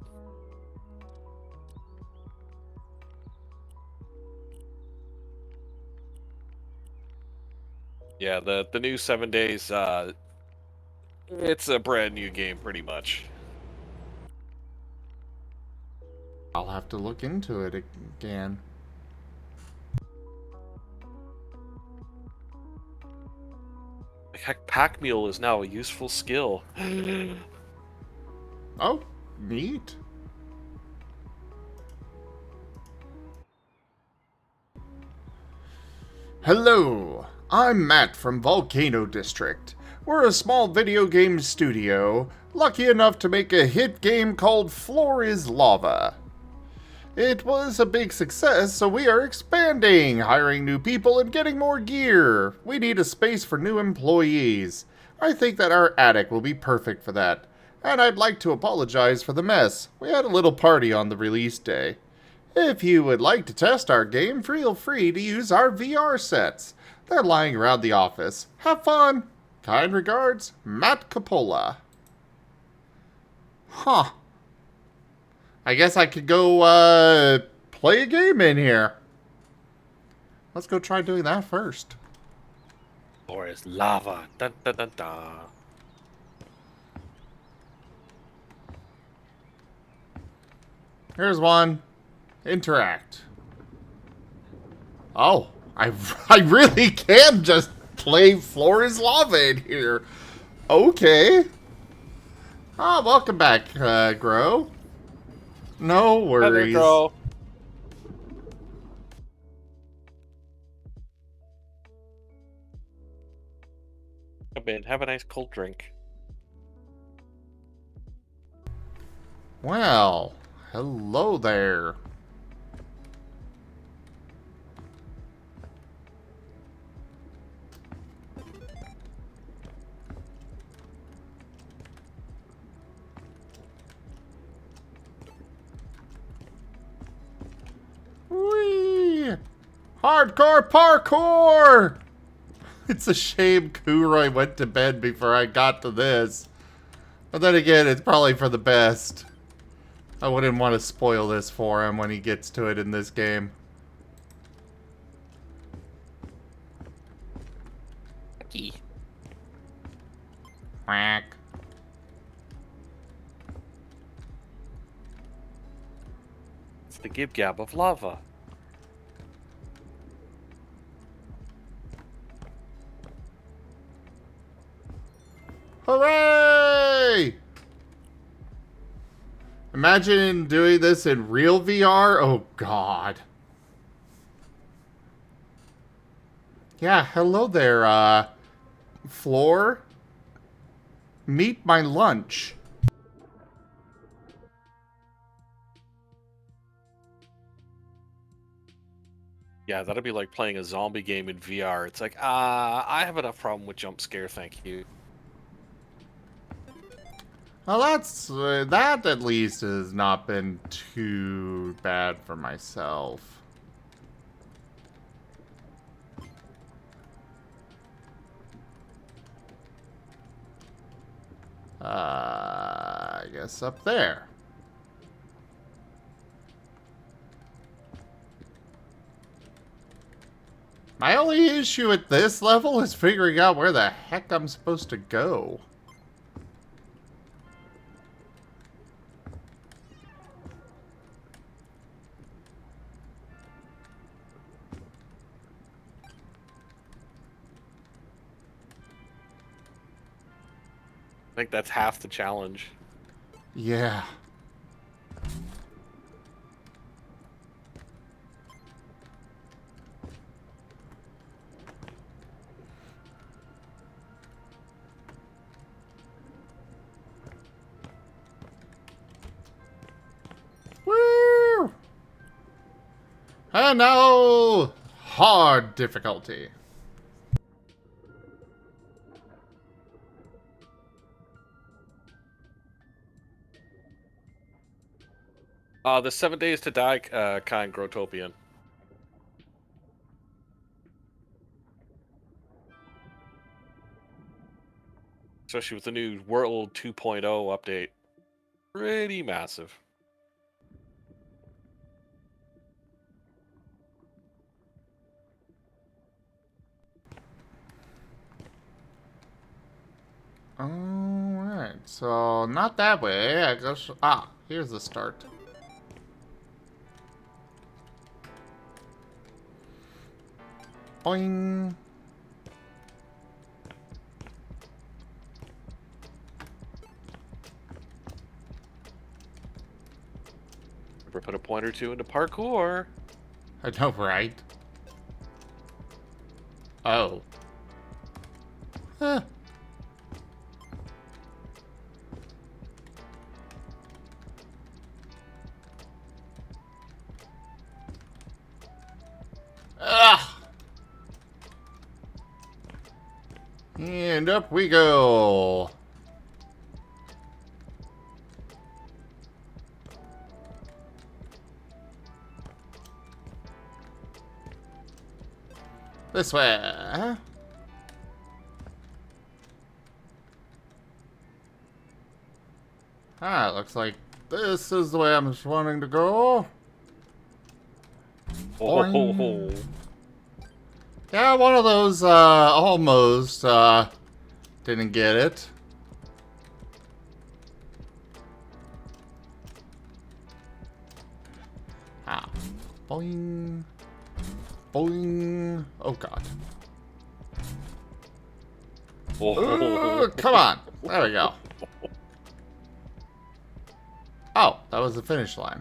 Yeah, the new 7 Days, it's a brand new game, pretty much. I'll have to look into it again. Heck, pack mule is now a useful skill. Oh, neat. Hello, I'm Matt from Volcano District. We're a small video game studio, lucky enough to make a hit game called Floor is Lava. It was a big success, so we are expanding, hiring new people and getting more gear. We need a space for new employees. I think that our attic will be perfect for that. And I'd like to apologize for the mess. We had a little party on the release day. If you would like to test our game, feel free to use our VR sets. They're lying around the office. Have fun! Kind regards, Matt Coppola. Huh. I guess I could go, play a game in here. Let's go try doing that first. Or is lava. Dun, dun, dun, dun. Here's one. Interact. Oh, I really can just play Floor is Lava in here. Okay. Ah, welcome back, Grow. No worries. Grow. Come in, have a nice cold drink. Well, hello there. Whee! Hardcore parkour! It's a shame Kuroi went to bed before I got to this. But then again, it's probably for the best. I wouldn't want to spoil this for him when he gets to it in this game. Key. Quack. It's the Gib Gab of lava. Hooray! Imagine doing this in real VR. Oh, God. Yeah, hello there, Floor. Meet my lunch. Yeah, that'd be like playing a zombie game in VR. It's like, I have enough problem with jump scare, thank you. Well, that's, that at least has not been too bad for myself. I guess up there. My only issue at this level is figuring out where the heck I'm supposed to go. think that's half the challenge. Yeah. Woo! And now, hard difficulty. The 7 Days to Die kind Grotopian. Especially with the new World 2.0 update. Pretty massive. Alright, so not that way, I guess. Ah, here's the start. Boing. Ever put a point or two into parkour? I know, right? Oh. Huh. Ugh. And up we go. This way. Ah, looks like this is the way I'm wanting to go. Boing. Yeah, one of those, almost, didn't get it. Ah. Boing. Boing. Oh, God. Ooh, come on. There we go. Oh, that was the finish line.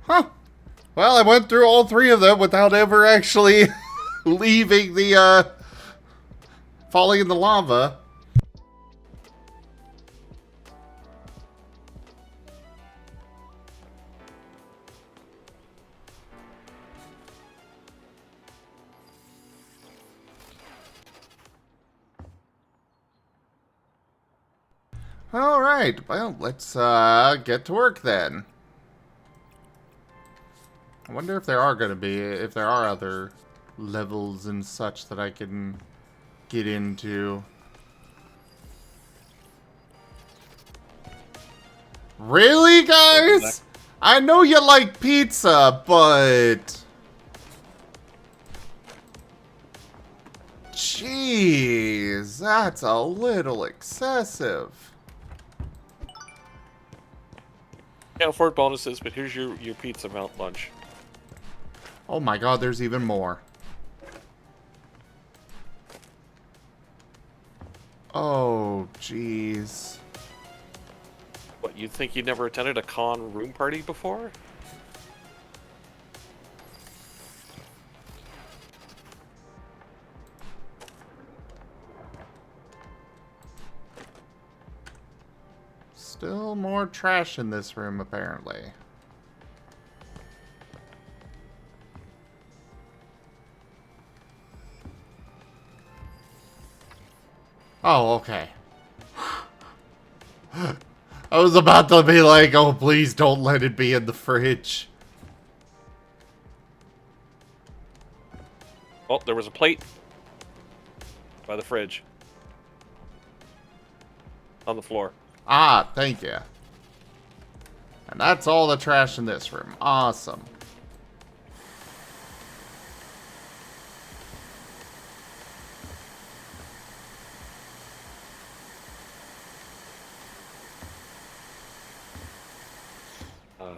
Huh. Well, I went through all three of them without ever actually leaving the, falling in the lava. Alright, well, let's, get to work then. I wonder if there are other levels and such that I can get into. Really, guys? I know you like pizza, but... Jeez, that's a little excessive. Can't afford bonuses, but here's your pizza mount lunch. Oh my God, there's even more. Oh, jeez. What, you think you never attended a con room party before? Still more trash in this room, apparently. Oh, okay. I was about to be like, oh, please don't let it be in the fridge. Oh, there was a plate by the fridge. On the floor. Ah, thank you. And that's all the trash in this room. Awesome.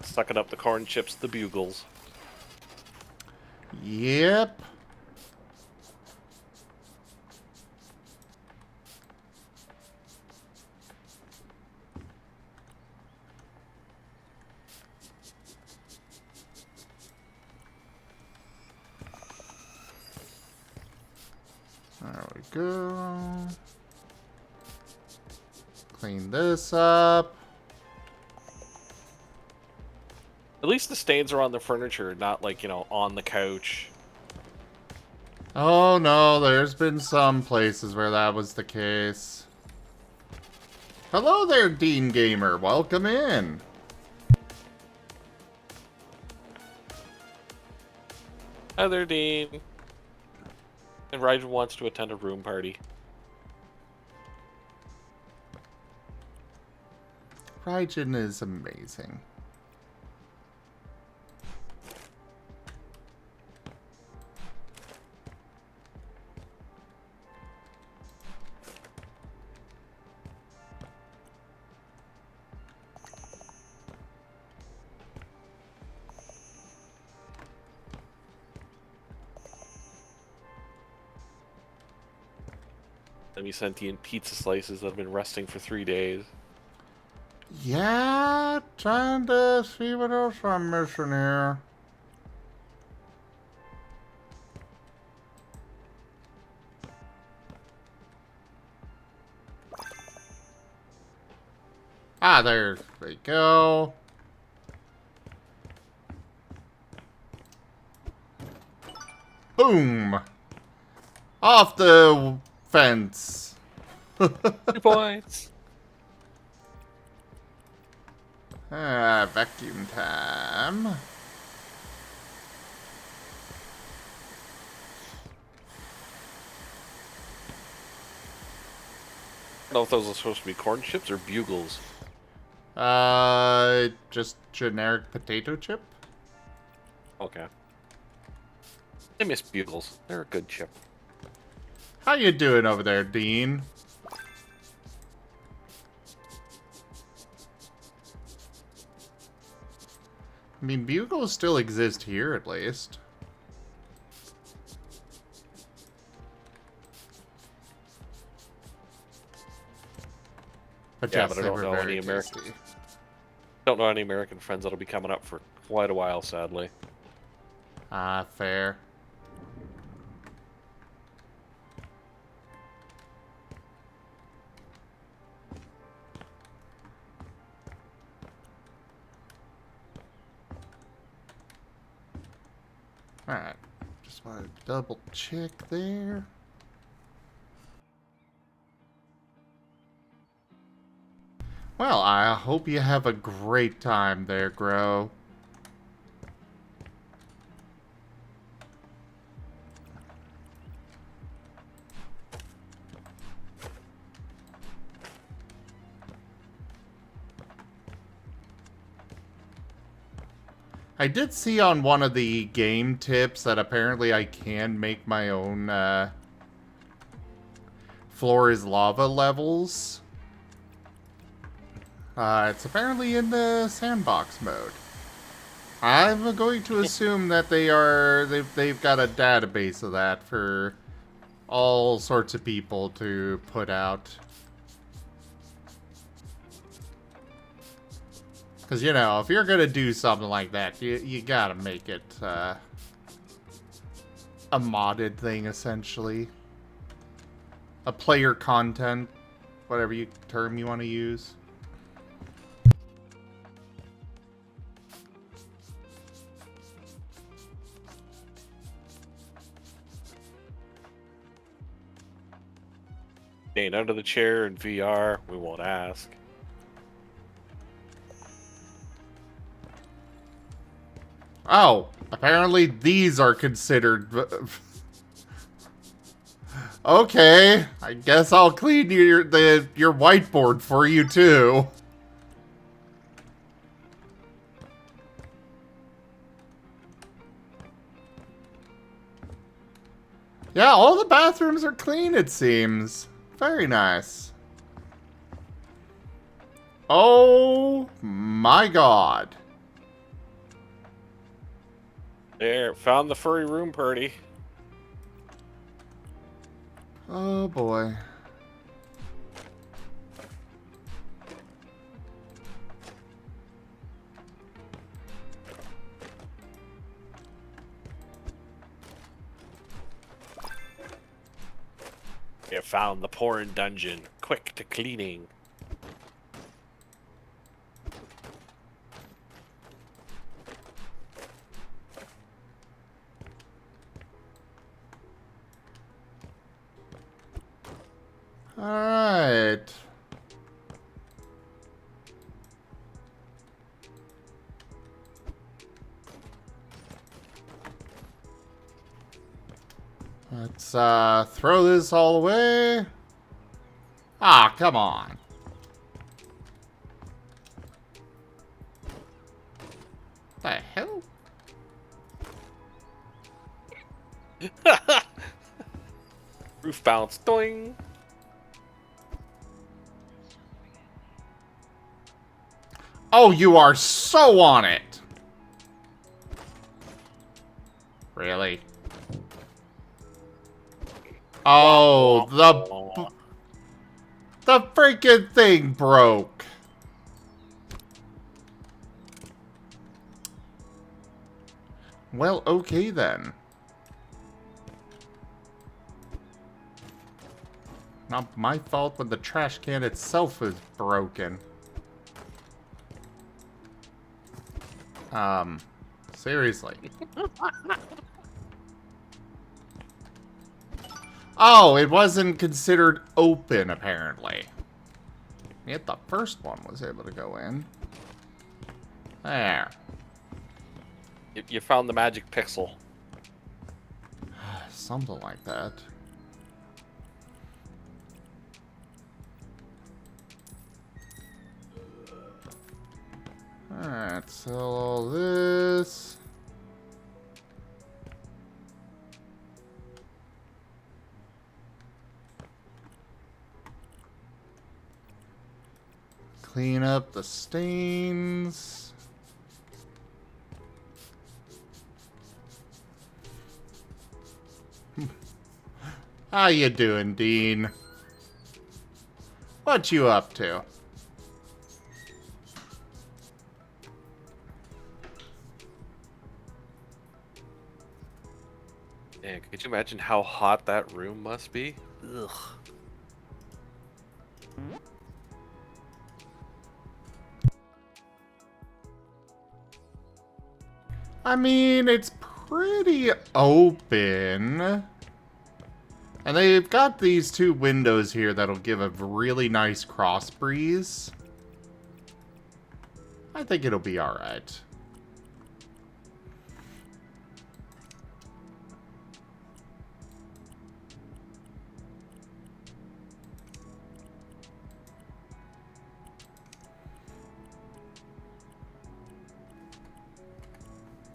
Sucking up the corn chips, the bugles. Yep. There we go. Clean this up. At least the stains are on the furniture, not like, you know, on the couch. Oh no, there's been some places where that was the case. Hello there, Dean Gamer. Welcome in. Hi there, Dean. And Raijin wants to attend a room party. Raijin is amazing. Sentient pizza slices that have been resting for 3 days. Yeah, trying to see what else I'm missing here. Ah, there we go. Boom! Off the fence. 2 points. Vacuum time. I don't know if those are supposed to be corn chips or bugles. Just generic potato chip? Okay. I miss bugles. They're a good chip. How you doing over there, Dean? I mean, bugles still exist here, at least. But Yeah, yes, but I they don't were know very any American. tasty. Don't know any American friends that'll be coming up for quite a while, sadly. Ah, fair. Alright. Just want to double check there. Well, I hope you have a great time there, Grow. I did see on one of the game tips that apparently I can make my own floor is lava levels. It's apparently in the sandbox mode. I'm going to assume that they've got a database of that for all sorts of people to put out. Because, you know, if you're going to do something like that, you gotta make it a modded thing, essentially. A player content, whatever term you want to use. Staying under the chair in VR, we won't ask. Oh, apparently these are considered... Okay, I guess I'll clean your whiteboard for you too. Yeah, all the bathrooms are clean, it seems. Very nice. Oh my god. There, found the furry room party. Oh boy. You found the porn dungeon. Quick to cleaning. Alright. Let's throw this all away. Ah, come on. The hell? Roof bounce. Doing. Oh, you are so on it. Really? Oh, the freaking thing broke. Well, okay then. Not my fault when the trash can itself is broken. Seriously. Oh, it wasn't considered open, apparently. Yet the first one was able to go in. There. You found the magic pixel. Something like that. Alright, sell all this. Clean up the stains. How you doing, Dean? What you up to? Man, could you imagine how hot that room must be? Ugh. I mean, it's pretty open. And they've got these two windows here that'll give a really nice cross breeze. I think it'll be alright.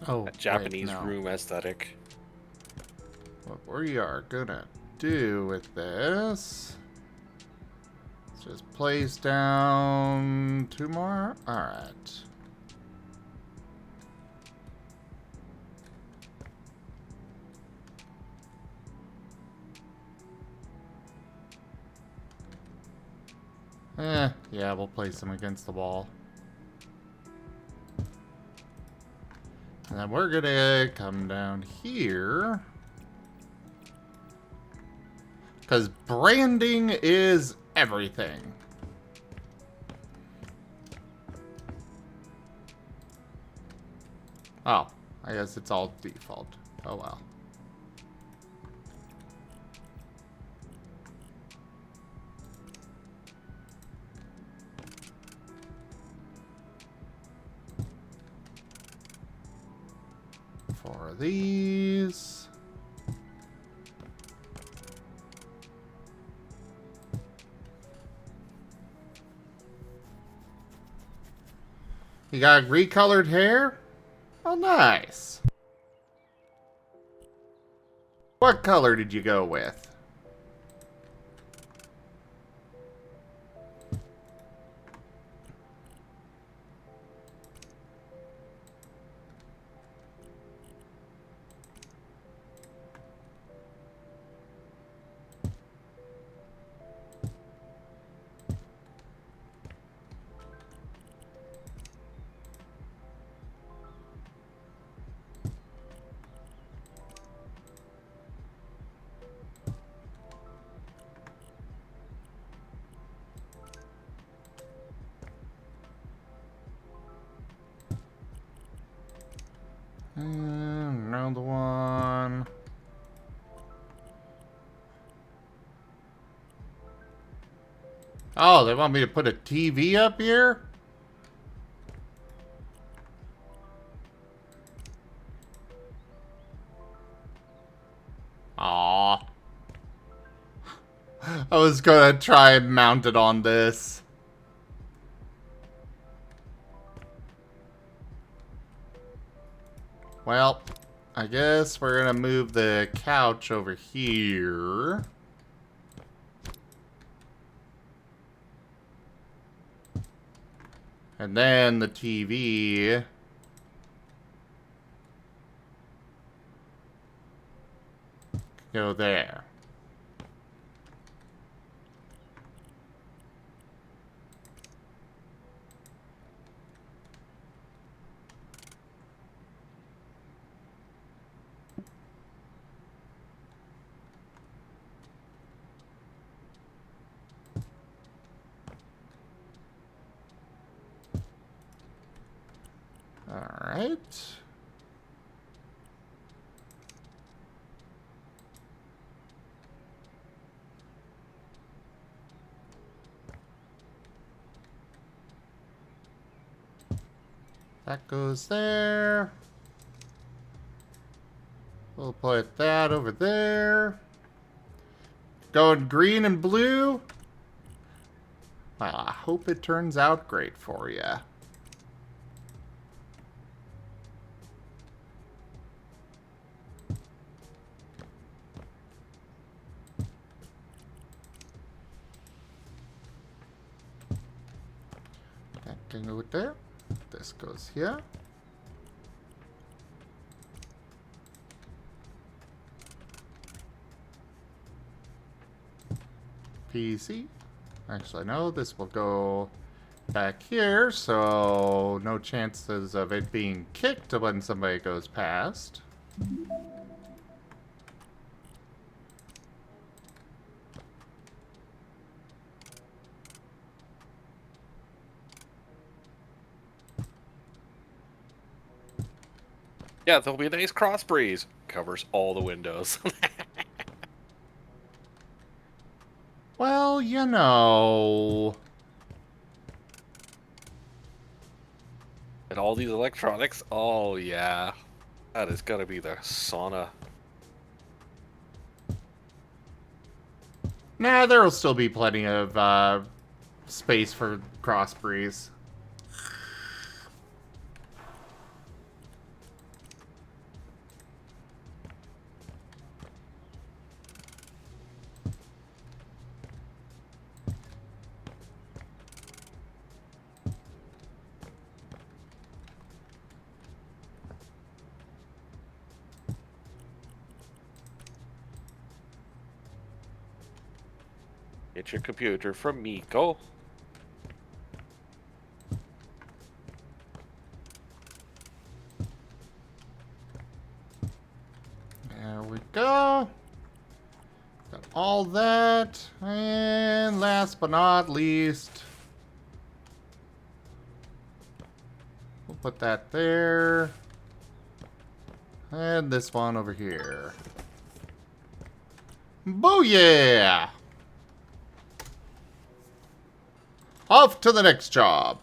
Oh, That Japanese wait, no. room aesthetic. What we are gonna do with this... Let's just place down 2 more. Alright. Yeah, we'll place them against the wall. And then we're gonna come down here. Because branding is everything. Oh, I guess it's all default. Oh well. For these. You got recolored hair? Oh, nice. What color did you go with? Another one. Oh, they want me to put a TV up here? Aw. I was gonna try and mount it on this. Well, I guess we're gonna move the couch over here. And then the TV. Go there. All right. That goes there. We'll put that over there. Going green and blue. Well, I hope it turns out great for you. That can go there. This goes here. PC. Actually, no, this will go back here, so no chances of it being kicked when somebody goes past. Yeah, there'll be a nice cross breeze. Covers all the windows. Well, you know. And all these electronics. Oh, yeah. That is gonna be the sauna. Nah, there will still be plenty of space for cross breeze. Get your computer from Miko. There we go. Got all that. And last but not least, we'll put that there. And this one over here. Booyah! Off to the next job.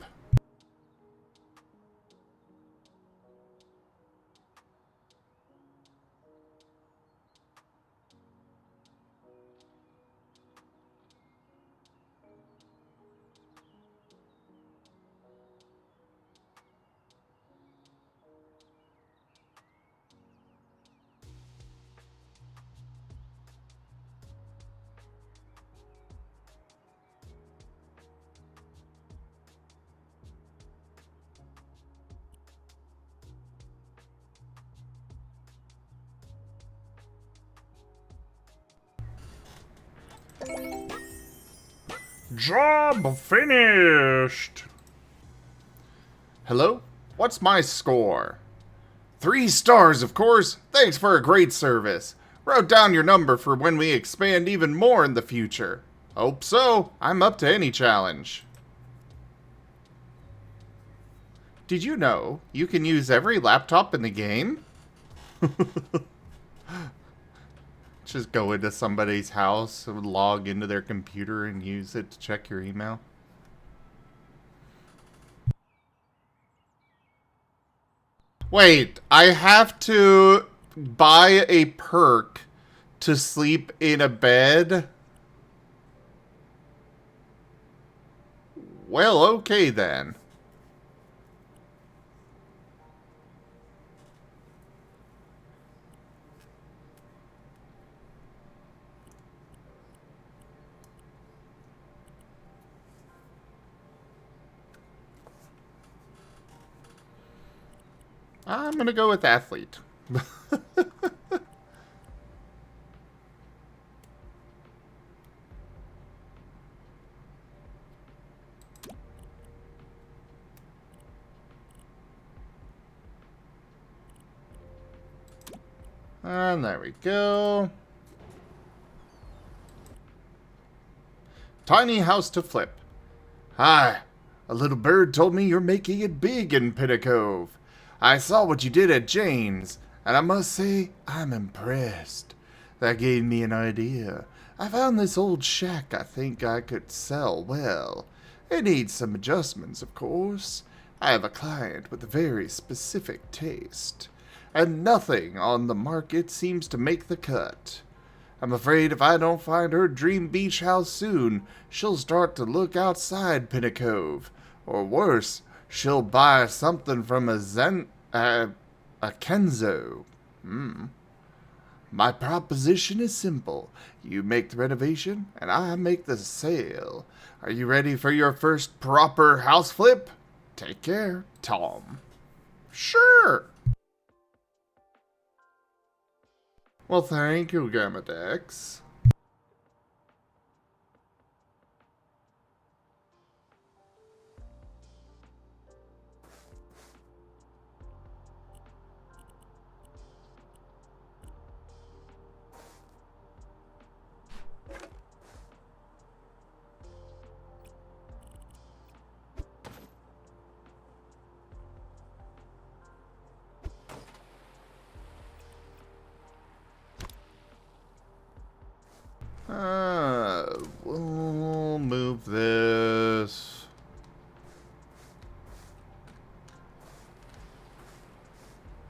Job finished. Hello? What's my score? 3 stars, of course. Thanks for a great service. Wrote down your number for when we expand even more in the future. Hope so. I'm up to any challenge. Did you know you can use every laptop in the game? Just go into somebody's house, log into their computer, and use it to check your email. Wait, I have to buy a perk to sleep in a bed? Well, okay then. I'm gonna go with athlete. And there we go. Tiny house to flip. Hi. A little bird told me you're making it big in Pinnacove. I saw what you did at Jane's, and I must say, I'm impressed. That gave me an idea. I found this old shack I think I could sell well. It needs some adjustments, of course. I have a client with a very specific taste, and nothing on the market seems to make the cut. I'm afraid if I don't find her dream beach house soon, she'll start to look outside Pinnacove. Or worse, she'll buy something from a Kenzo. My proposition is simple. You make the renovation, and I make the sale. Are you ready for your first proper house flip? Take care, Tom. Sure. Well, thank you, Gamadex. We'll move this.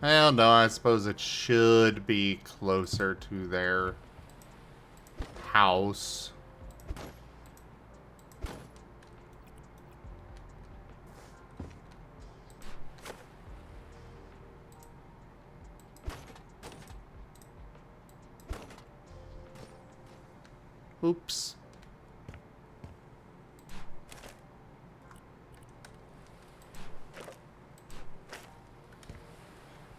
Well, no, I suppose it should be closer to their house. Oops.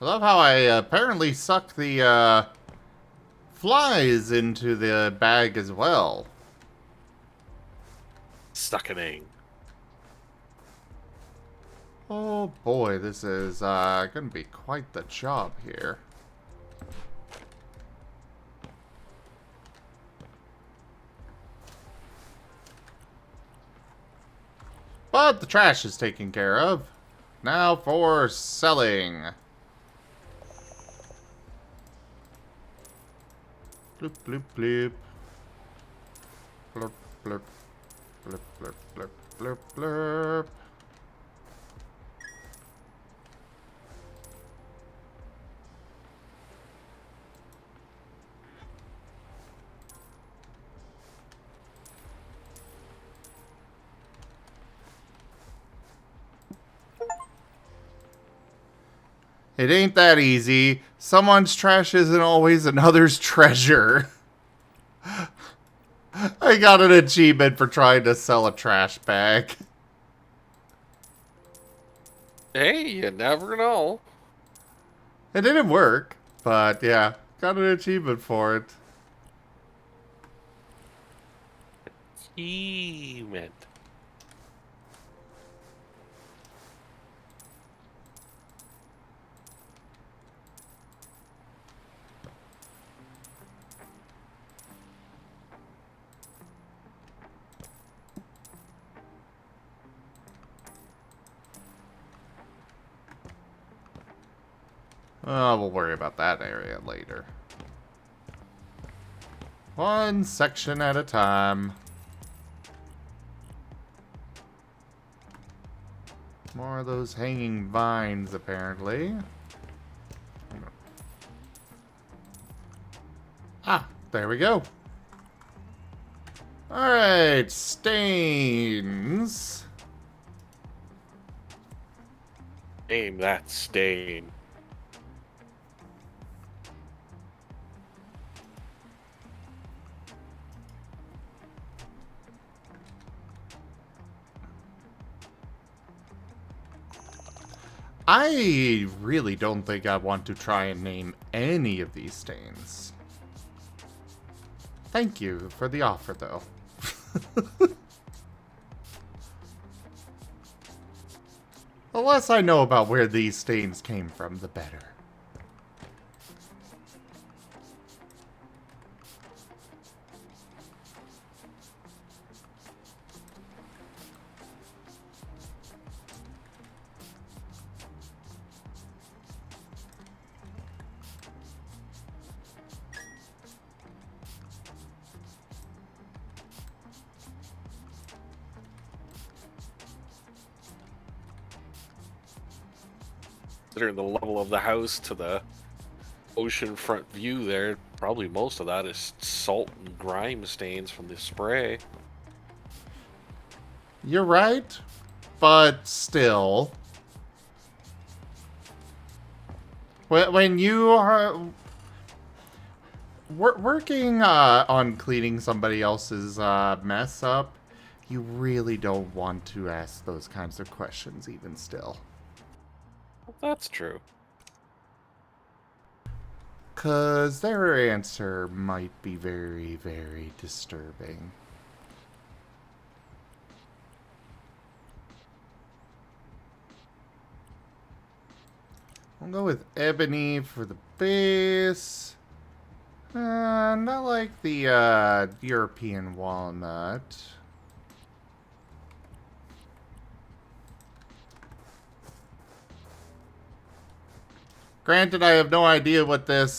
I love how I apparently suck the flies into the bag as well. Suckening. Oh boy, this is going to be quite the job here. But the trash is taken care of. Now for selling. Bloop, bloop, bloop. Blurp, blurp. Blurp, blurp, blurp, blurp, blurp. It ain't that easy. Someone's trash isn't always another's treasure. I got an achievement for trying to sell a trash bag. Hey, you never know. It didn't work, but yeah, got an achievement for it. Achievement. We'll worry about that area later. One section at a time. More of those hanging vines, apparently. Ah, there we go. Alright, stains. Aim that stain. I really don't think I want to try and name any of these stains. Thank you for the offer, though. The less I know about where these stains came from, the better. Considering the level of the house to the oceanfront view there, probably most of that is salt and grime stains from the spray. You're right, but still. When you are working on cleaning somebody else's mess up, you really don't want to ask those kinds of questions even still. That's true. 'Cause their answer might be very, very disturbing. I'll go with ebony for the base. Not like the European walnut. Granted, I have no idea what this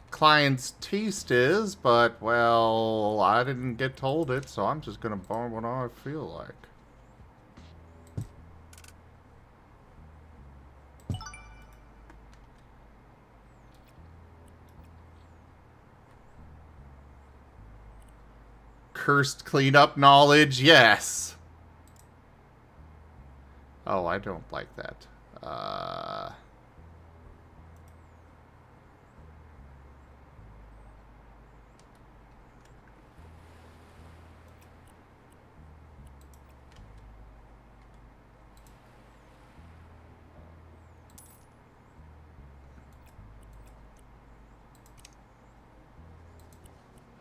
client's taste is, but, well, I didn't get told it, so I'm just gonna borrow what I feel like. Cursed cleanup knowledge, yes. Oh, I don't like that.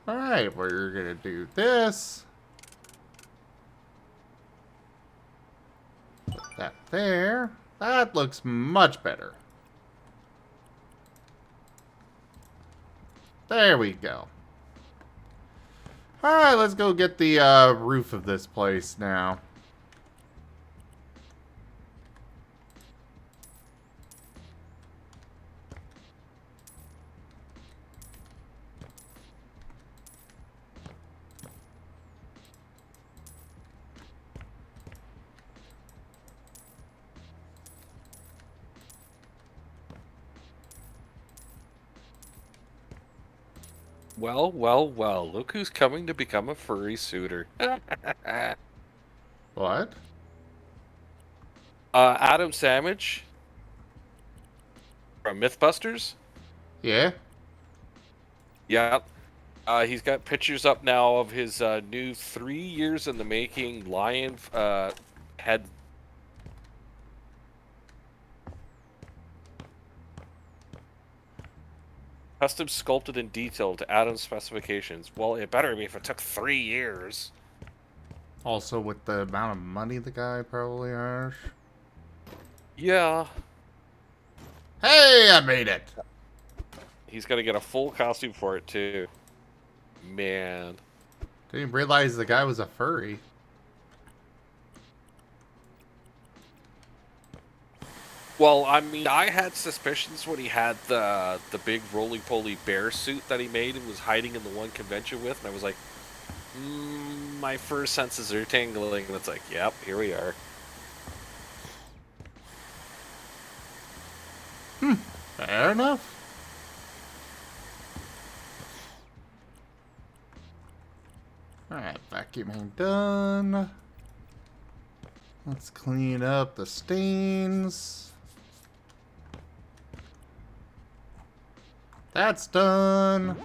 Alright, we're gonna do this. Put that there. That looks much better. There we go. Alright, let's go get the roof of this place now. Well, well, well. Look who's coming to become a furry suitor. What? Adam Sandwich from Mythbusters. Yeah? Yep. He's got pictures up now of his new 3 years in the making lion head. Custom sculpted in detail to Adam's specifications. Well, it better be if it took 3 years. Also with the amount of money the guy probably has. Yeah. Hey, I made it! He's got to get a full costume for it, too. Man. Didn't realize the guy was a furry. Well, I mean, I had suspicions when he had the big roly-poly bear suit that he made and was hiding in the one convention with, and I was like, my first senses are tingling, and it's like, yep, here we are. Fair enough. Alright, vacuuming done. Let's clean up the stains. That's done.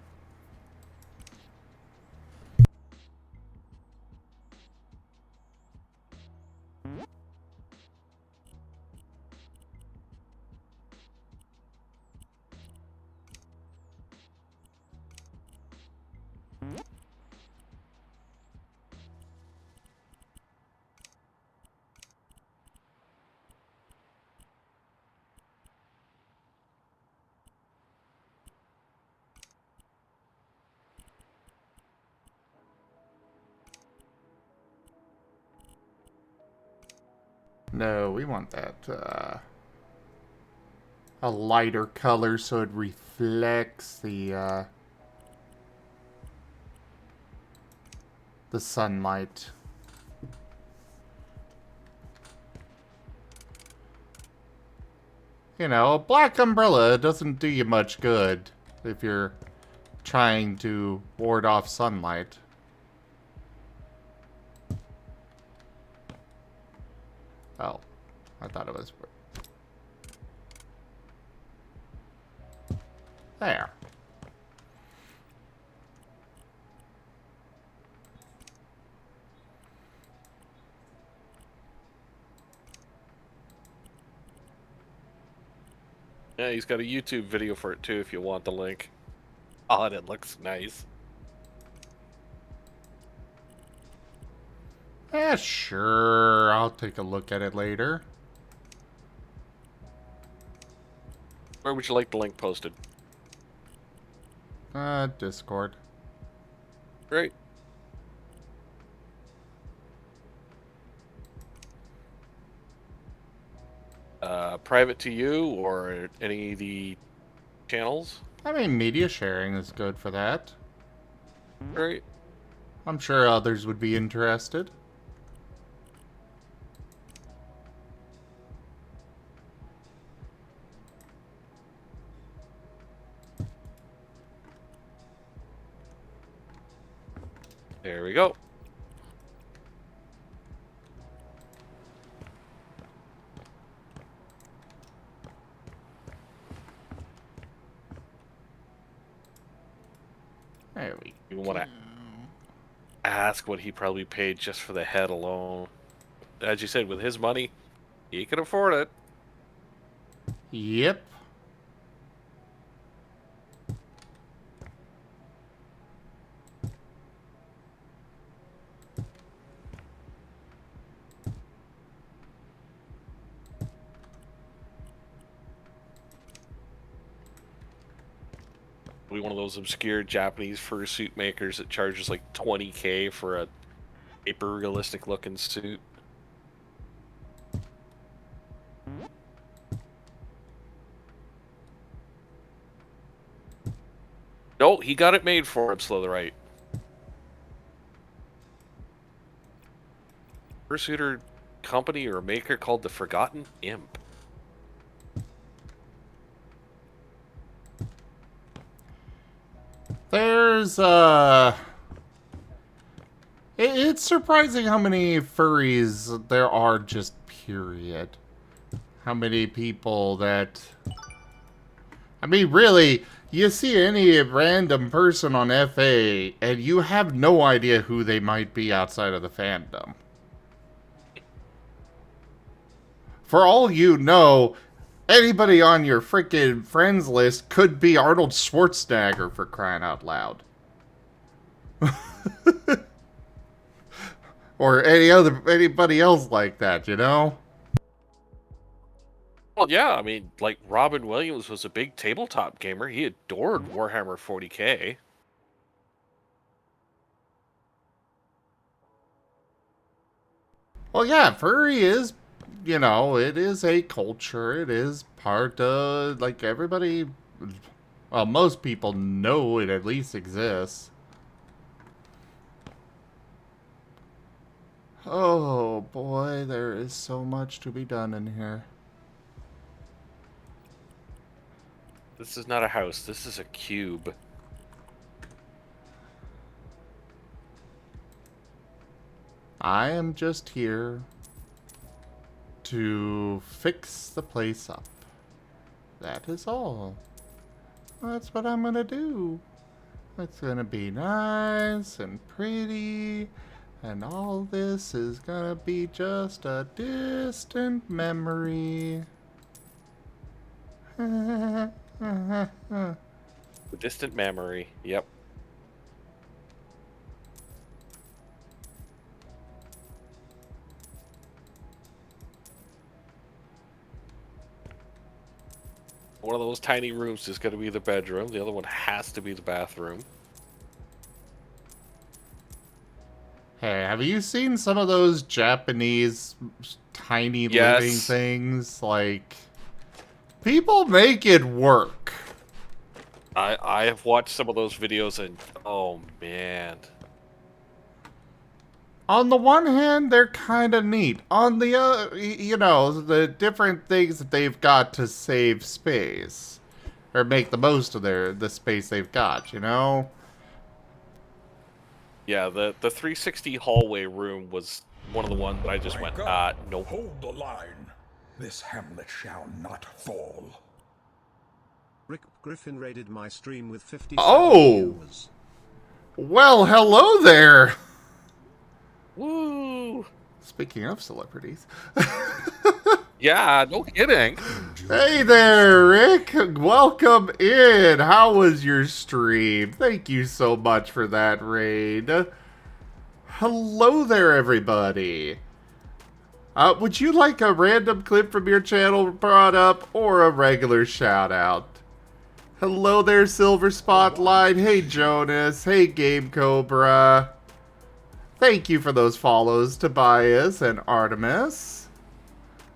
No, we want that, a lighter color so it reflects the sunlight. You know, a black umbrella doesn't do you much good if you're trying to ward off sunlight. Oh, I thought it was... There. Yeah, he's got a YouTube video for it too if you want the link. Oh, and it looks nice. Yeah, sure. I'll take a look at it later. Where would you like the link posted? Discord. Great. Private to you or any of the channels? I mean, media sharing is good for that. Great. I'm sure others would be interested. There we go. There we You want to ask what he probably paid just for the head alone. As you said, with his money, he can afford it. Yep. One of those obscure Japanese fursuit makers that charges like 20K for a hyper realistic looking suit. No, he got it made for him, Slow the Right. Fursuiter company or maker called the Forgotten Imp. There's, it's surprising how many furries there are, just period. How many people that... I mean, really, you see any random person on FA, and you have no idea who they might be outside of the fandom. For all you know, anybody on your freaking friends list could be Arnold Schwarzenegger, for crying out loud. Or anybody else like that, you know? Well, yeah, I mean, like, Robin Williams was a big tabletop gamer. He adored Warhammer 40K. Well, yeah, Furry is you know, it is a culture. It is part of, like, everybody, well, most people know it at least exists. Oh boy, there is so much to be done in here. This is not a house. This is a cube. I am just here to fix the place up. That is all. That's what I'm gonna do. It's gonna be nice and pretty, and all this is gonna be just a distant memory. The distant memory. Yep. One of those tiny rooms is going to be the bedroom. The other one has to be the bathroom. Hey, have you seen some of those Japanese tiny Yes. living things? Like, people make it work. I have watched some of those videos and oh man. On the one hand, they're kind of neat. On the other, you know, the different things that they've got to save space. Or make the most of the space they've got, you know? Yeah, the 360 hallway room was one of the ones that I just went, nope. Hold the line. This hamlet shall not fall. Rick Griffin raided my stream with 57 Oh! viewers. Well, hello there! Woo! Speaking of celebrities. Yeah, no kidding. Hey there, Rick! Welcome in! How was your stream? Thank you so much for that raid. Hello there, everybody! Would you like a random clip from your channel brought up, or a regular shout-out? Hello there, Silver Spotlight. Hey, Jonas. Hey, Game Cobra. Thank you for those follows, Tobias and Artemis.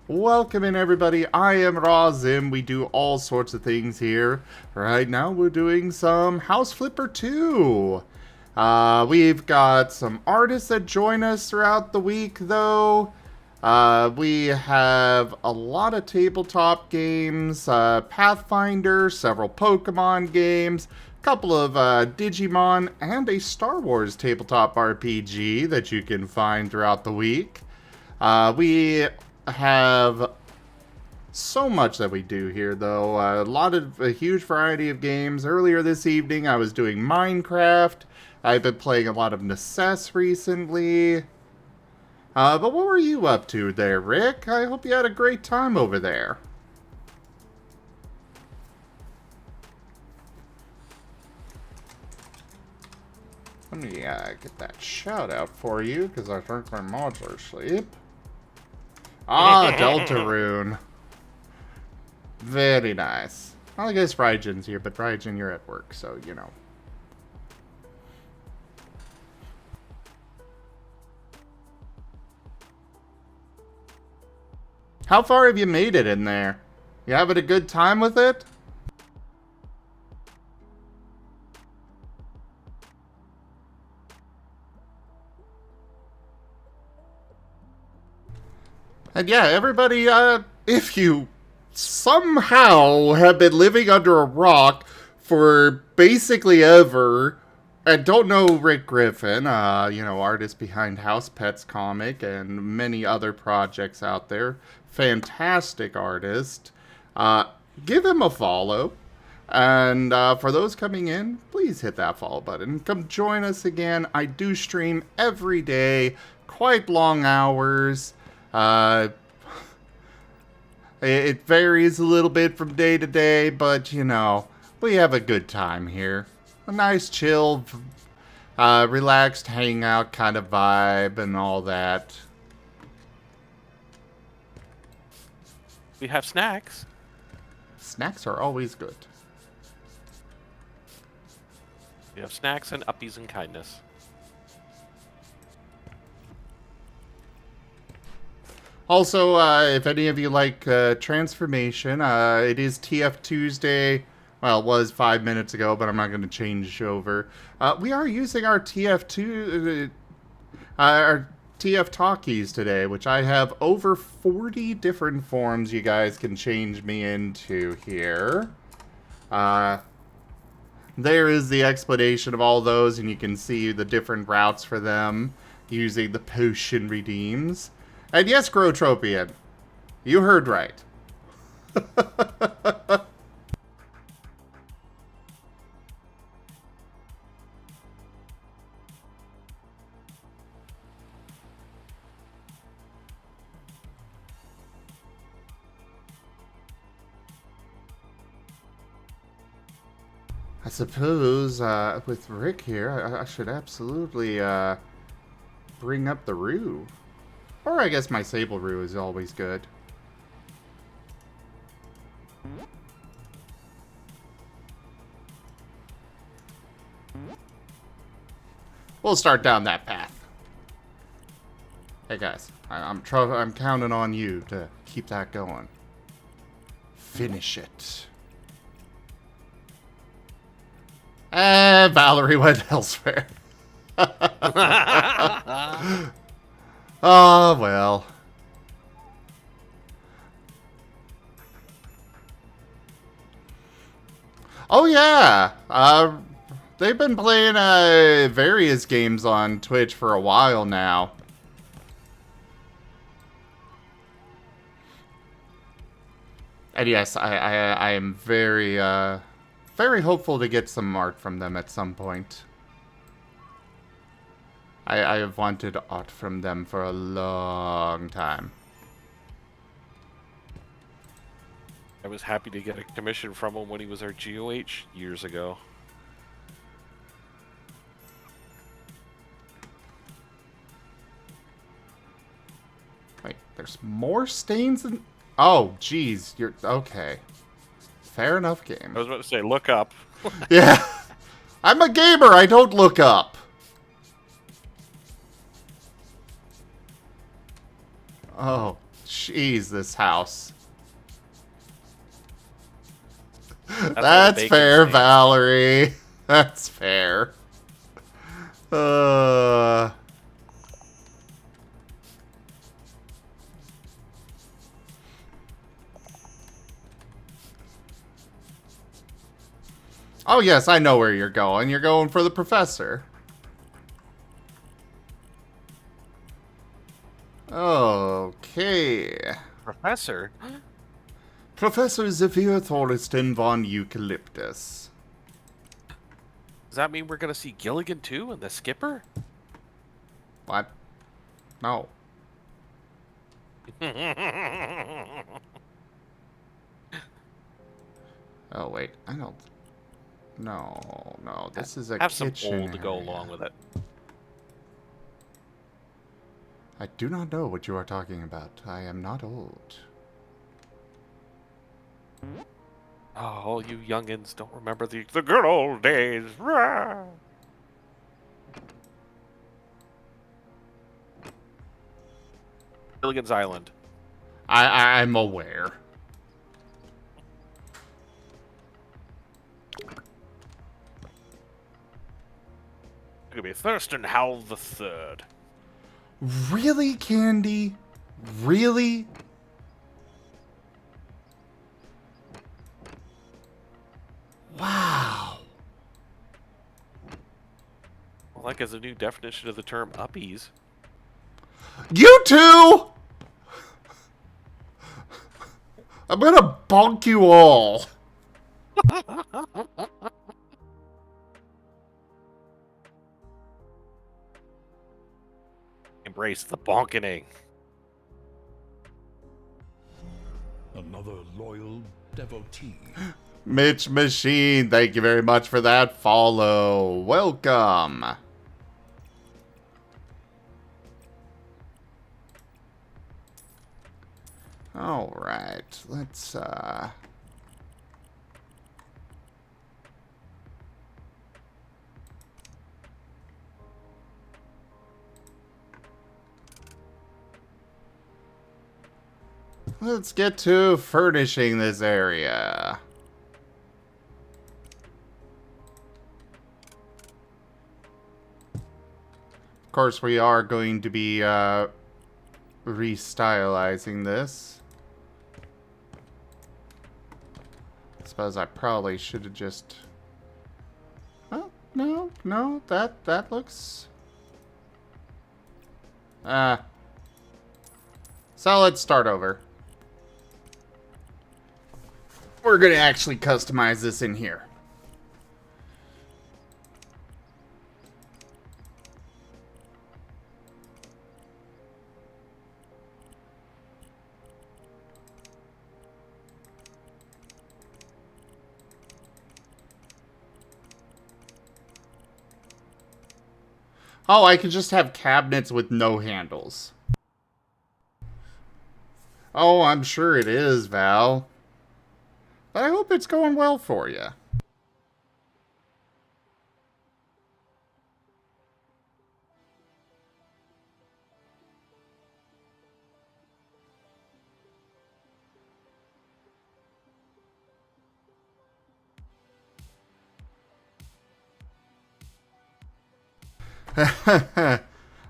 Welcome in, everybody. I am Razim. We do all sorts of things here. Right now, we're doing some House Flipper 2. We've got some artists that join us throughout the week, though. We have a lot of tabletop games, Pathfinder, several Pokemon games, a couple of Digimon, and a Star Wars tabletop RPG that you can find throughout the week. We have so much that we do here, though. A huge variety of games. Earlier this evening, I was doing Minecraft. I've been playing a lot of Necess recently. But what were you up to there, Rick? I hope you had a great time over there. Let me get that shout out for you, because I think my mods are asleep. Ah, Deltarune. Very nice. Well, I guess Rygen's here, but Rygen, you're at work, so, you know. How far have you made it in there? You having a good time with it? And yeah, everybody, if you somehow have been living under a rock for basically ever, and don't know Rick Griffin, you know, artist behind House Pets comic and many other projects out there, fantastic artist, give him a follow. And for those coming in, please hit that follow button. Come join us again. I do stream every day, quite long hours. It varies a little bit from day to day, but, you know, we have a good time here. A nice, chill, relaxed hangout kind of vibe and all that. We have snacks. Snacks are always good. We have snacks and uppies and kindness. Also, if any of you like Transformation, it is TF Tuesday. Well, it was 5 minutes ago, but I'm not going to change over. We are using our our TF Talkies today, which I have over 40 different forms you guys can change me into here. There is the explanation of all those, and you can see the different routes for them using the potion redeems. And yes, Growtropian, you heard right. I suppose, with Rick here, I should absolutely, bring up the Roo. Or I guess my Sable Roo is always good. We'll start down that path. Hey guys, I'm counting on you to keep that going. Finish it. Valerie went elsewhere. Oh, well. Oh, yeah. They've been playing various games on Twitch for a while now. And yes, I am very, very hopeful to get some art from them at some point. I have wanted art from them for a long time. I was happy to get a commission from him when he was our GOH years ago. Wait, there's more stains in... Oh, geez, you're... Okay. Fair enough, game. I was about to say, look up. Yeah. I'm a gamer, I don't look up. Oh, jeez, this house. That's fair, Valerie. That's fair. Oh yes, I know where you're going. You're going for the professor. Okay. Professor? Professor Zephyr Thoriston von Eucalyptus. Does that mean we're going to see Gilligan too and the skipper? What? No. Oh, wait. I don't... No. This is a Have some kitchen old to go area. along with it. I do not know what you are talking about. I am not old. Oh, all you youngins don't remember the good old days. Rah! Gilligan's Island. I'm aware. It's gonna be Thurston Howell the Third. Really, Candy? Really? Wow. Well, that is a new definition of the term uppies. You two! I'm gonna bonk you all. Embrace the bonkening. Another loyal devotee. Mitch Machine, thank you very much for that follow. Welcome. All right, let's let's get to furnishing this area. Of course, we are going to be restylizing this. I suppose I probably should have just... Oh, no, that looks... So let's start over. We're gonna actually customize this in here. Oh, I could just have cabinets with no handles. Oh, I'm sure it is, Val. But I hope it's going well for you.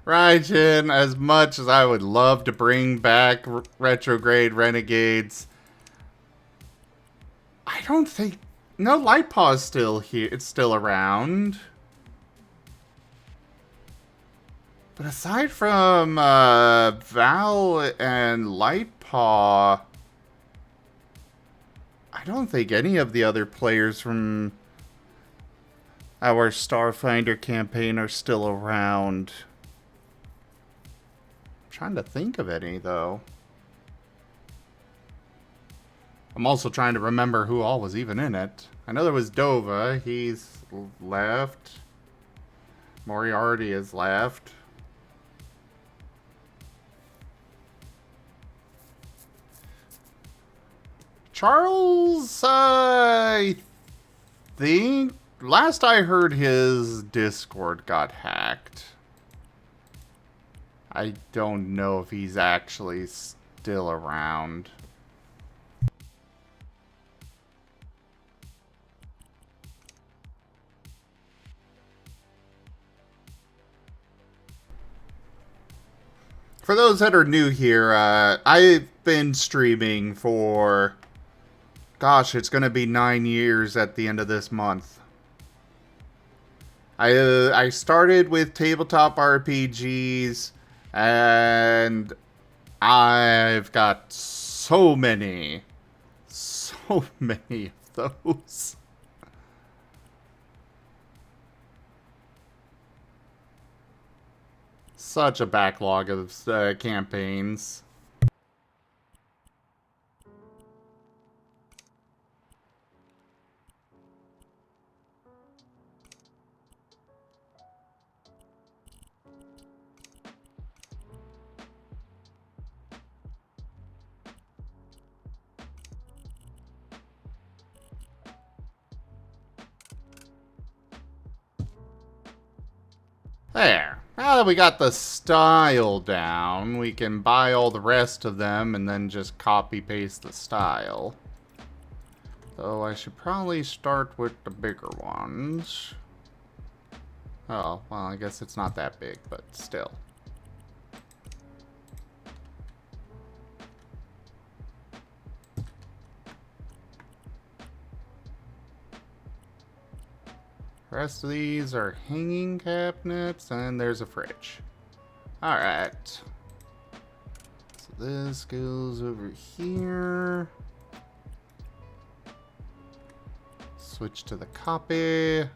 Raijin, as much as I would love to bring back Retrograde Renegades, I don't think... No, Lightpaw's still here. It's still around. But aside from Val and Lightpaw, I don't think any of the other players from our Starfinder campaign are still around. I'm trying to think of any, though. I'm also trying to remember who all was even in it. I know there was Dova. He's left. Moriarty is left. Charles, I think... Last I heard, his Discord got hacked. I don't know if he's actually still around. For those that are new here, I've been streaming for... Gosh, it's going to be 9 years at the end of this month. I started with tabletop RPGs, and I've got so many of those. Such a backlog of campaigns. There. Now that we got the style down, we can buy all the rest of them and then just copy-paste the style. Though I should probably start with the bigger ones. Oh, well, I guess it's not that big, but still. The rest of these are hanging cabinets, and there's a fridge. Alright. So this goes over here. Switch to the copy. And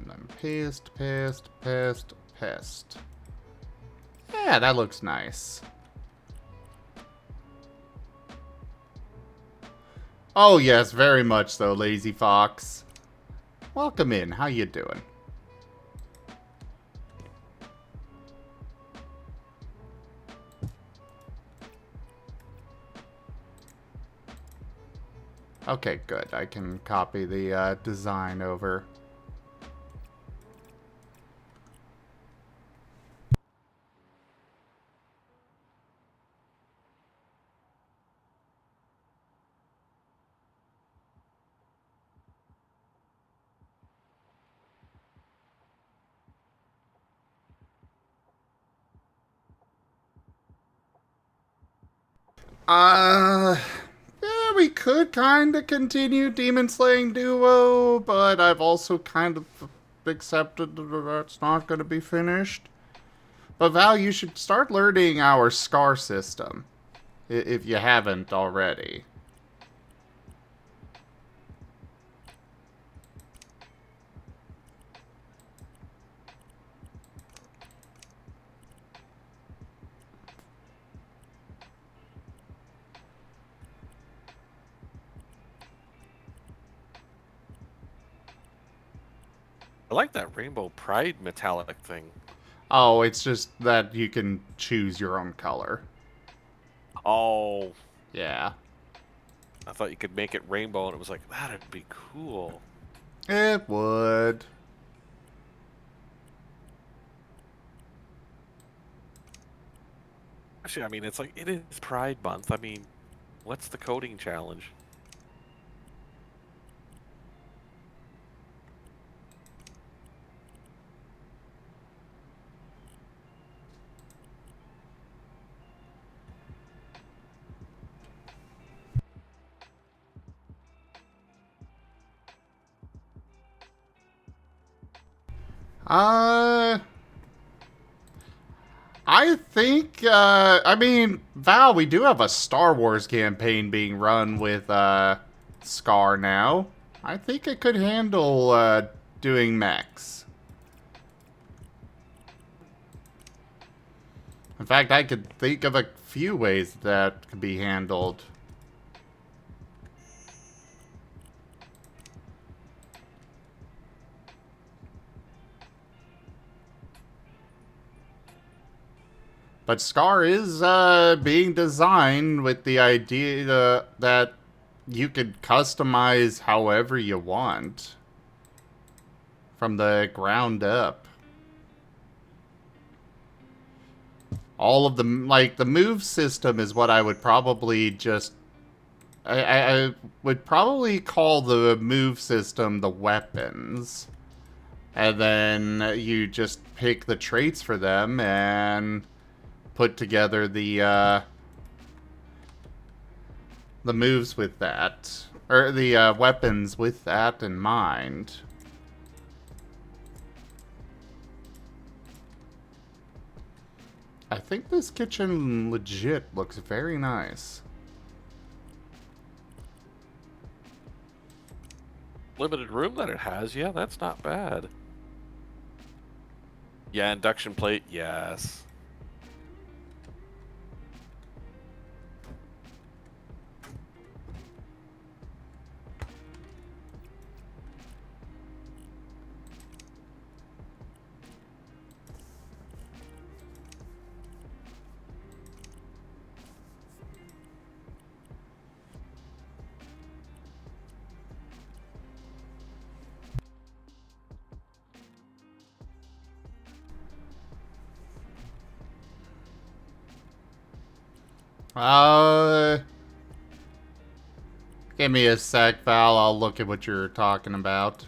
then paste, paste, paste, paste. Yeah, that looks nice. Oh yes, very much so, Lazy Fox. Welcome in. How you doing? Okay, good. I can copy the design over. Yeah, we could kind of continue Demon Slaying Duo, but I've also kind of accepted that that's not going to be finished. But Val, you should start learning our scar system, if you haven't already. I like that Rainbow Pride metallic thing. Oh, it's just that you can choose your own color. Oh. Yeah. I thought you could make it rainbow, and it was like, that'd be cool. It would. Actually, I mean, it's like, it is Pride Month. I mean, what's the coding challenge? I think, I mean, Val, we do have a Star Wars campaign being run with, Scar now. I think it could handle, doing mechs. In fact, I could think of a few ways that could be handled. But Scar is being designed with the idea that you could customize however you want from the ground up. All of the, like, the move system is what I would probably just... I would probably call the move system the weapons. And then you just pick the traits for them and put together the moves with that, or the weapons with that in mind. I think this kitchen legit looks very nice. Limited room that it has, yeah, that's not bad. Yeah, induction plate, yes. Give me a sec, Val. I'll look at what you're talking about.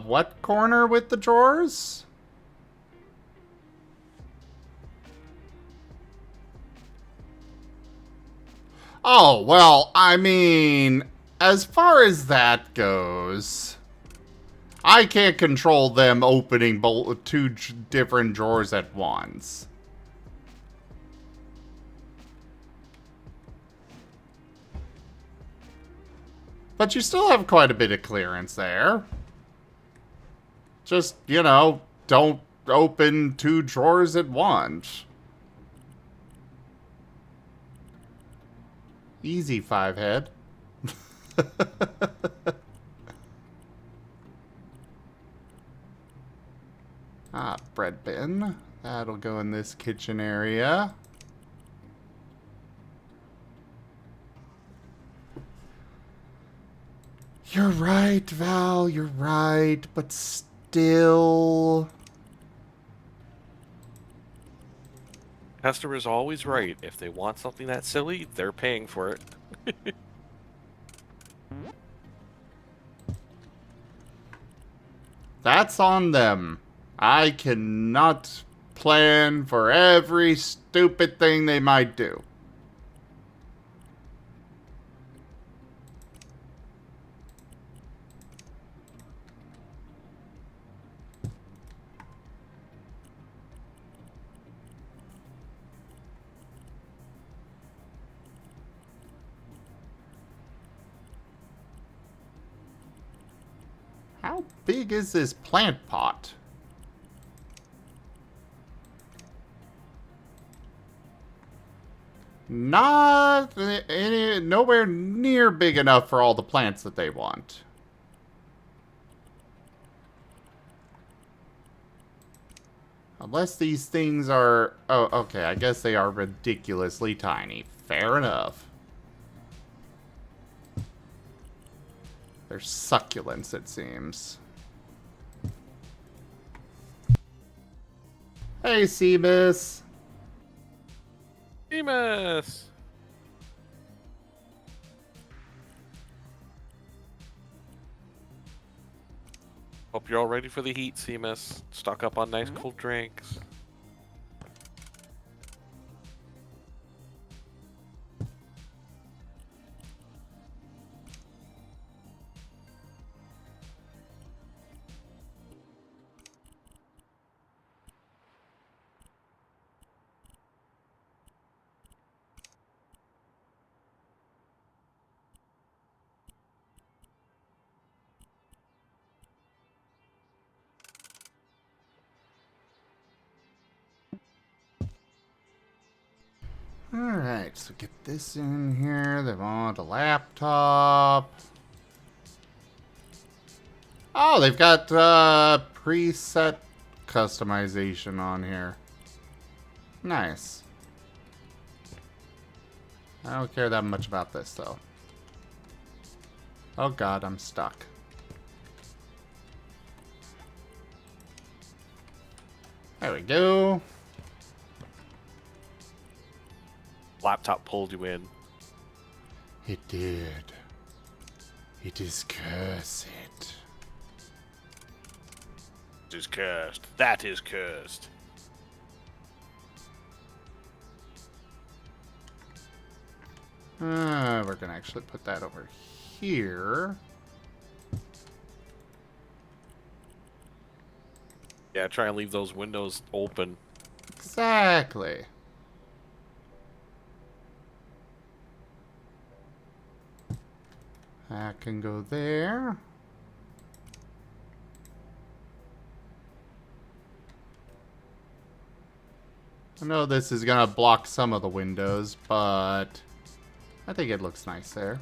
What corner with the drawers? Oh, well, I mean, as far as that goes, I can't control them opening two different drawers at once. But you still have quite a bit of clearance there. Just, you know, don't open two drawers at once. Easy, five head. Bread bin. That'll go in this kitchen area. You're right, Val, you're right, but still... Customer's always right. If they want something that silly, they're paying for it. That's on them. I cannot plan for every stupid thing they might do. How big is this plant pot? Not nowhere near big enough for all the plants that they want. Unless these things are... Oh, okay, I guess they are ridiculously tiny. Fair enough. They're succulents, it seems. Hey, Seamus. Seamus! Hope you're all ready for the heat, Seamus. Stock up on nice cold drinks. Alright, so get this in here. They want a laptop. Oh, they've got preset customization on here. Nice. I don't care that much about this, though. Oh god, I'm stuck. There we go. Laptop pulled you in. It did. It is cursed. It is cursed. That is cursed. We're gonna actually put that over here. Yeah, try and leave those windows open. Exactly. That can go there. I know this is gonna block some of the windows, but I think it looks nice there.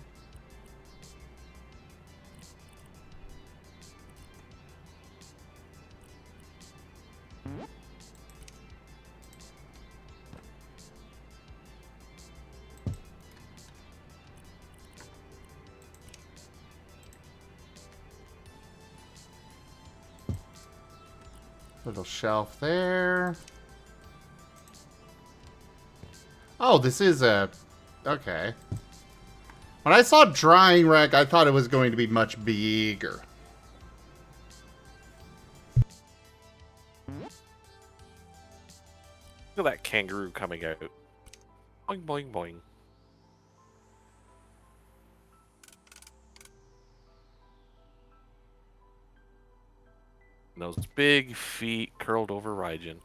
Little shelf there. Oh, this is a... Okay. When I saw drying rack, I thought it was going to be much bigger. Look at that kangaroo coming out. Boing, boing, boing. And those big feet curled over Raijin.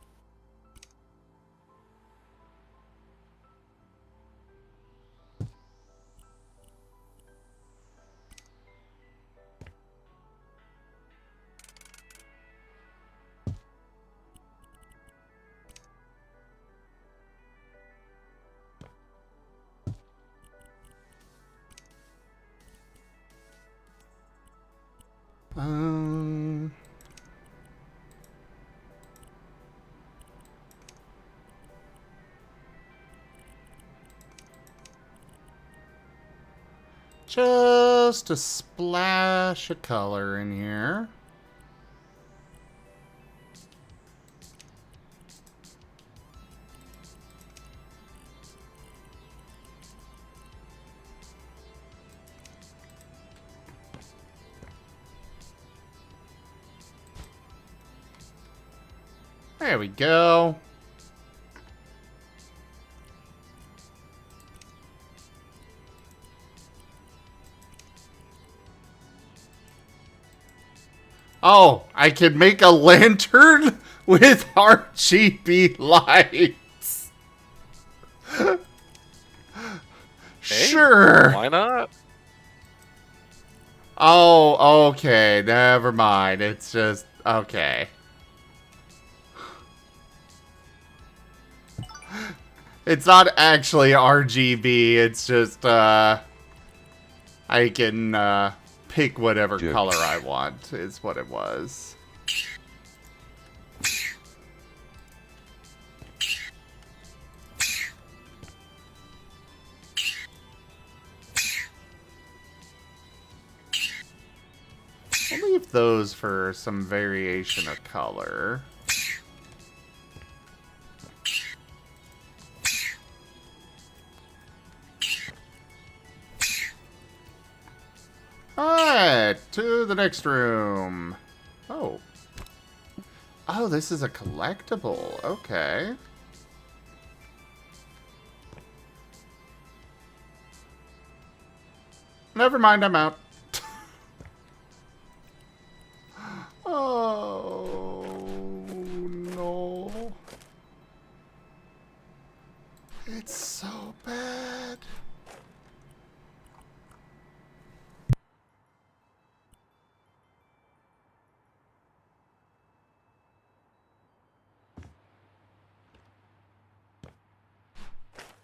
Just a splash of color in here. There we go. Oh, I can make a lantern with RGB lights. Sure. Why not? Oh, okay. Never mind. It's just okay. It's not actually RGB. It's just I can pick whatever color I want. Is what it was. I'll leave those for some variation of color. Alright, to the next room. Oh. Oh, this is a collectible. Okay. Never mind, I'm out. Oh, no. It's so bad.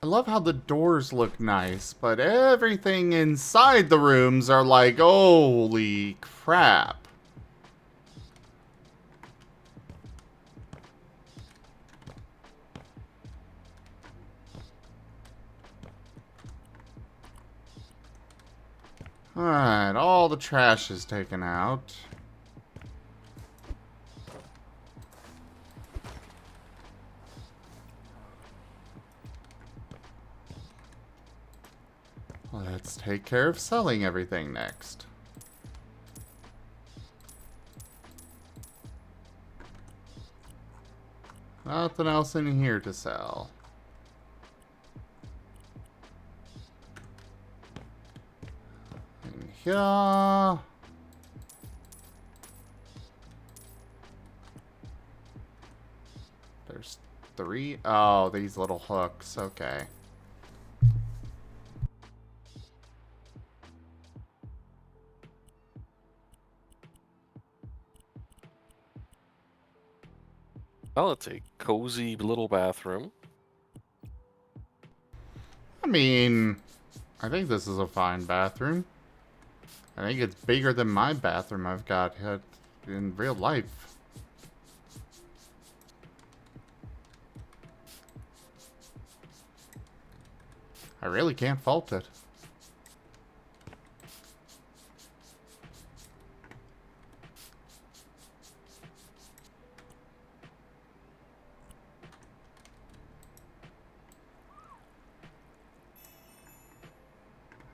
I love how the doors look nice, but everything inside the rooms are like, holy crap. Alright, all the trash is taken out. Let's take care of selling everything next. Nothing else in here to sell. In here. There's 3. Oh, these little hooks. Okay. Well, it's a cozy little bathroom. I mean, I think this is a fine bathroom. I think it's bigger than my bathroom I've got in real life. I really can't fault it.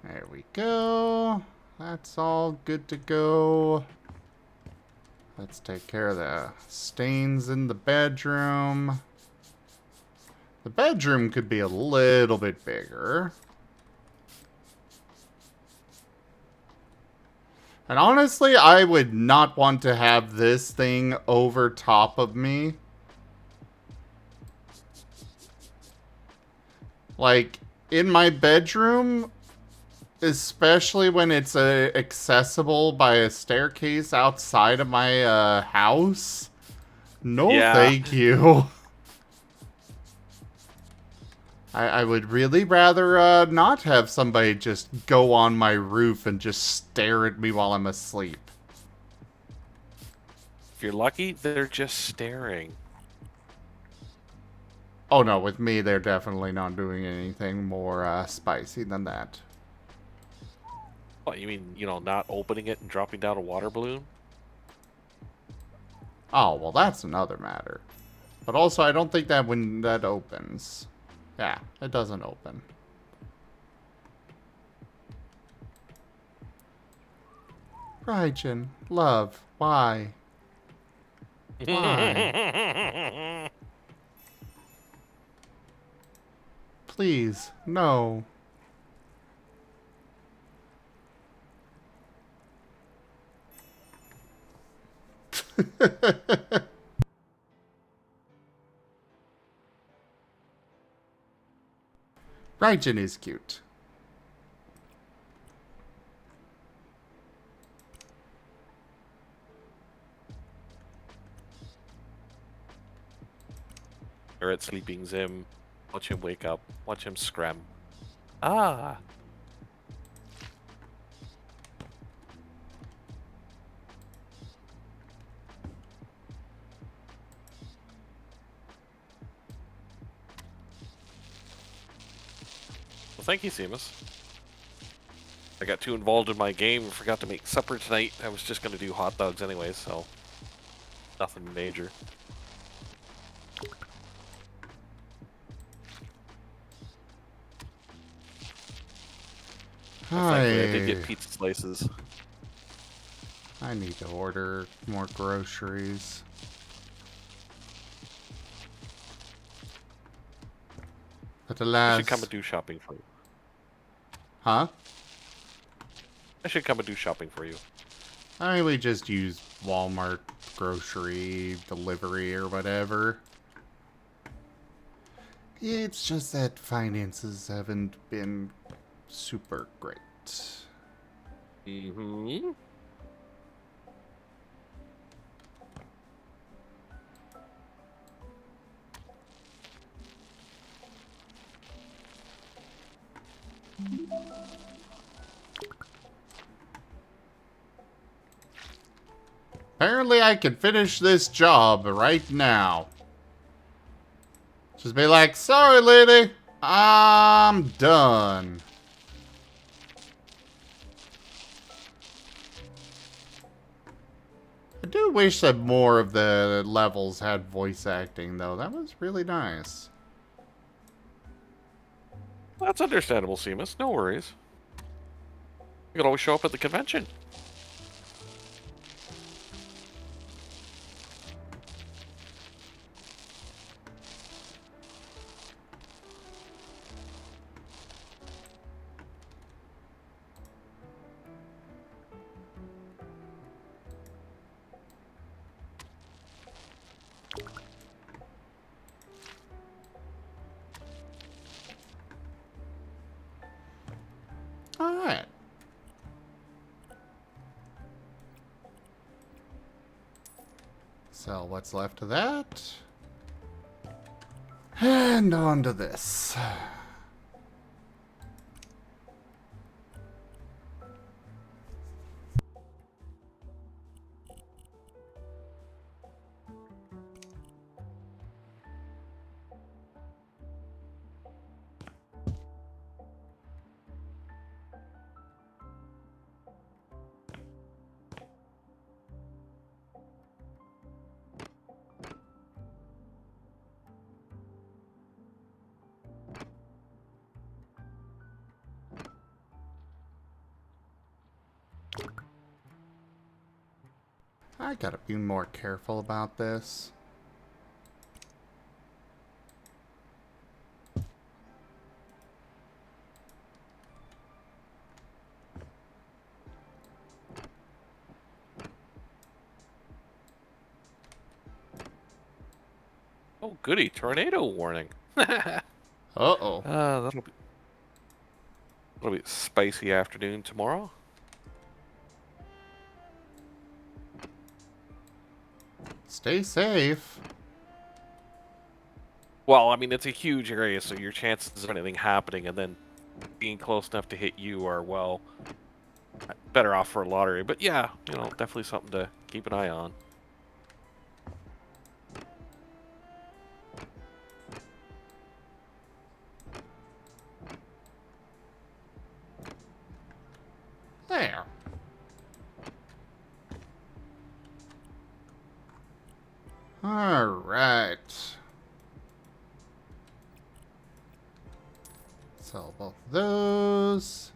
There we go. That's all good to go. Let's take care of the stains in the bedroom. The bedroom could be a little bit bigger. And honestly, I would not want to have this thing over top of me. Like, in my bedroom, especially when it's accessible by a staircase outside of my house. No, thank you. I would really rather not have somebody just go on my roof and just stare at me while I'm asleep. If you're lucky, they're just staring. Oh no, with me they're definitely not doing anything more spicy than that. What, you mean, not opening it and dropping down a water balloon? Oh, well that's another matter. But also I don't think that when that opens. Yeah, it doesn't open. Raijin, love, why? Why? Please, no. Raijin is cute. Or at sleeping Zim. Watch him wake up. Watch him scram. Ah. Well, thank you, Seamus. I got too involved in my game and forgot to make supper tonight. I was just going to do hot dogs anyway, so nothing major. Thankfully, I did get pizza slices. I need to order more groceries. But alas... I should come and do shopping for you. Huh? I should come and do shopping for you. I mean, we just use Walmart grocery delivery or whatever. It's just that finances haven't been super great. Mm-hmm. Apparently I can finish this job right now. Just be like, sorry lady, I'm done. I do wish that more of the levels had voice acting though. That was really nice. That's understandable, Seamus. No worries. You could always show up at the convention. Alright. So what's left of that? And on to this. I gotta be more careful about this. Oh, goody. Tornado warning. Uh-oh. That'll be a spicy afternoon tomorrow. Stay safe. Well, I mean, it's a huge area, so your chances of anything happening and then being close enough to hit you are, well, better off for a lottery. But yeah, you know, definitely something to keep an eye on. There. All right. Sell both of those.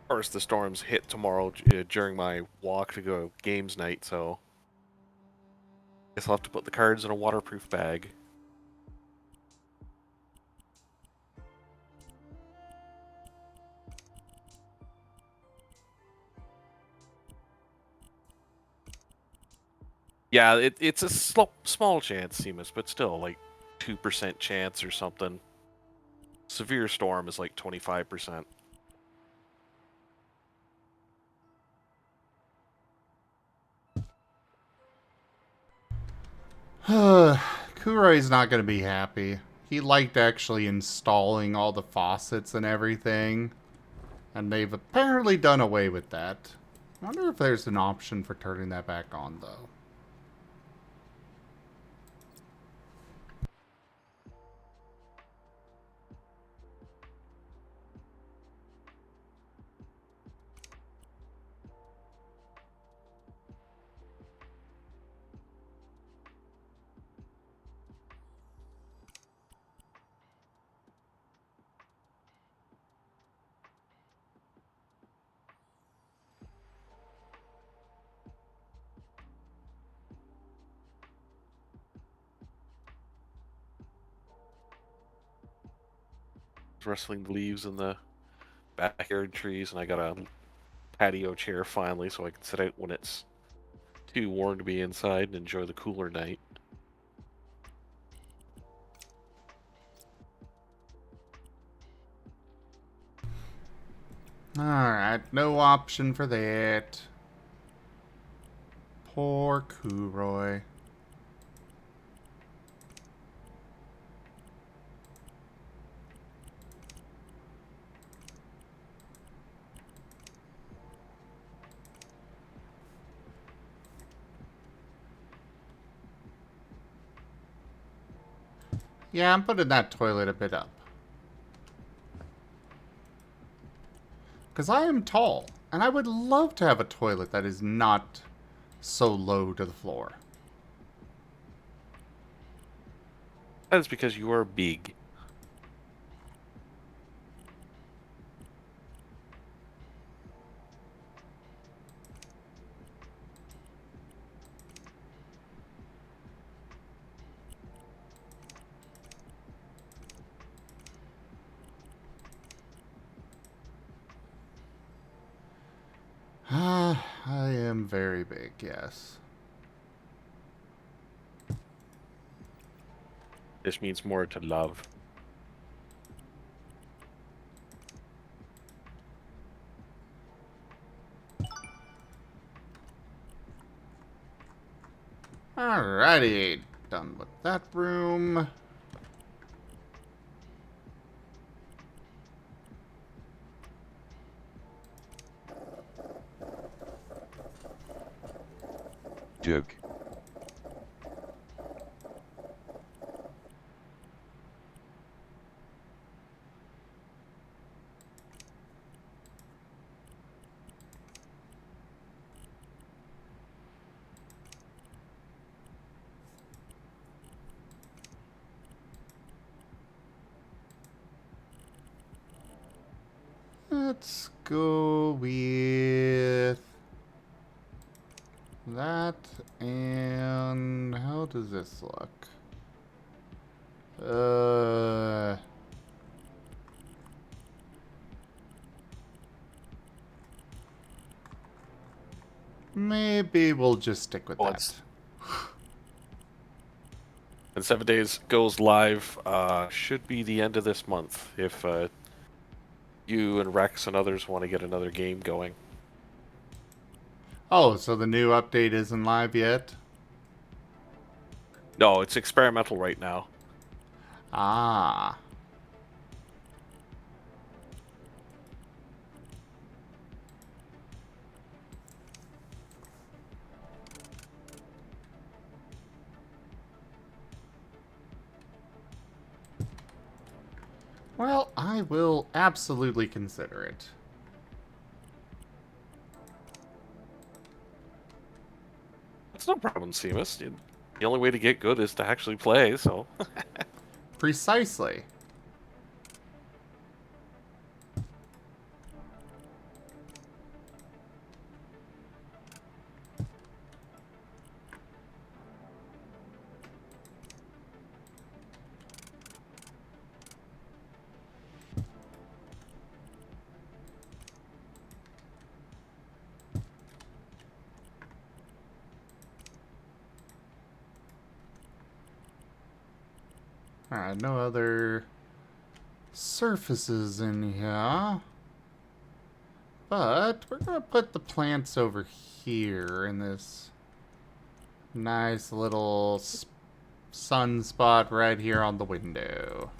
Of course, the storms hit tomorrow during my walk to go games night, so guess I'll have to put the cards in a waterproof bag. Yeah, it's a small chance, Seamus, but still, like 2% chance or something. Severe storm is like 25%. Kuroi's not going to be happy. He liked actually installing all the faucets and everything. And they've apparently done away with that. I wonder if there's an option for turning that back on, though. Rustling the leaves in the backyard trees, and I got a patio chair finally, so I can sit out when it's too warm to be inside and enjoy the cooler night. Alright, no option for that. Poor Kuroi. Yeah, I'm putting that toilet a bit up. Because I am tall, and I would love to have a toilet that is not so low to the floor. That is because you are big. I am very big, yes. This means more to love. Alrighty, done with that room. Joke. Let's go with that, and how does this look? Maybe we'll just stick with that. And 7 days goes live, should be the end of this month, if you and Rex and others want to get another game going. Oh, so the new update isn't live yet? No, it's experimental right now. Ah. Well, I will absolutely consider it. It's no problem, Seamus. The only way to get good is to actually play, so... Precisely. Alright, no other surfaces in here. But we're going to put the plants over here in this nice little sunspot right here on the window.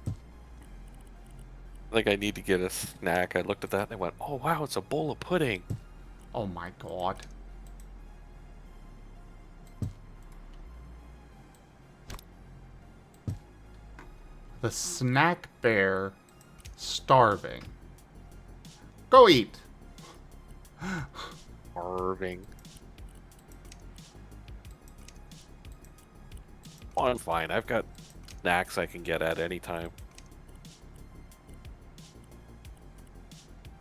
I think I need to get a snack. I looked at that and I went, oh wow, it's a bowl of pudding. Oh my god. The snack bear starving. Go eat. Starving. Oh, I'm fine. I've got snacks I can get at any time.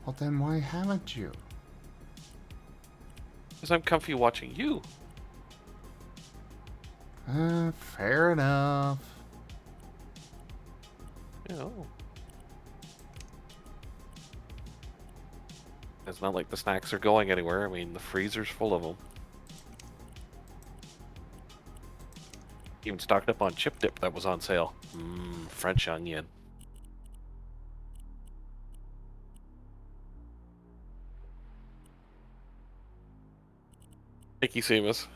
Well, then why haven't you? Because I'm comfy watching you. Fair enough. You know. It's not like the snacks are going anywhere. I mean, the freezer's full of them. Even stocked up on chip dip that was on sale. French onion. Thank you, Seamus.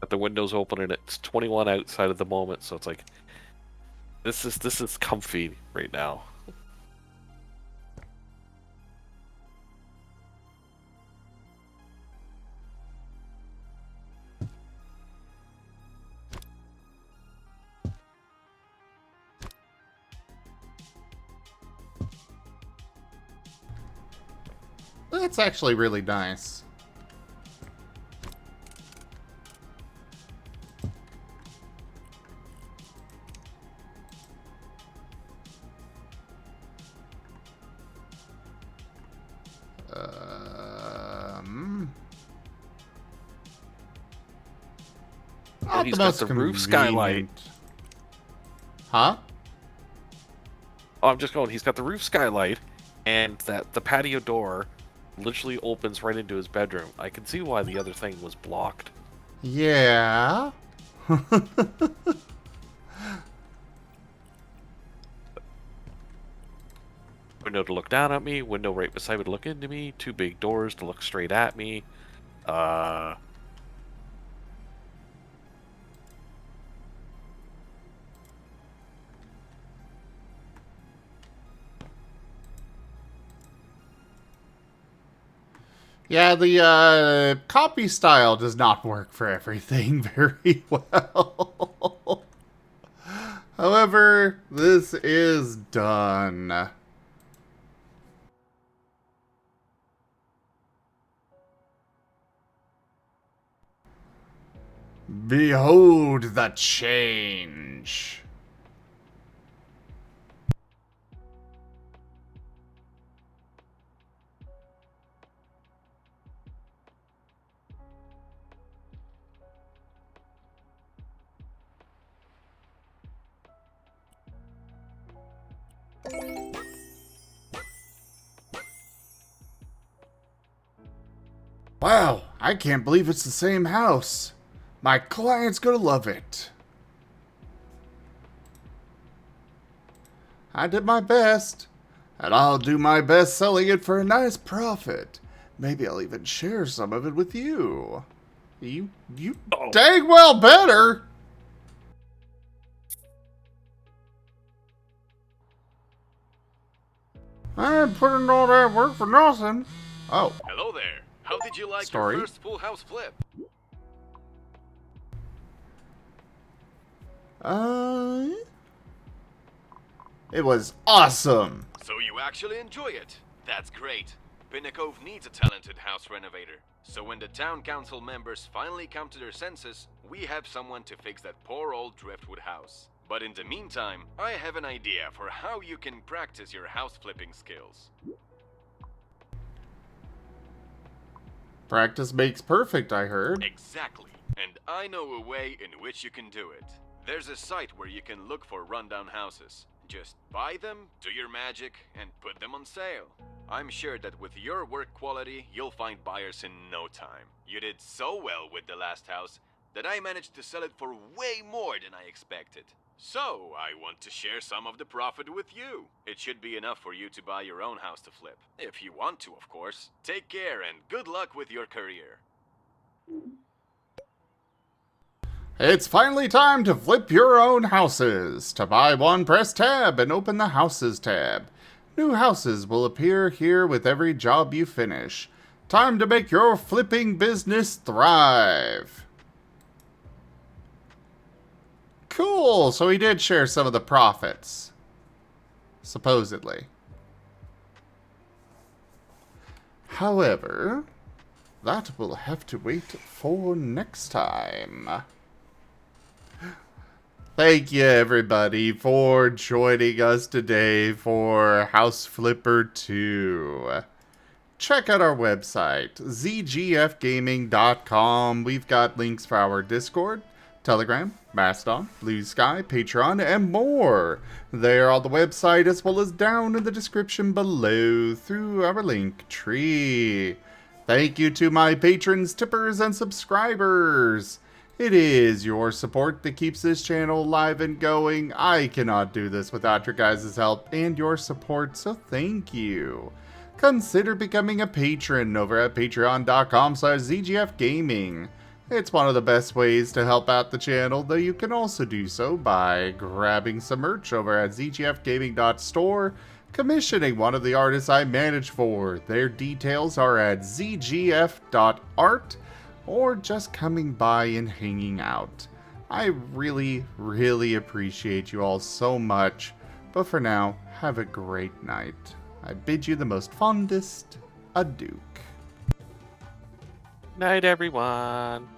Got the windows open and it's 21 outside at the moment, so it's like this is comfy right now. That's actually really nice. Not He's the got most the roof convenient. skylight. Huh? Oh, I'm just going. He's got the roof skylight, and that the patio door literally opens right into his bedroom. I can see why the other thing was blocked. Yeah. Window to look down at me. Window right beside me to look into me. Two big doors to look straight at me. Yeah, the copy style does not work for everything very well. However, this is done. Behold the change. Wow, I can't believe it's the same house. My client's gonna love it. I did my best, and I'll do my best selling it for a nice profit. Maybe I'll even share some of it with you. You dang well better. I ain't putting all that work for nothing. Oh. Hello there. How did you like Story? your first full house flip? It was awesome. So you actually enjoy it. That's great. Pinnacove needs a talented house renovator. So when the town council members finally come to their senses, we have someone to fix that poor old driftwood house. But in the meantime, I have an idea for how you can practice your house flipping skills. Practice makes perfect, I heard. Exactly. And I know a way in which you can do it. There's a site where you can look for rundown houses. Just buy them, do your magic, and put them on sale. I'm sure that with your work quality, you'll find buyers in no time. You did so well with the last house that I managed to sell it for way more than I expected. So, I want to share some of the profit with you. It should be enough for you to buy your own house to flip. If you want to, of course. Take care and good luck with your career. It's finally time to flip your own houses. To buy one, press tab and open the Houses tab. New houses will appear here with every job you finish. Time to make your flipping business thrive. Cool, so he did share some of the profits. Supposedly. However, that will have to wait for next time. Thank you, everybody, for joining us today for House Flipper 2. Check out our website, zgfgaming.com. We've got links for our Discord, Telegram, Mastodon, Blue Sky, Patreon, and more. They're on the website as well as down in the description below through our link tree. Thank you to my patrons, tippers, and subscribers. It is your support that keeps this channel alive and going. I cannot do this without your guys' help and your support, so thank you. Consider becoming a patron over at patreon.com/zgfgaming. It's one of the best ways to help out the channel, though you can also do so by grabbing some merch over at zgfgaming.store, commissioning one of the artists I manage for. Their details are at zgf.art, or just coming by and hanging out. I really, really appreciate you all so much, but for now, have a great night. I bid you the most fondest adieu. Night, everyone.